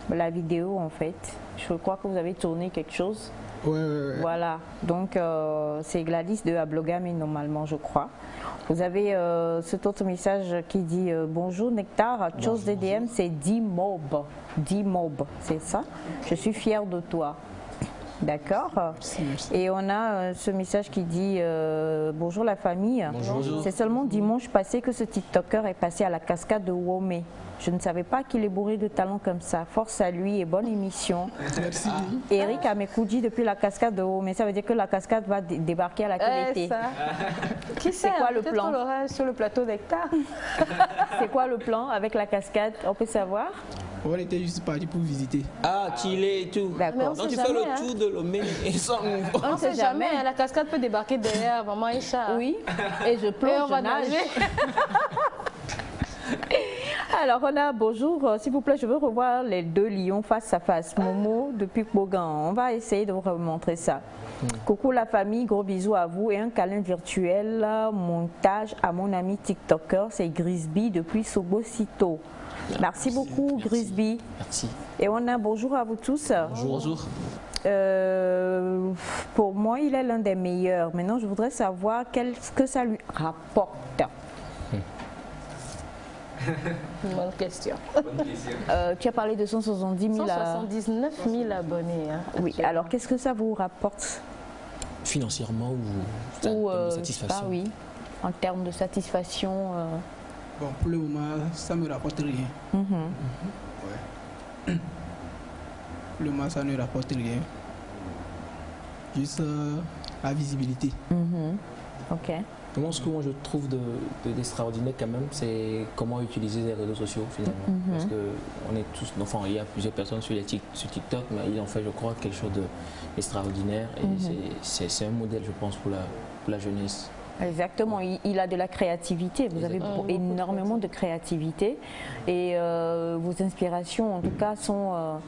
E: la vidéo, en fait. Je crois que vous avez tourné quelque chose.
O: Ouais.
E: Voilà, donc c'est Gladys de Ablogame normalement, je crois. Vous avez cet autre message qui dit bonjour Nectar, chose DDM, c'est D-Mob, c'est ça? Je suis fière de toi. D'accord. Et on a ce message qui dit bonjour la famille.
K: Bonjour.
E: C'est seulement dimanche passé que ce TikToker est passé à la cascade de Womé. Je ne savais pas qu'il est bourré de talent comme ça. Force à lui et bonne émission.
O: Merci.
E: Eric Amekoudji depuis la cascade de Womé. Ça veut dire que la cascade va débarquer à la qualité.
F: Qui sait,
E: quoi le
F: peut-être
E: plan?
F: on l'aura sur le plateau d'Hectare.
E: C'est quoi le plan avec la cascade? On peut savoir?
O: On était juste parti pour visiter.
K: Ah, Chile et tout.
E: D'accord.
K: Donc tu fais le tour de Lomé et sans
F: On ne sait jamais, la cascade peut débarquer derrière maman Isha.
E: Oui, et je plonge,
F: et on va
E: nage.
F: nager.
E: Alors, on a bonjour, s'il vous plaît, je veux revoir les deux lions face à face. Momo depuis Bogan. On va essayer de vous remontrer ça. Coucou la famille, gros bisous à vous et un câlin virtuel montage à mon ami TikToker, c'est Grisby depuis Sogo-Sito. Merci beaucoup Grisby.
K: Merci.
E: Et on a bonjour à vous tous.
K: Bonjour.
E: Pour moi, il est l'un des meilleurs. Maintenant, je voudrais savoir ce que ça lui rapporte.
F: Bonne question.
E: Tu as parlé de 170 000
F: 179 000 abonnés. Hein,
E: oui, alors qu'est-ce que ça vous rapporte?
K: Financièrement ou
E: de
K: satisfaction?
E: pas, oui, en termes de satisfaction.
O: Bon, pour le moment, ça ne me rapporte rien. Ouais. Pour le moment, ça ne rapporte rien. Juste la visibilité.
E: Ok.
K: Moi, ce que moi je trouve d'extraordinaire quand même, c'est comment utiliser les réseaux sociaux finalement. Parce que on est tous, enfin, il y a plusieurs personnes sur TikTok, mais ils ont fait, je crois, quelque chose d'extraordinaire. Et c'est un modèle, je pense, pour la jeunesse.
E: Exactement, il a de la créativité, vous avez énormément de créativité et vos inspirations en tout cas sont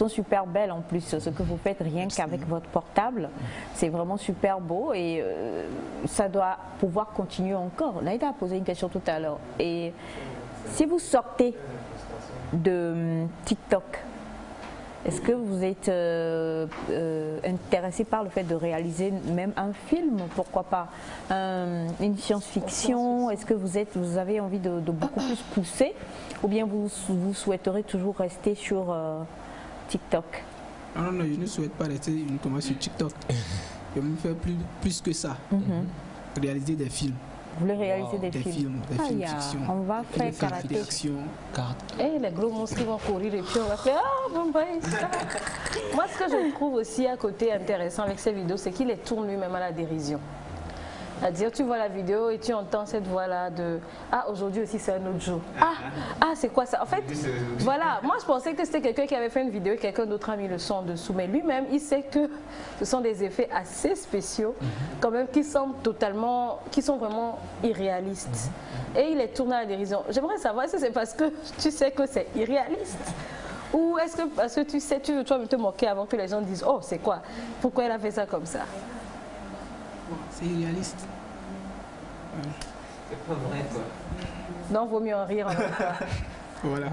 E: super belles en plus, ce que vous faites rien qu'avec votre portable, c'est vraiment super beau et ça doit pouvoir continuer encore. Naïda a posé une question tout à l'heure et si vous sortez de TikTok, est-ce que vous êtes intéressé par le fait de réaliser même un film, pourquoi pas une science-fiction? Est-ce que vous avez envie de beaucoup plus pousser ou bien vous souhaiterez toujours rester sur TikTok?
O: Non, je ne souhaite pas rester uniquement sur TikTok. Je me fais plus que ça, réaliser des films.
E: Vous voulez réaliser des films?
O: Des films fiction.
E: On va faire karaté.
F: Et les gros monstres qui vont courir et puis on va faire Moi, ce que je trouve aussi à côté intéressant avec ces vidéos, c'est qu'il les tourne lui-même à la dérision. C'est-à-dire, tu vois la vidéo et tu entends cette voix-là de « Ah, aujourd'hui aussi, c'est un autre jour. Ah, c'est quoi ça ?» En fait, voilà, moi, je pensais que c'était quelqu'un qui avait fait une vidéo et quelqu'un d'autre a mis le son en dessous. Mais lui-même, il sait que ce sont des effets assez spéciaux, quand même, qui sont vraiment irréalistes. Et il les tourne à la dérision. J'aimerais savoir si c'est parce que tu sais que c'est irréaliste ou est-ce que parce que tu veux toi-même te moquer avant que les gens disent « Oh, c'est quoi? Pourquoi elle a fait ça comme ça ?»
O: C'est irréaliste.
K: C'est pas vrai, quoi.
F: Non, vaut mieux en rire.
O: Voilà.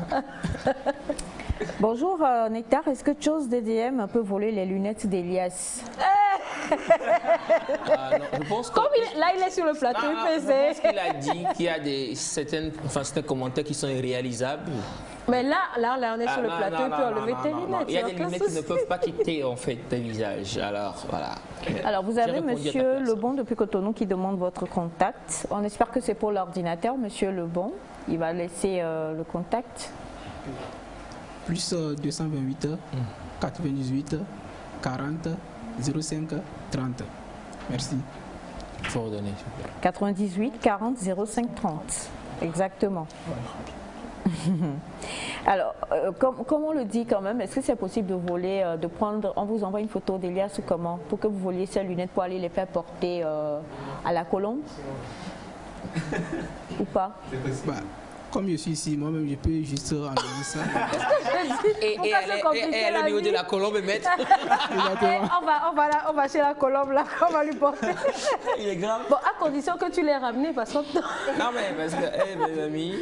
E: Bonjour Nectar, est-ce que Chose DDM peut voler les lunettes d'Elias?
K: Je pense que...
F: Comme il est sur le plateau, il
K: je pense qu'il a dit qu'il y a certains commentaires qui sont irréalisables.
F: Mais là, on est sur le plateau, il peut enlever tes lunettes.
K: Il y a des lunettes qui ne peuvent pas quitter en fait tes visages. Alors voilà.
E: Alors vous avez Monsieur Lebon depuis Cotonou qui demande votre contact. On espère que c'est pour l'ordinateur, Monsieur Lebon. Il va laisser le contact.
O: Plus 228 98 40 05 30. Merci.
K: Il faut redonner.
E: 98 40 05 30. Exactement. Alors, comme on le dit quand même, est-ce que c'est possible de voler, de prendre, on vous envoie une photo d'Elias ou comment, pour que vous voliez ces lunettes pour aller les faire porter à la Colombe ou pas?
O: Comme je suis ici, moi-même, je peux juste enlever ça.
K: Et elle est au niveau de la Colombe, maître.
F: On va chez la Colombe, là, on va lui porter.
K: Il est grave.
F: Bon, à condition que tu les ramènes, parce que...
K: Non, mais parce que, mes amis,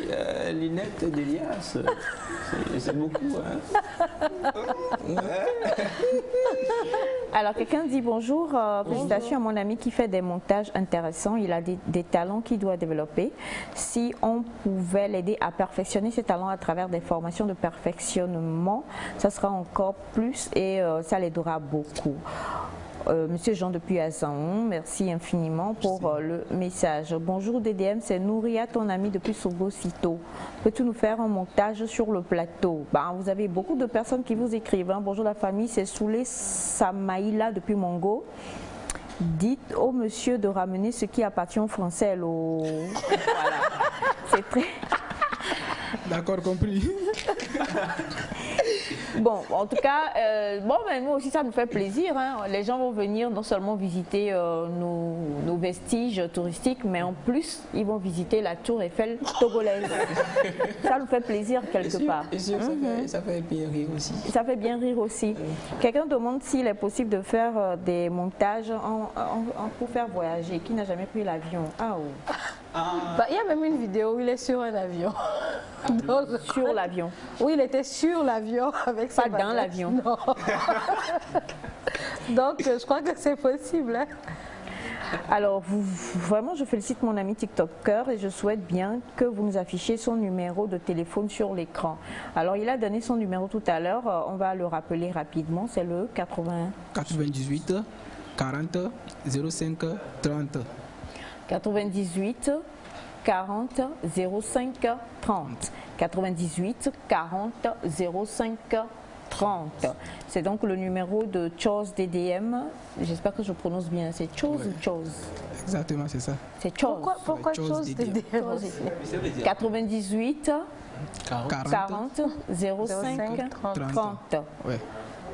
K: lunettes d'Elias, c'est beaucoup. Hein.
E: Alors, quelqu'un dit bonjour, félicitations à mon ami qui fait des montages intéressants. Il a des talents qu'il doit développer. Si on pouvait l'aider à perfectionner ses talents à travers des formations de perfectionnement, ça sera encore plus et ça l'aidera beaucoup. Monsieur Jean depuis Azaon, merci infiniment pour le message. Bonjour DDM, c'est Nouria, ton ami depuis Sogo-Sito. Peux-tu nous faire un montage sur le plateau? Vous avez beaucoup de personnes qui vous écrivent. Hein. Bonjour la famille, c'est Soulé Samaïla depuis Mongo. Dites au monsieur de ramener ce qui appartient aux Français. Voilà. C'est très...
O: D'accord, compris.
E: Bon, en tout cas, mais nous aussi ça nous fait plaisir. Hein. Les gens vont venir non seulement visiter nos vestiges touristiques, mais en plus, ils vont visiter la tour Eiffel togolaise. Ça nous fait plaisir quelque part.
K: Ça fait bien rire aussi.
E: Ça fait bien rire aussi. Quelqu'un demande s'il est possible de faire des montages pour faire voyager. Qui n'a jamais pris l'avion?
F: Il y a même une vidéo où il est sur un avion.
E: Sur l'avion?
F: Oui, il était sur l'avion avec
E: pas dans l'avion.
F: Non. Donc, je crois que c'est possible. Hein.
E: Alors, vraiment, je félicite mon ami TikToker et je souhaite bien que vous nous affichiez son numéro de téléphone sur l'écran. Alors, il a donné son numéro tout à l'heure. On va le rappeler rapidement. C'est le
O: 98 40 05 30.
E: 98 40 05 30. 98 40 05 30. C'est donc le numéro de Chose DDM. J'espère que je prononce bien. C'est Chose ou Chose?
O: Exactement, c'est ça.
E: C'est Chose.
F: Pourquoi Chose DDM?
E: 98 40 05 30.
O: Ouais.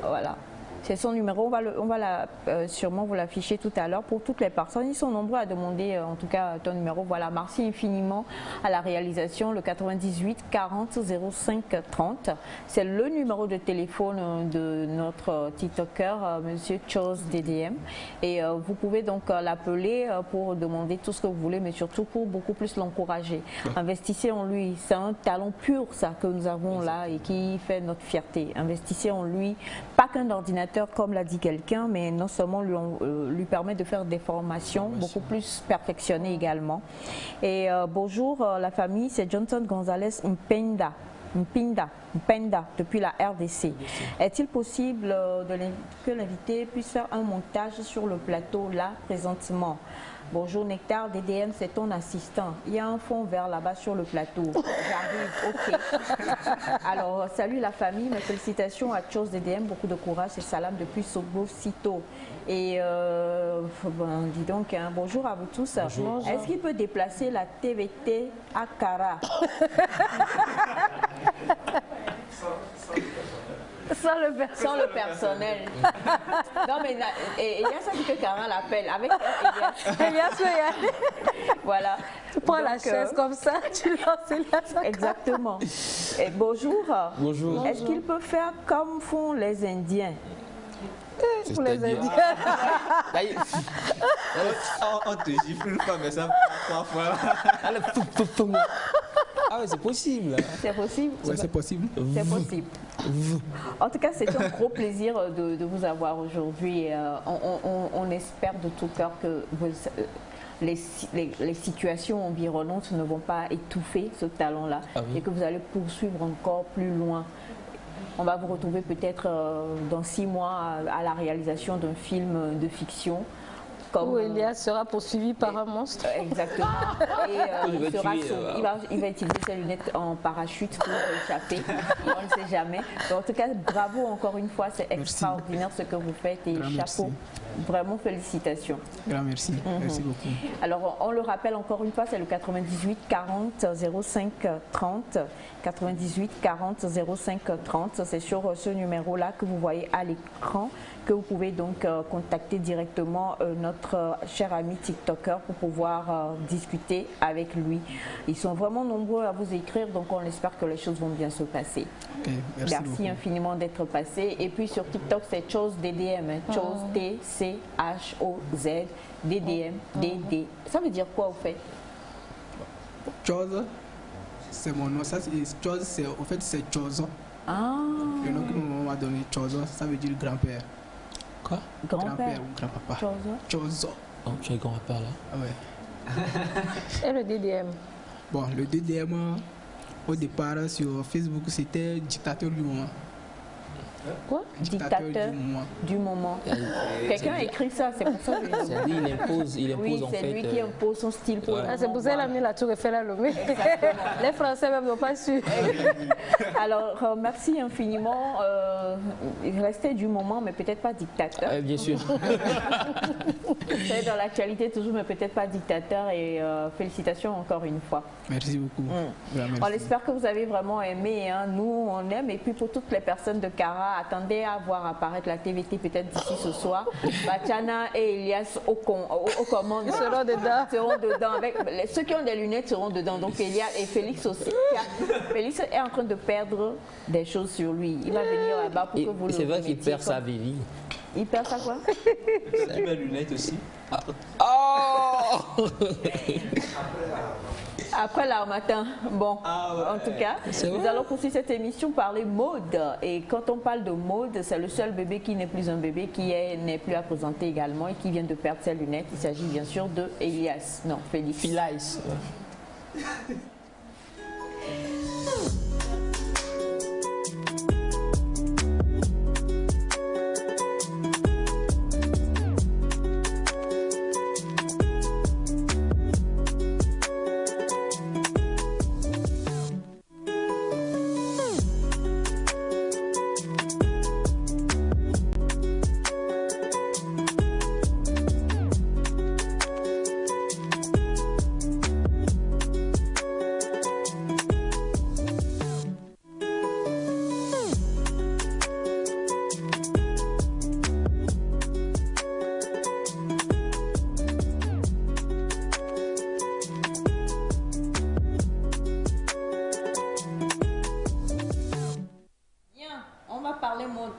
E: Voilà. C'est son numéro, on va sûrement vous l'afficher tout à l'heure pour toutes les personnes. Ils sont nombreux à demander en tout cas ton numéro. Voilà, merci infiniment à la réalisation, le 98 40 05 30. C'est le numéro de téléphone de notre TikToker, Monsieur Chose DDM. Et vous pouvez donc l'appeler pour demander tout ce que vous voulez, mais surtout pour beaucoup plus l'encourager. Investissez en lui, c'est un talent pur ça que nous avons là et qui fait notre fierté. Investissez en lui, pas qu'un ordinateur comme l'a dit quelqu'un, mais non seulement lui permet de faire des formations beaucoup plus perfectionnées également. Et bonjour la famille, c'est Johnson Gonzalez Mpenda depuis la RDC. Est-il possible que l'invité puisse faire un montage sur le plateau là présentement? Bonjour Nectar, DDM, c'est ton assistant. Il y a un fond vert là-bas sur le plateau. J'arrive, ok. Alors, salut la famille, mes félicitations à Chose DDM, beaucoup de courage et salam depuis Sogo-Sito. Et dis donc, hein, bonjour à vous tous. Est-ce qu'il peut déplacer la TVT à Kara?
F: Sans le personnel.
E: Non, mais Elias a dit que Kara l'appelle. Avec
F: Elias peut y aller.
E: Voilà.
F: Tu prends la chaise comme ça, tu lances Elias.
E: Exactement. Et bonjour.
K: Bonjour.
E: Est-ce qu'il peut faire comme font les Indiens?
F: Pour les Indiens.
I: On te gifle pas, mais ça trois fois.
K: Ah ouais, c'est possible.
E: C'est possible?
O: Ouais, c'est possible.
E: C'est possible. En tout cas, c'est un gros plaisir de vous avoir aujourd'hui. On espère de tout cœur que les situations environnantes ne vont pas étouffer ce talent-là et que vous allez poursuivre encore plus loin. On va vous retrouver peut-être dans 6 mois à la réalisation d'un film de fiction.
F: Où Elias sera poursuivi par un monstre.
E: Exactement. Et il va utiliser ses lunettes en parachute pour échapper. On ne sait jamais. Donc, en tout cas, bravo encore une fois. C'est extraordinaire ce que vous faites et chapeau. Vraiment félicitations.
O: Grand merci. Merci beaucoup.
E: Alors, on le rappelle encore une fois, c'est le 98 40 05 30. 98 40 05 30. C'est sur ce numéro-là que vous voyez à l'écran que vous pouvez donc contacter directement notre cher ami TikToker pour pouvoir discuter avec lui. Ils sont vraiment nombreux à vous écrire, donc on espère que les choses vont bien se passer.
O: Okay, merci
E: infiniment d'être passé. Et puis sur TikTok, c'est Chose DDM, Chose TCHOZ DDM DD. Ça veut dire quoi au fait?
O: Chose, c'est mon nom. Ça, Chose, en fait, c'est Chose.
E: Ah.
O: Le nom que mon maman m'a donné, Chose, ça veut dire grand-père.
G: Quoi?
O: Grand-père ou grand-papa. Chose.
G: Oh, tu es grand-père là?
O: Ah ouais.
F: Et le DDM?
O: Bon, le DDM, au départ, sur Facebook, c'était dictateur du moment.
E: Quoi? Dictateur du moment. Quelqu'un a écrit ça, c'est pour ça que
G: il impose
E: oui,
G: en fait.
E: C'est lui qui impose son style pour le moment.
F: C'est pour ça qu'il a mis la tour Eiffel à Lomé. Les Français même n'ont pas su.
E: Alors, merci infiniment. Restez du moment, mais peut-être pas dictateur.
G: Bien sûr.
E: C'est dans l'actualité toujours, mais peut-être pas dictateur. Et félicitations encore une fois.
O: Merci beaucoup.
E: Merci. On espère que vous avez vraiment aimé. Hein. Nous, on aime. Et puis pour toutes les personnes de Kara, attendez à voir apparaître la TVT peut-être d'ici ce soir. Bachana et Elias aux commandes seront dedans. Avec, ceux qui ont des lunettes seront dedans. Donc Elias et Félix aussi. Félix est en train de perdre des choses sur lui. Il va venir là-bas pour que vous le
G: c'est vrai qu'il perd sa vie.
E: Il perd ça quoi?
I: Il met lunettes aussi.
G: Oh
E: Après là, au matin. Bon, en tout cas, nous allons poursuivre cette émission par les modes. Et quand on parle de mode, c'est le seul bébé qui n'est plus un bébé, qui n'est plus à présenter également et qui vient de perdre ses lunettes. Il s'agit bien sûr de Elias. Non, Félix.
G: Philaïs.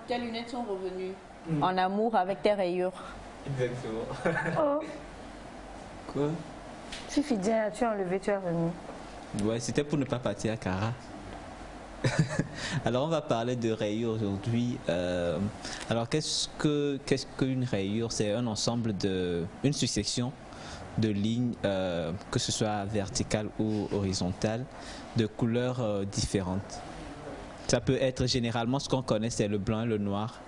E: Tes lunettes sont revenues en amour avec tes rayures.
I: Exactement.
F: Oh.
I: Quoi?
F: Suffit bien, tu as enlevé, tu es revenu.
I: Ouais, c'était pour ne pas partir à Kara. Alors on va parler de rayures aujourd'hui. Alors qu'est-ce qu'une rayure? C'est un ensemble une succession de lignes, que ce soit verticales ou horizontales, de couleurs différentes. Ça peut être généralement ce qu'on connaît, c'est le blanc et le noir.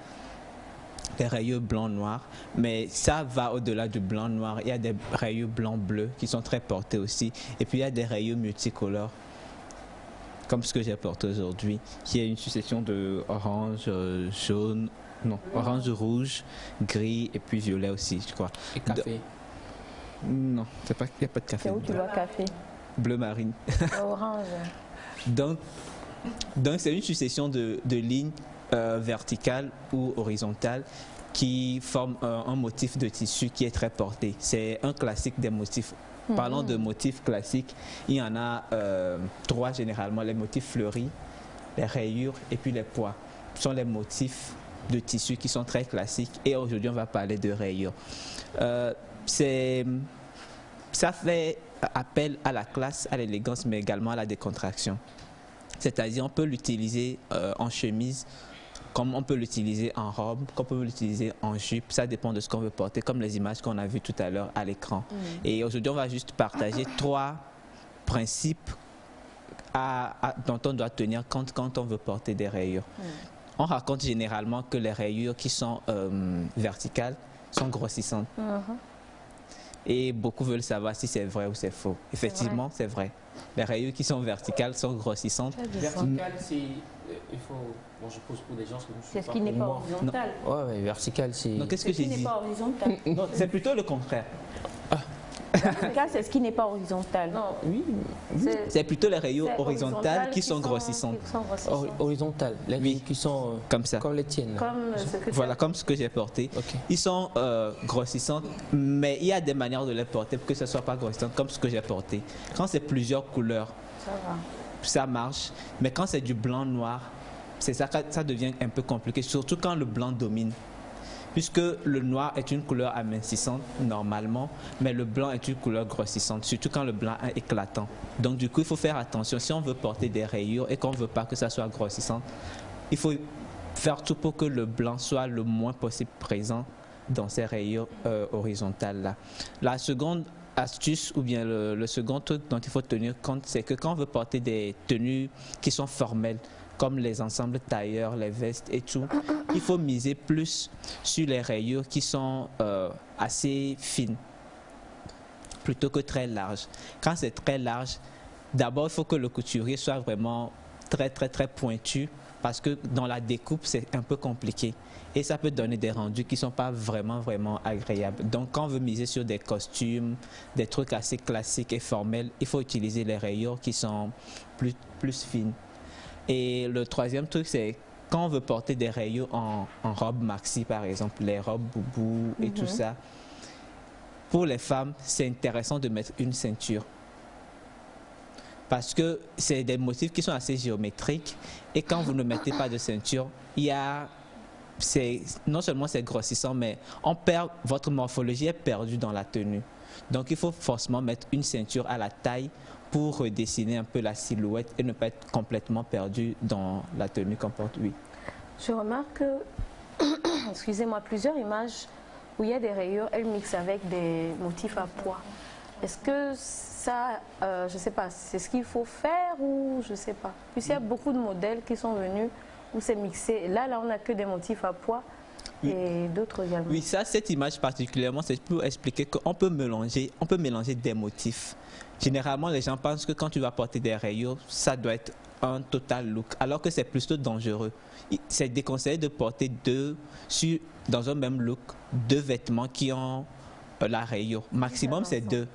I: Les rayures blanc-noir, mais ça va au-delà du blanc-noir. Il y a des rayures blanc-bleu qui sont très portées aussi. Et puis il y a des rayures multicolores, comme ce que j'ai porté aujourd'hui, qui est une succession de orange, jaune, non, orange, rouge, gris et puis violet aussi, je crois.
G: Et café?
I: Non, il n'y a pas de café.
E: C'est où tu vois café?
I: Bleu marine.
F: Orange.
I: Donc c'est une succession de lignes verticales ou horizontales qui forment un motif de tissu qui est très porté. C'est un classique des motifs. Parlons de motifs classiques, il y en a 3 généralement, les motifs fleuris, les rayures et puis les pois. Ce sont les motifs de tissu qui sont très classiques et aujourd'hui on va parler de rayures. Ça fait appel à la classe, à l'élégance mais également à la décontraction. C'est-à-dire on peut l'utiliser en chemise comme on peut l'utiliser en robe, comme on peut l'utiliser en jupe, ça dépend de ce qu'on veut porter, comme les images qu'on a vues tout à l'heure à l'écran. Et aujourd'hui, on va juste partager 3 principes dont on doit tenir compte quand on veut porter des rayures. On raconte généralement que les rayures qui sont verticales sont grossissantes. Et beaucoup veulent savoir si c'est vrai ou c'est faux. Effectivement, c'est vrai. Les rayures qui sont verticales sont grossissantes.
K: Verticale, c'est... Il faut... Bon, je pose pour des gens...
E: C'est ce qui n'est pas horizontal.
K: Ouais, vertical, c'est...
I: Donc, qu'est-ce que j'ai dit?
E: Ce qui n'est pas horizontal.
I: Non, c'est plutôt le contraire.
E: Vertical, c'est ce qui n'est pas horizontal.
F: Non.
K: Oui.
I: C'est plutôt les rayures horizontales qui sont grossissantes.
K: Horizontales, les rayures qui sont
I: comme ça.
K: Comme les tiennes.
F: Comme ce que
I: voilà, comme ce que j'ai porté. Ils sont grossissantes, mais il y a des manières de les porter pour que ce ne soit pas grossissant, comme ce que j'ai porté. Quand c'est plusieurs couleurs, ça marche. Mais quand c'est du blanc-noir, c'est ça que ça devient un peu compliqué, surtout quand le blanc domine. Puisque le noir est une couleur amincissante normalement, mais le blanc est une couleur grossissante, surtout quand le blanc est éclatant. Donc du coup, il faut faire attention. Si on veut porter des rayures et qu'on ne veut pas que ça soit grossissant, il faut faire tout pour que le blanc soit le moins possible présent dans ces rayures horizontales-là. La seconde astuce ou bien le second truc dont il faut tenir compte, c'est que quand on veut porter des tenues qui sont formelles, comme les ensembles tailleurs, les vestes et tout, il faut miser plus sur les rayures qui sont assez fines, plutôt que très larges. Quand c'est très large, d'abord, il faut que le couturier soit vraiment très pointu, parce que dans la découpe, c'est un peu compliqué. Et ça peut donner des rendus qui ne sont pas vraiment agréables. Donc, quand on veut miser sur des costumes, des trucs assez classiques et formels, il faut utiliser les rayures qui sont plus fines. Et le troisième truc, c'est quand on veut porter des rayures en robe maxi, par exemple, les robes boubou et tout ça, pour les femmes, c'est intéressant de mettre une ceinture. Parce que c'est des motifs qui sont assez géométriques et quand vous ne mettez pas de ceinture, non seulement c'est grossissant, mais votre morphologie est perdue dans la tenue. Donc il faut forcément mettre une ceinture à la taille pour redessiner un peu la silhouette et ne pas être complètement perdu dans la tenue qu'on porte. Oui.
F: Je remarque, excusez-moi, plusieurs images où il y a des rayures, elles mixent avec des motifs à pois. Est-ce que ça, je ne sais pas, c'est ce qu'il faut faire ou je ne sais pas. Puis il y a beaucoup de modèles qui sont venus où c'est mixé. Là, on n'a que des motifs à pois. Et d'autres également.
I: Oui, cette image particulièrement, c'est pour expliquer qu'on peut mélanger des motifs. Généralement, les gens pensent que quand tu vas porter des rayures, ça doit être un total look, alors que c'est plutôt dangereux. C'est déconseillé de porter dans un même look, 2 vêtements qui ont la rayure. Maximum, c'est 2.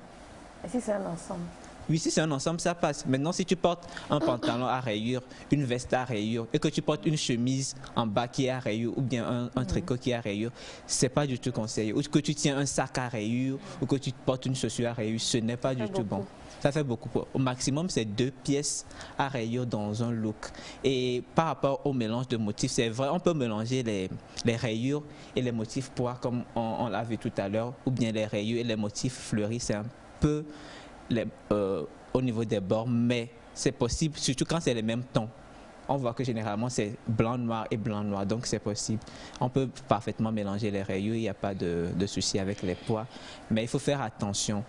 F: Et si c'est un ensemble?
I: Oui, si c'est un ensemble, ça passe. Maintenant, si tu portes un pantalon à rayures, une veste à rayures, et que tu portes une chemise en bas qui est à rayures, ou bien un tricot qui est à rayures, c'est pas du tout conseillé. Ou que tu tiens un sac à rayures, ou que tu portes une chaussure à rayures, ce n'est pas du tout bon. Ça fait beaucoup. Au maximum, c'est 2 pièces à rayures dans un look. Et par rapport au mélange de motifs, c'est vrai, on peut mélanger les rayures et les motifs pois, comme on l'a vu tout à l'heure, ou bien les rayures et les motifs fleuris, c'est un peu au niveau des bords, mais c'est possible, surtout quand c'est les mêmes tons. On voit que généralement c'est blanc-noir et blanc-noir, donc c'est possible. On peut parfaitement mélanger les rayures, il n'y a pas de souci avec les pois, mais il faut faire attention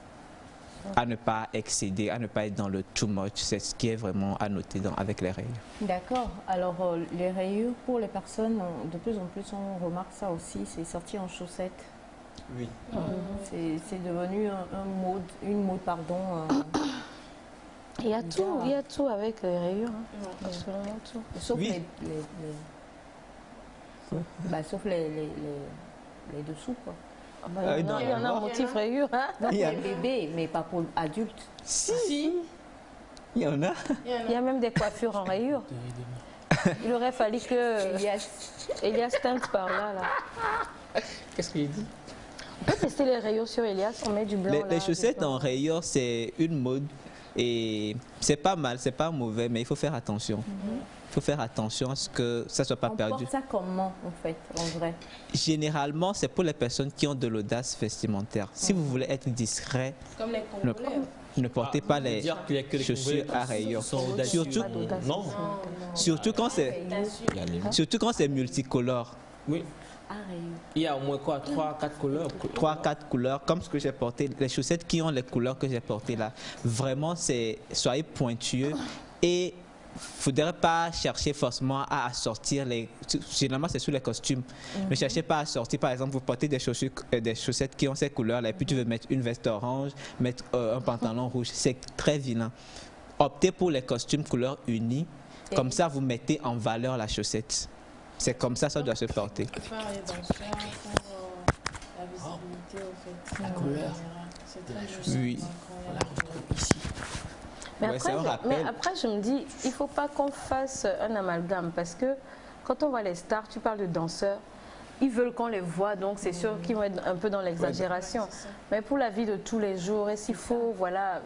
I: à ne pas excéder, à ne pas être dans le too much. C'est ce qui est vraiment à noter avec les rayures.
E: D'accord. Alors les rayures, pour les personnes, de plus en plus on remarque ça aussi, c'est sorti en chaussettes.
I: Oui.
E: C'est devenu une mode, pardon.
F: Il y a tout avec les rayures. Absolument tout.
E: Sauf sauf les dessous, quoi.
F: Il y en a un motif rayures. Hein?
E: Non, pour les bébés, mais pas pour adultes.
I: Si. Il y en a.
F: Il y a même des coiffures en rayures. Il aurait fallu que Elias teinte par là.
K: Qu'est-ce qu'il dit?
F: On peut tester les rayures sur Elias, on met du blanc.
I: Les chaussettes en rayures, c'est une mode et c'est pas mal, c'est pas mauvais, mais il faut faire attention. Il faut faire attention à ce que ça ne soit pas perdu.
E: On porte ça comment, en fait, en vrai?
I: Généralement, c'est pour les personnes qui ont de l'audace vestimentaire. Si vous voulez être discret...
H: Comme les Congolais.
I: ne portez pas les chaussures à rayures. Surtout quand c'est multicolore.
K: Oui. Il y a au moins quoi, 3-4 couleurs.
I: 3-4 couleurs, comme ce que j'ai porté. Les chaussettes qui ont les couleurs que j'ai portées là, vraiment, soyez pointueux et il ne faudrait pas chercher forcément à assortir les... Généralement, c'est sous les costumes. Ne cherchez pas à assortir. Par exemple, vous portez des chaussettes qui ont ces couleurs-là et puis tu veux mettre une veste orange, mettre un pantalon rouge. C'est très vilain. Optez pour les costumes couleurs unies. Comme ça, vous mettez en valeur la chaussette. C'est comme ça doit se porter.
K: La couleur.
I: Oui.
F: Mais après, je me dis, il ne faut pas qu'on fasse un amalgame parce que quand on voit les stars, tu parles de danseurs, ils veulent qu'on les voit, donc c'est sûr qu'ils vont être un peu dans l'exagération. Mais pour la vie de tous les jours, est-ce qu'il faut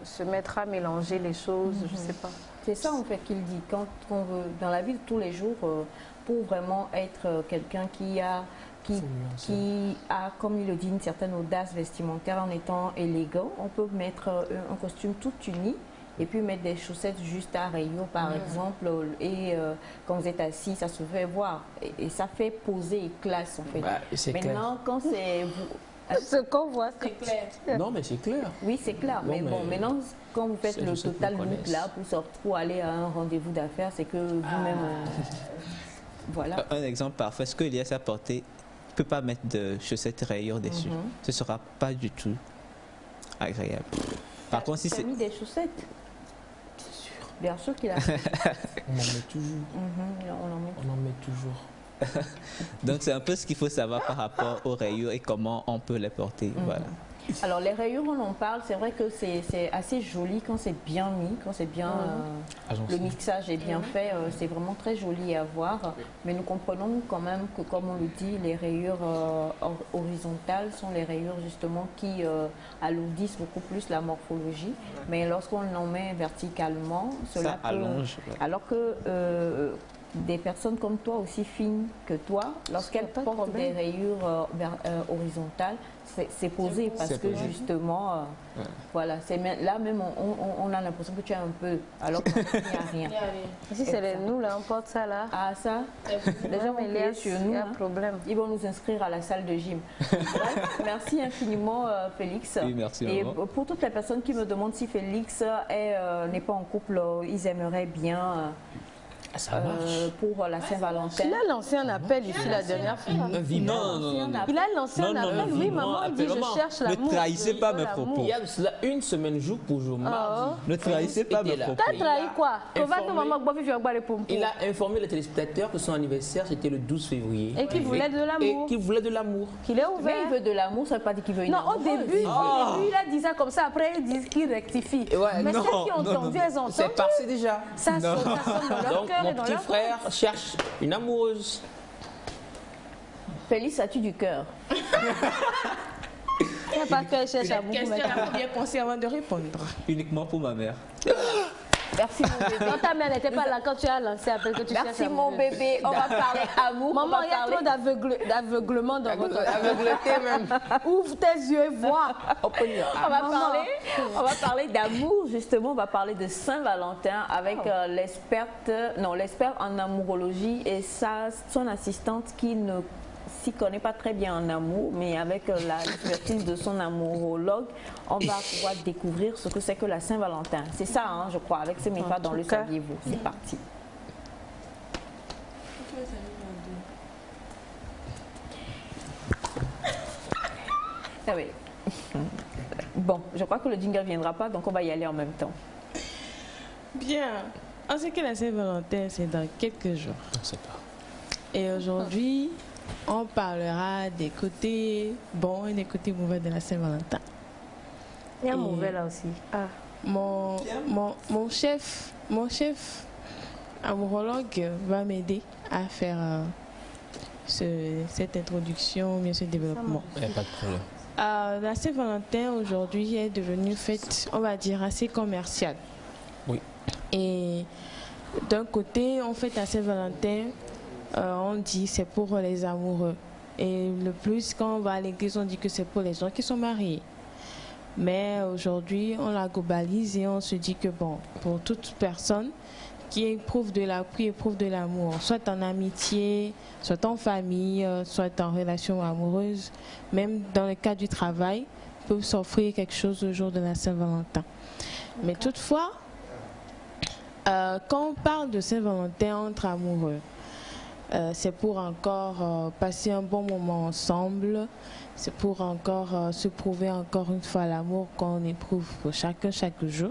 F: se mettre à mélanger les choses, je ne sais pas.
E: C'est ça en fait qu'il dit, quand on veut, dans la vie de tous les jours, pour vraiment être quelqu'un qui a, comme il le dit, une certaine audace vestimentaire en étant élégant, on peut mettre un costume tout uni et puis mettre des chaussettes juste à rayures par exemple, et quand vous êtes assis, ça se fait voir et ça fait poser et classe en fait. Maintenant, quand c'est
F: ce qu'on voit, c'est
K: clair. Non, mais c'est clair.
E: Oui, c'est clair. Mais bon, maintenant, quand vous faites le total look là pour aller à un rendez-vous d'affaires, c'est que vous-même... voilà.
I: Un exemple parfait, ce que Elias a porté, ne peut pas mettre de chaussettes rayures dessus. Ce ne sera pas du tout agréable. Par contre, si c'est...
E: mis des chaussettes? Bien sûr qu'il a.
K: On en met toujours. On en met toujours.
I: Donc c'est un peu ce qu'il faut savoir par rapport aux rayures et comment on peut les porter. Voilà.
E: Alors les rayures, on en parle, c'est vrai que c'est assez joli quand c'est bien mis, quand c'est bien, le mixage est bien fait, c'est vraiment très joli à voir. Mais nous comprenons quand même que, comme on le dit, les rayures horizontales sont les rayures justement qui alourdissent beaucoup plus la morphologie. Mais lorsqu'on en met verticalement, cela peut,
I: allonge.
E: Alors que des personnes comme toi, aussi fines que toi, lorsqu'elles portent des rayures horizontales, c'est posé parce que justement, voilà, là même on a l'impression que tu as un peu, alors qu'il n'y a rien.
F: Si c'est nous là, on porte ça là.
E: Ah ça,
F: les gens vont
E: sur nous,
F: il y a un problème.
E: Ils vont nous inscrire à la salle de gym. Merci infiniment Félix.
I: Oui, merci.
E: Et pour toutes les personnes qui me demandent si Félix n'est pas en couple, ils aimeraient bien... pour la Saint-Valentin.
F: Il a lancé un appel ici la dernière fois.
K: Il
F: a lancé un appel. Oui, maman dit je cherche l'amour.
I: Ne trahissez pas mes propos.
K: Il y a cela une semaine jour pour jour, mardi.
I: Ne trahissez pas mes propos.
F: T'as trahi quoi?
K: Il a informé les téléspectateurs que son anniversaire c'était le 12 février.
F: Et qu'il voulait de l'amour.
K: Et qu'il voulait de l'amour.
F: Qu'il est ouvert.
E: Mais il veut de l'amour, ça ne veut pas dire qu'il veut une
F: Non, au début, il a dit ça comme ça. Après, il dit qu'il rectifie. Mais ceux qui ont entendu, elles ont entendu.
K: C'est passé déjà.
F: Ça sonne dans leur cœur.
K: Mon petit frère cherche une amoureuse.
E: Félix, as-tu du cœur?
F: Il n'y a pas que cherche à beaucoup.
H: Question à combien penser avant de répondre?
I: Uniquement pour ma mère.
E: Merci mon bébé.
F: Non, ta mère n'était pas là quand tu as lancé après que tu cherches.
E: Merci mon bébé. On va parler amour.
F: Maman, il y a trop d'aveuglement dans votre...
K: Aveugleté même.
F: Ouvre tes yeux et vois.
E: On va parler d'amour, justement. On va parler de Saint-Valentin avec l'experte en amourologie et son assistante qui ne s'y connaît pas très bien en amour, mais avec l'expertise de son amourologue, on va pouvoir découvrir ce que c'est que la Saint-Valentin. C'est ça, hein, je crois, avec ce n'est pas dans le saviez-vous. C'est parti. Ah oui. Bon, je crois que le jingle ne viendra pas, donc on va y aller en même temps.
H: Bien. On sait que la Saint-Valentin, c'est dans quelques jours.
K: On ne sait pas.
H: Et aujourd'hui, on parlera des côtés bons et des côtés mauvais de la Saint-Valentin.
F: Il y a un mauvais là aussi. Ah.
H: Mon chef amourologue va m'aider à faire cette introduction, bien ce développement.
K: Il n'y a pas de problème.
H: La Saint-Valentin aujourd'hui est devenue fête, on va dire, assez commerciale.
K: Oui.
H: Et d'un côté, on fête la Saint-Valentin, on dit c'est pour les amoureux. Et le plus, quand on va à l'église, on dit que c'est pour les gens qui sont mariés. Mais aujourd'hui, on la globalise et on se dit que bon, pour toute personne qui éprouve de l'amour, soit en amitié, soit en famille, soit en relation amoureuse, même dans le cas du travail, peuvent s'offrir quelque chose le jour de la Saint-Valentin. Mais toutefois, quand on parle de Saint-Valentin entre amoureux, c'est pour encore passer un bon moment ensemble, c'est pour encore se prouver encore une fois l'amour qu'on éprouve pour chacun chaque jour.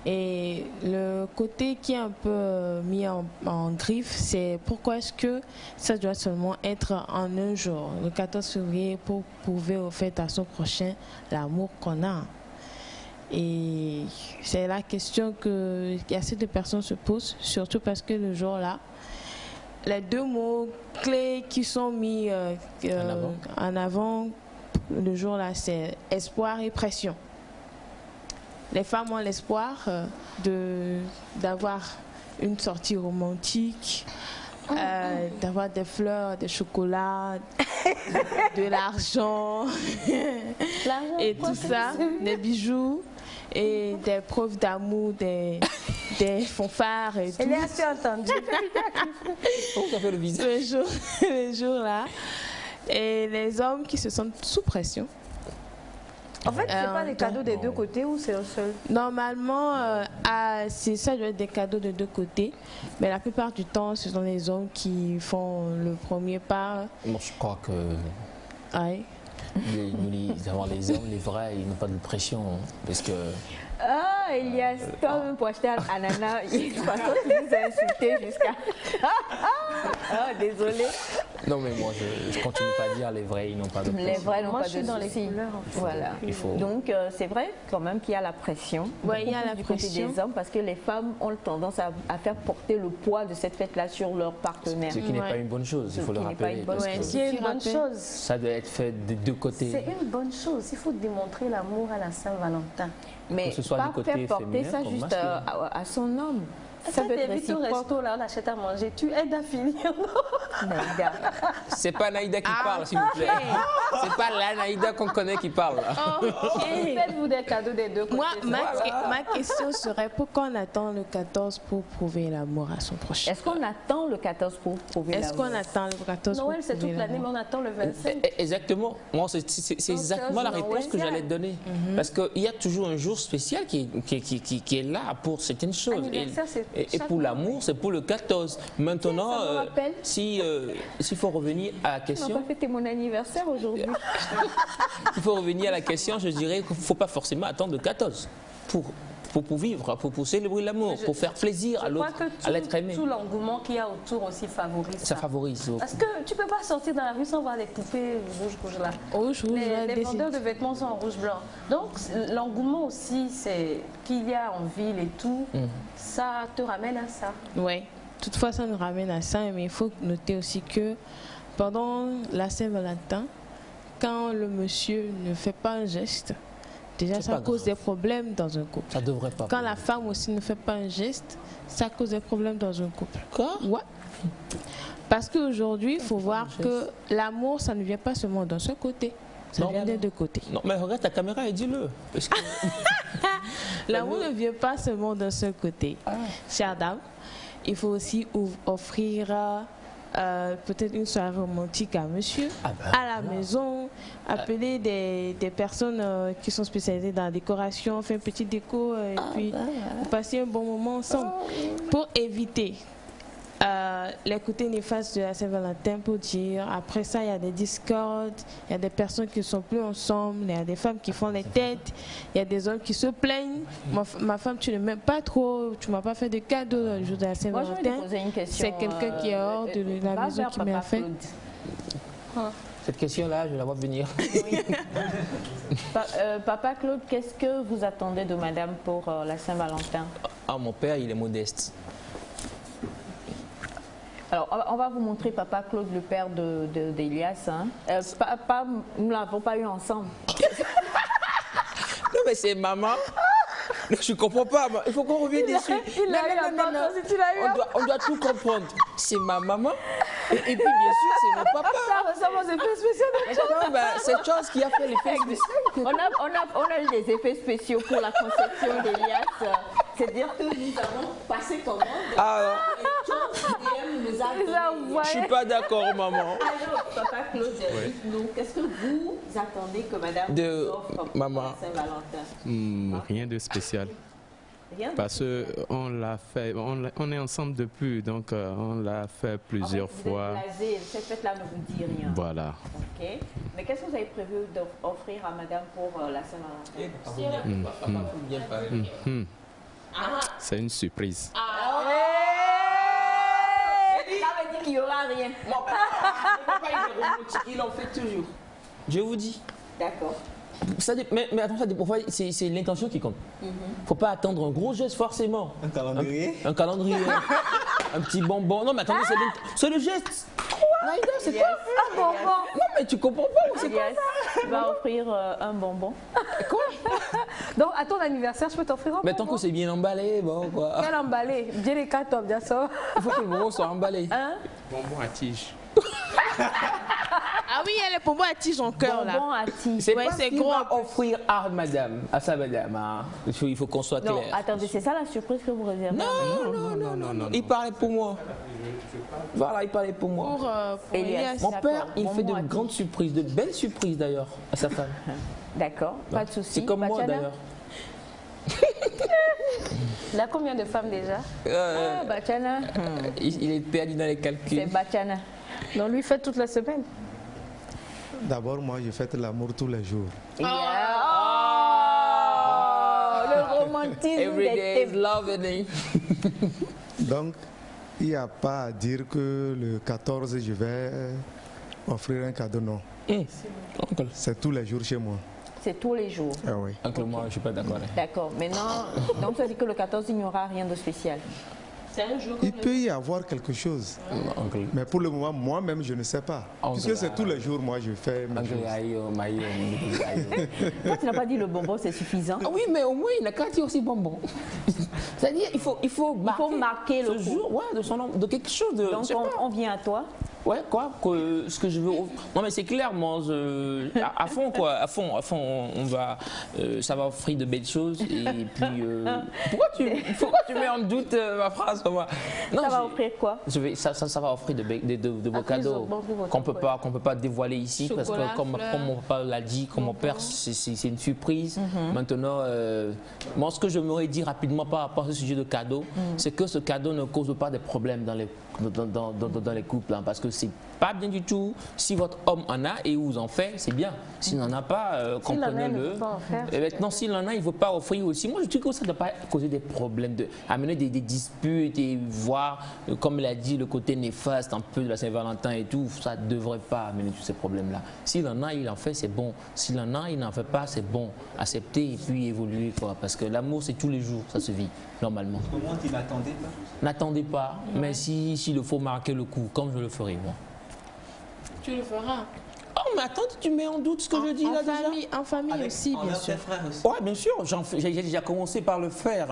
H: Et le côté qui est un peu mis en griffe, c'est pourquoi est-ce que ça doit seulement être en un jour, le 14 février, pour prouver au fait à son prochain l'amour qu'on a. Et c'est la question que assez de personnes se posent, surtout parce que le jour-là, les deux mots clés qui sont mis en avant le jour-là, c'est espoir et pression. Les femmes ont l'espoir d'avoir une sortie romantique, d'avoir des fleurs, des chocolats, de l'argent et tout ça, des bijoux et des preuves d'amour, des fanfares et tout.
F: Elle est assez entendue.
K: Oh, ça fait le visage.
H: Le jour-là. Et les hommes qui se sentent sous pression.
F: En fait, c'est pas des cadeaux des deux côtés ou c'est un seul?
H: Normalement, ça doit être des cadeaux de deux côtés. Mais la plupart du temps, ce sont les hommes qui font le premier pas.
G: Moi, je crois que
H: ouais.
G: les hommes, les vrais, ils n'ont pas de pression. Parce que...
E: Ah, Elias, toi-même pour acheter un ananas, il y a une façon qui nous a insultés jusqu'à... Ah, désolé.
G: Non, mais moi, je continue pas à dire les vrais, ils n'ont pas de pression.
E: Les vrais n'ont pas de
F: suis dans les couleurs. En fait.
E: Voilà. Donc, c'est vrai quand même qu'il y a la pression.
H: Ouais, il y a la
E: du
H: pression.
E: côté des hommes parce que les femmes ont tendance à faire porter le poids de cette fête-là sur leur partenaire.
G: Ce qui n'est pas une bonne chose, il faut le rappeler.
F: C'est une bonne chose.
G: Ça doit être fait des deux côtés.
F: C'est une bonne chose. Il faut démontrer l'amour à la Saint-Valentin.
E: Mais
G: que ce soit
E: pas
G: du côté
E: faire porter ça
G: féminin
E: juste à son homme. Ça peut être
F: au resto, là, on achète à manger. Tu aides à finir, non?
E: Naïda.
K: C'est pas Naïda qui parle, s'il vous plaît. C'est pas la Naïda qu'on connaît qui parle.
F: Faites-vous des cadeaux des deux côtés.
H: Moi, ma question serait pourquoi on attend le 14 pour prouver l'amour à son prochain?
E: Est-ce qu'on attend le 14 pour prouver l'amour?
H: Est-ce qu'on attend le 14 pour
F: Noël, c'est toute l'année, mais on attend le 25.
K: Exactement. Moi, c'est exactement la réponse que j'allais donner. Parce qu'il y a toujours un jour spécial qui est là pour certaines choses. Et pour l'amour, c'est pour le 14. Maintenant, s'il faut revenir à la question...
E: Tu n'as pas fêté mon anniversaire aujourd'hui.
K: Il faut revenir à la question, je dirais qu'il ne faut pas forcément attendre le 14 pour vivre, pour célébrer l'amour, pour faire plaisir à l'être aimé.
F: Tout l'engouement qu'il y a autour aussi favorise ça.
K: Ça favorise.
F: Parce que tu ne peux pas sortir dans la rue sans voir des poupées rouges là. Les vendeurs de vêtements sont en rouge-blanc. Donc l'engouement aussi, c'est qu'il y a en ville et tout, ça te ramène à ça.
H: Oui, toutefois ça nous ramène à ça, mais il faut noter aussi que pendant la Saint-Valentin, quand le monsieur ne fait pas un geste, déjà, ça cause des problèmes dans un couple.
G: Ça devrait pas.
H: Quand la femme aussi ne fait pas un geste, ça cause des problèmes dans un couple.
K: Quoi?
H: Ouais. Parce qu'aujourd'hui, il faut voir que l'amour, ça ne vient pas seulement d'un seul côté. Ça vient des deux côtés.
K: Non, mais regarde ta caméra et dis-le.
H: L'amour ne vient pas seulement d'un seul côté. Chère dame, il faut aussi offrir... peut-être une soirée romantique à monsieur, à la maison, appeler des personnes qui sont spécialisées dans la décoration, faire une petite déco et puis passer un bon moment ensemble pour éviter les côtés néfastes de la Saint-Valentin, pour dire après ça il y a des discordes, il y a des personnes qui ne sont plus ensemble, il y a des femmes qui font les têtes, il y a des hommes qui se plaignent. Ma femme, tu ne m'aimes pas trop, tu ne m'as pas fait de cadeau le jour de la Saint-Valentin. C'est quelqu'un qui est hors de la maison qui m'a fait.
K: Cette question-là, je la vois venir.
E: Oui. Papa Claude, qu'est-ce que vous attendez de madame pour la Saint-Valentin?
K: Mon père, il est modeste.
E: Alors, on va vous montrer Papa Claude, le père d'Elias. Hein. Nous ne l'avons pas eu ensemble.
K: Non, mais c'est maman. Je ne comprends pas. Il faut qu'on revienne dessus.
F: On doit
K: tout comprendre. C'est ma maman. Et puis, bien sûr, c'est mon papa.
F: Ça ressemble aux effets spéciaux de Charles.
K: C'est Charles qui a fait l'effet spécial.
E: On a eu des effets spéciaux pour la conception d'Elias. C'est-à-dire que nous avons passé commande.
K: Ah,
E: et Charles nous a
K: je suis pas d'accord, maman.
E: Alors, papa Claude, dites-nous, qu'est-ce que vous attendez que madame vous offre pour
L: maman.
E: Saint-Valentin?
L: Rien de spécial. Parce qu'on l'a fait, on est ensemble depuis, donc on l'a fait plusieurs fois.
E: Blasé, cette fête-là ne vous dit rien.
L: Voilà.
E: Ok. Mais qu'est-ce que vous avez prévu d'offrir à madame pour la Saint-Valentin?
L: C'est une surprise.
E: Ça veut dire qu'il n'y aura rien.
K: Mon papa, il est romantique, il en fait toujours. Je vous dis.
E: D'accord.
K: Mais attends, ça dépend. C'est l'intention qui compte. Faut pas attendre un gros geste forcément.
G: Un calendrier.
K: Un calendrier. Un petit bonbon. Non, mais attendez, c'est le geste. Naïda, c'est quoi
F: Un bonbon.
K: Non, mais tu comprends pas. C'est quoi
E: Tu vas offrir un bonbon.
K: Quoi?
F: Donc, à ton anniversaire, je peux t'offrir un bonbon.
K: Mais tant que c'est bien emballé, bon quoi.
F: Quel emballé? Bien les cartons, bien ça.
K: Il faut que le bonbon soit emballé.
E: Hein?
L: Bonbon à tige.
H: Ah oui, il y a les bonbons à tige en cœur là.
E: Bonbon à tige.
K: C'est
H: Ouais,
K: pas
H: c'est
K: ce qu'il
H: gros.
K: va offrir à madame, à sa madame. Hein. Il faut qu'on soit
E: Non,
K: clair.
E: attendez, c'est ça la surprise que vous réservez?
K: Non. Il parlait pour moi. Voilà, il parlait pour moi.
H: Pour Elias.
K: Mon père, il fait de
E: Bonbon à
K: grandes surprises, de belles surprises d'ailleurs à sa femme.
E: D'accord, pas de souci.
K: C'est comme moi
E: Bachana?
K: d'ailleurs.
F: Il a combien de femmes déjà?
E: Bachana.
K: Il est perdu dans les calculs.
E: C'est Bachana.
F: Donc lui fait toute la semaine.
J: D'abord, moi, je fête l'amour tous les jours.
E: Le romantisme
K: Every day is
E: des
K: love and
J: Donc, il n'y a pas à dire que le 14, je vais offrir un cadeau, non. C'est tous les jours chez moi.
E: C'est tous les jours.
J: Ah oui.
K: Oncle, moi, je ne suis pas d'accord.
E: D'accord. Maintenant, donc ça dit que le 14, il n'y aura rien de spécial. C'est un jour.
J: Il peut y avoir quelque chose. Mais pour le moment, moi-même, je ne sais pas. Puisque c'est tous les jours, moi, je fais mes choses.
E: Toi, tu n'as pas dit le bonbon, c'est suffisant.
K: Ah oui, mais au moins, il n'a qu'à dire aussi bonbon. C'est-à-dire, il faut
E: marquer le
K: jour, ouais, de quelque chose de.
E: Donc, on vient à toi.
K: Ouais, quoi, que ce que je veux. Non, mais c'est clair, moi, à fond, quoi, à fond, on va, ça va offrir de belles choses. Et puis, pourquoi tu mets en doute ma phrase, moi? Non,
E: ça va offrir quoi?
K: Ça va offrir de beaux cadeaux qu'on peut pas dévoiler ici.
H: Chocolat,
K: parce que, comme mon papa l'a dit, comme mon père, c'est une surprise. Maintenant, moi, ce que je m'aurais dit rapidement par rapport à ce sujet de cadeau, c'est que ce cadeau ne cause pas de problèmes dans les couples, hein, parce que c'est pas bien du tout. Si votre homme en a et vous en fait, c'est bien. S'il n'en a pas, comprenez-le. Et maintenant, s'il en a, il ne veut pas offrir aussi. Moi, je dis que ça ne doit pas causer des problèmes, amener des disputes et voir, comme il a dit, le côté néfaste un peu de la Saint-Valentin et tout. Ça ne devrait pas amener tous ces problèmes-là. S'il en a, il en fait, c'est bon. S'il en a, il n'en fait pas, c'est bon. Accepter et puis évoluer, quoi. Parce que l'amour, c'est tous les jours, ça se vit normalement.
G: Comment tu n'attendais pas?
K: N'attendez pas, mais s'il le faut marquer le coup, comme je le ferai, moi.
H: Tu le feras.
K: Oh, mais attends, tu mets en doute ce que je dis là déjà?
H: En famille aussi, bien sûr.
K: Oui, bien sûr. J'ai déjà commencé par le faire.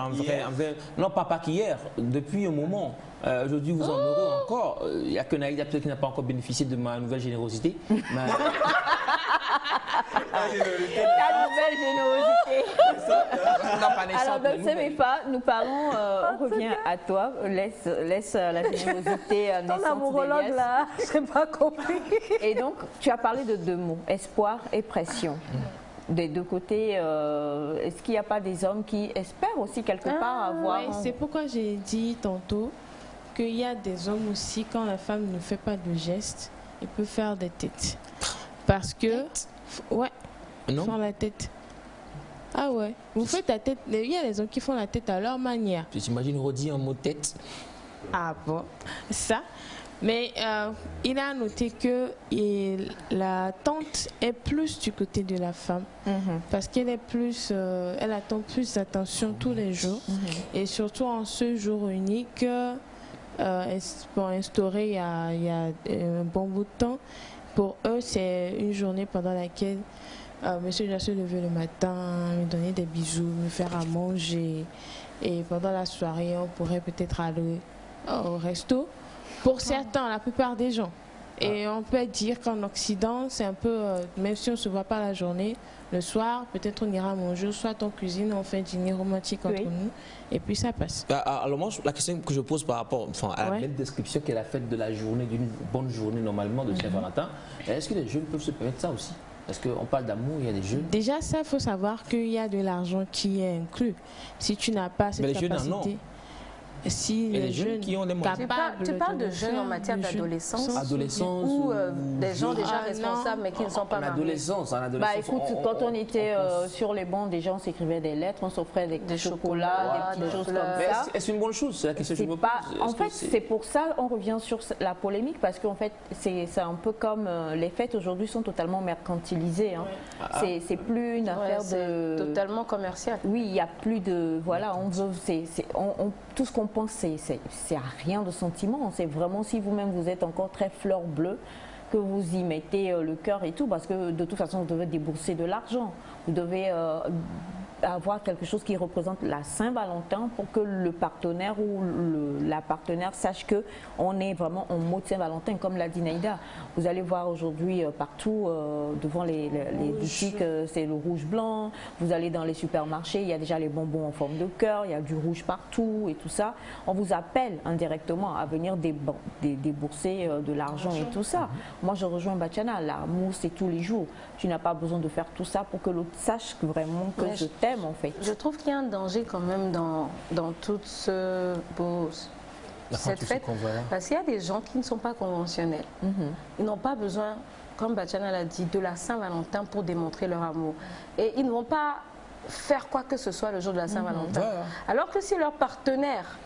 K: Non, pas qu'hier, depuis un moment. Aujourd'hui, vous en aurez encore. Il n'y a que Naïda peut-être qui n'a pas encore bénéficié de ma nouvelle générosité. Mais...
E: La nouvelle générosité. Alors, donc, ce n'est pas, nous parlons, on revient à toi. Laisse la générosité naissante.
F: Ton amourologue là, je n'ai pas compris.
E: Et donc, tu as parlé de deux mots, espoir et pression. Des deux côtés, est-ce qu'il n'y a pas des hommes qui espèrent aussi quelque part avoir...
H: Oui, c'est pourquoi j'ai dit tantôt qu'il y a des hommes aussi, quand la femme ne fait pas de gestes, il peut faire des têtes. Parce que... Ouais, ils font la tête. Ah ouais, vous faites la tête. Il y a des hommes qui font la tête à leur manière.
K: Tu t'imagines Rodi en mot tête?
H: Ah bon, ça. Mais il a noté que la tante est plus du côté de la femme. Parce qu'elle est plus, elle attend plus d'attention tous les jours. Et surtout en ce jour unique, pour instaurer il y a un bon bout de temps. Pour eux, c'est une journée pendant laquelle monsieur doit se lever le matin, me donner des bisous, me faire à manger. Et pendant la soirée, on pourrait peut-être aller au resto. Pour certains, la plupart des gens. Et on peut dire qu'en Occident, c'est un peu, même si on ne se voit pas la journée, le soir, peut-être on ira manger, soit en cuisine, on fait un dîner romantique entre nous, et puis ça passe.
K: Alors moi, la question que je pose par rapport à la belle description qu'elle a faite de la journée, d'une bonne journée normalement de Saint-Valentin, est-ce que les jeunes peuvent se permettre ça aussi? Parce qu'on parle d'amour, il y a des jeunes.
H: Déjà, ça, il faut savoir qu'il y a de l'argent qui est inclus. Si tu n'as pas cette capacité... Si les jeunes qui ont les moyens.
F: Tu parles de jeunes en matière d'adolescence ou des gens déjà responsables mais qui ne sont pas mariés.
K: Adolescence,
E: bah écoute, quand on était sur les bancs, des gens s'écrivaient des lettres, on s'offrait des chocolats, des petites choses comme ça.
K: Est-ce une bonne chose? C'est la question que je me pose.
E: En fait, c'est pour ça on revient sur la polémique parce qu'en fait, c'est un peu comme les fêtes aujourd'hui sont totalement mercantilisées. Hein. C'est plus une affaire de...
F: totalement commercial.
E: Oui, il n'y a plus de... Voilà, on veut... tout ce qu'on pense, c'est à rien de sentiment. C'est vraiment si vous-même vous êtes encore très fleur bleue, que vous y mettez le cœur et tout, parce que de toute façon, vous devez débourser de l'argent. Vous devez avoir quelque chose qui représente la Saint-Valentin pour que le partenaire ou la partenaire sache qu'on est vraiment en mode Saint-Valentin, comme l'a dit Naïda. Vous allez voir aujourd'hui partout, devant les boutiques, c'est le rouge blanc. Vous allez dans les supermarchés, il y a déjà les bonbons en forme de cœur, il y a du rouge partout et tout ça. On vous appelle indirectement à venir débourser de l'argent et tout ça. Moi, je rejoins Bachana, l'amour, c'est tous les jours. Tu n'as pas besoin de faire tout ça pour que l'autre sache vraiment que je t'aime, en fait.
F: Je trouve qu'il y a un danger quand même dans toute cette fête, parce qu'il y a des gens qui ne sont pas conventionnels. Ils n'ont pas besoin, comme Bachana l'a dit, de la Saint-Valentin pour démontrer leur amour. Et ils ne vont pas faire quoi que ce soit le jour de la Saint-Valentin. Alors que si leur partenaire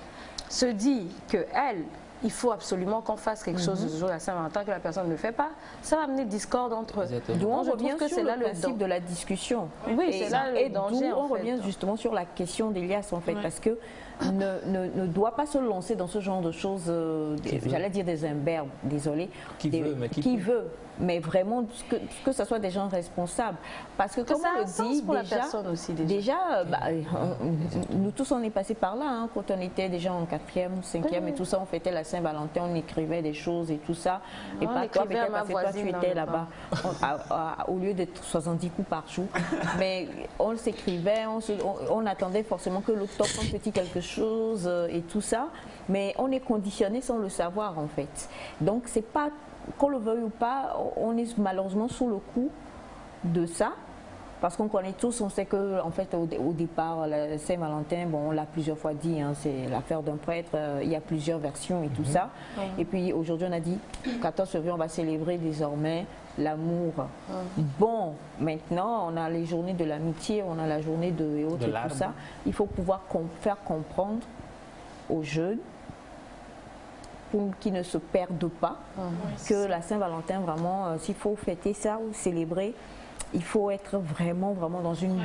F: se dit qu'elle, il faut absolument qu'on fasse quelque chose le jour de la Saint-Valentin que la personne ne le fait pas, ça va amener discorde entre eux.
E: D'où on revient sur le principe de la discussion.
F: Oui, c'est là le danger.
E: On revient justement sur la question d'Elias, en fait, parce que ne doit pas se lancer dans ce genre de choses, j'allais dire des imberbes, désolé. Qui veut, mais vraiment que ce soit des gens responsables. Parce que comme on le dit, déjà, nous tous on est passés par là, hein, quand on était déjà en 4e, 5e et tout ça, on fêtait la Saint-Valentin, on écrivait des choses et tout ça. Et pas toi, peut-être parce que toi tu étais là-bas, au lieu d'être 70 coups par jour. Mais on s'écrivait, on attendait forcément que l'autre toque un petit quelque chose et tout ça. Mais on est conditionné sans le savoir en fait. Donc c'est pas, qu'on le veuille ou pas, on est malheureusement sous le coup de ça. Parce qu'on connaît tous, on sait que en fait, au départ, la Saint-Valentin, bon, on l'a plusieurs fois dit, hein, c'est l'affaire d'un prêtre, il y a plusieurs versions et tout ça. Et puis aujourd'hui, on a dit, 14 février, on va célébrer désormais l'amour. Bon, maintenant, on a les journées de l'amitié, on a la journée et autres et tout ça. Il faut pouvoir faire comprendre aux jeunes, pour qu'ils ne se perdent pas, que la Saint-Valentin, vraiment, s'il faut fêter ça ou célébrer, il faut être vraiment dans une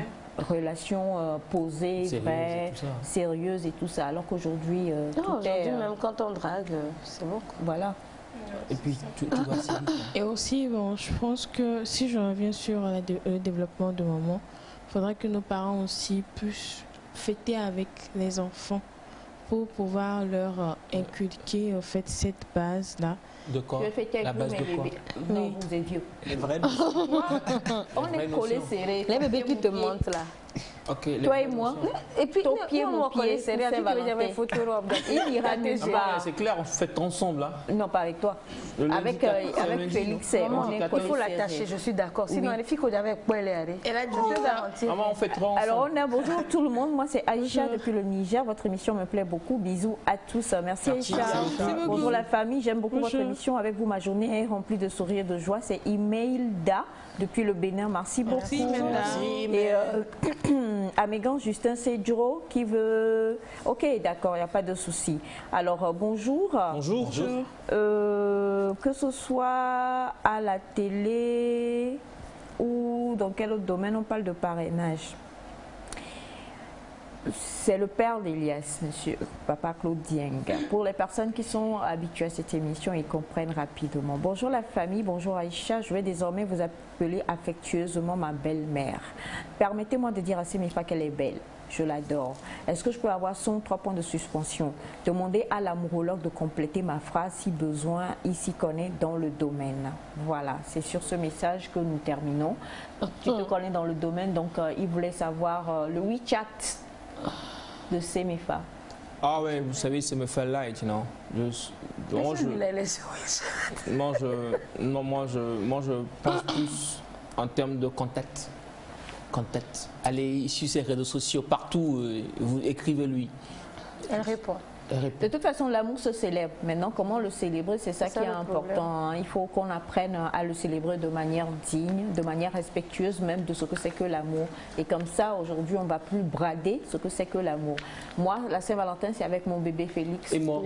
E: relation posée, vraie, sérieuse et tout ça. Alors qu'aujourd'hui,
F: même quand on drague, c'est bon.
E: Voilà.
K: Et puis,
H: et aussi, bon, je pense que si je reviens sur le développement de maman, il faudrait que nos parents aussi puissent fêter avec les enfants pour pouvoir leur inculquer en fait cette base-là.
K: De quoi? La base de quoi?
E: Non, vous êtes vieux.
K: Les vrais
E: On est collés serrés.
F: Les bébés qui te montrent là.
K: Okay,
E: toi et moi.
F: Et puis,
E: ton pied, mon pied,
F: c'est rien.
E: Il ira nous voir.
K: C'est clair, on fait ensemble là.
E: Non, pas avec toi. Avec Félix,
F: il faut l'attacher, je suis d'accord. Sinon, les filles qu'on avait quoi, elle est allée.
H: Elle a dit
K: on fait trois ensemble.
E: Alors, on a bonjour tout le monde. Moi, c'est Aïcha depuis le Niger. Votre émission me plaît beaucoup. Bisous à tous. Merci Aïcha. Bonjour la famille. J'aime beaucoup votre émission. Avec vous, ma journée est remplie de sourires, de joie. C'est Imelda depuis le Bénin. Merci beaucoup.
H: Merci,
E: et à Mégan, Justin, c'est Duro qui veut... Ok, d'accord, il n'y a pas de souci. Alors, bonjour.
K: Bonjour.
E: Que ce soit à la télé ou dans quel autre domaine, on parle de parrainage. C'est le père d'Elias, monsieur Papa Claude Dieng. Pour les personnes qui sont habituées à cette émission, ils comprennent rapidement. Bonjour la famille, bonjour Aïcha. Je vais désormais vous appeler affectueusement ma belle-mère. Permettez-moi de dire à Sémifa qu'elle est belle. je l'adore. Est-ce que je peux avoir son 3 points de suspension? Demander à l'amourologue de compléter ma phrase si besoin, il s'y connaît dans le domaine. Voilà, c'est sur ce message que nous terminons. Tu te connais dans le domaine, donc il voulait savoir le WeChat de Semefa.
K: Ah ouais, vous savez, c'est me fait light, non. Moi, je pense plus en termes de contact. Allez sur ses réseaux sociaux, partout, vous écrivez-lui.
F: Elle répond.
E: De toute façon, l'amour se célèbre. Maintenant, comment le célébrer, c'est ça qui est important. Il faut qu'on apprenne à le célébrer de manière digne, de manière respectueuse même de ce que c'est que l'amour. Et comme ça, aujourd'hui, on ne va plus brader ce que c'est que l'amour. Moi, la Saint-Valentin, c'est avec mon bébé Félix.
K: Et moi.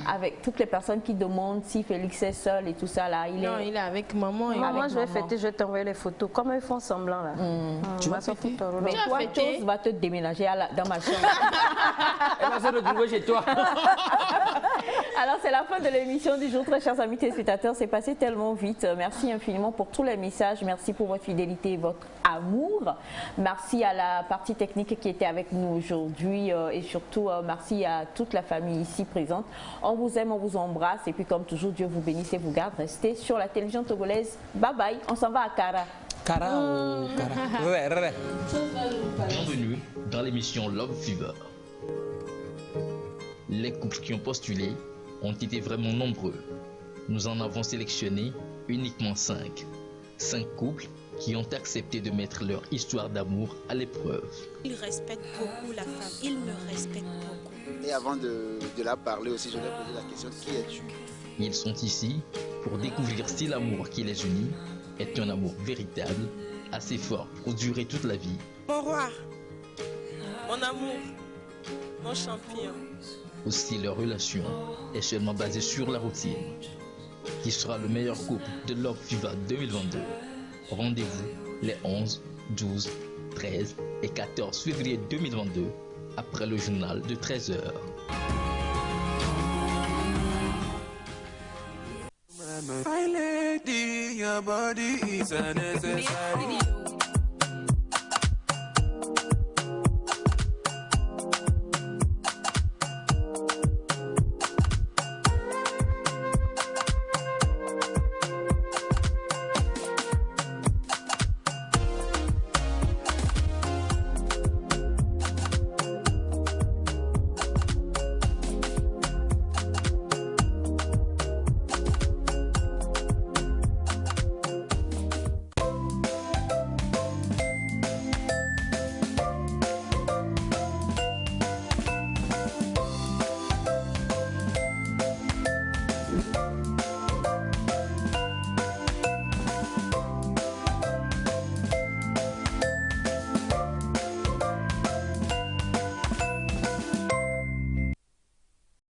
E: Avec toutes les personnes qui demandent si Félix est seul et tout ça. Là, il est
H: avec maman. Et
F: moi, je vais fêter, je vais t'envoyer les photos. Comment ils font semblant là?
K: Tu vas fêter?
E: Mais toi, Chose va te déménager dans ma chambre.
K: Chez toi.
E: Alors c'est la fin de l'émission du jour, très chers amis téléspectateurs, c'est passé tellement vite. Merci infiniment pour tous les messages, merci pour votre fidélité et votre amour. Merci à la partie technique qui était avec nous aujourd'hui et surtout merci à toute la famille ici présente. On vous aime, on vous embrasse et puis comme toujours, Dieu vous bénisse et vous garde. Restez sur la télévision togolaise. Bye bye, on s'en va à Kara.
B: Bienvenue dans l'émission Love Fever. Les couples qui ont postulé ont été vraiment nombreux. Nous en avons sélectionné uniquement 5. 5 couples qui ont accepté de mettre leur histoire d'amour à l'épreuve.
C: Il respecte beaucoup la femme, il me respecte beaucoup.
D: Et avant de la parler aussi, je vais poser la question, qui es-tu?
B: Ils sont ici pour découvrir si l'amour qui les unit est un amour véritable, assez fort pour durer toute la vie.
Q: Mon roi, mon amour, mon champion.
B: Aussi leur relation est seulement basée sur la routine. Qui sera le meilleur couple de Love Fever 2022? Rendez-vous les 11, 12, 13 et 14 février 2022 après le journal de 13h.
P: My lady, your body is a necessary.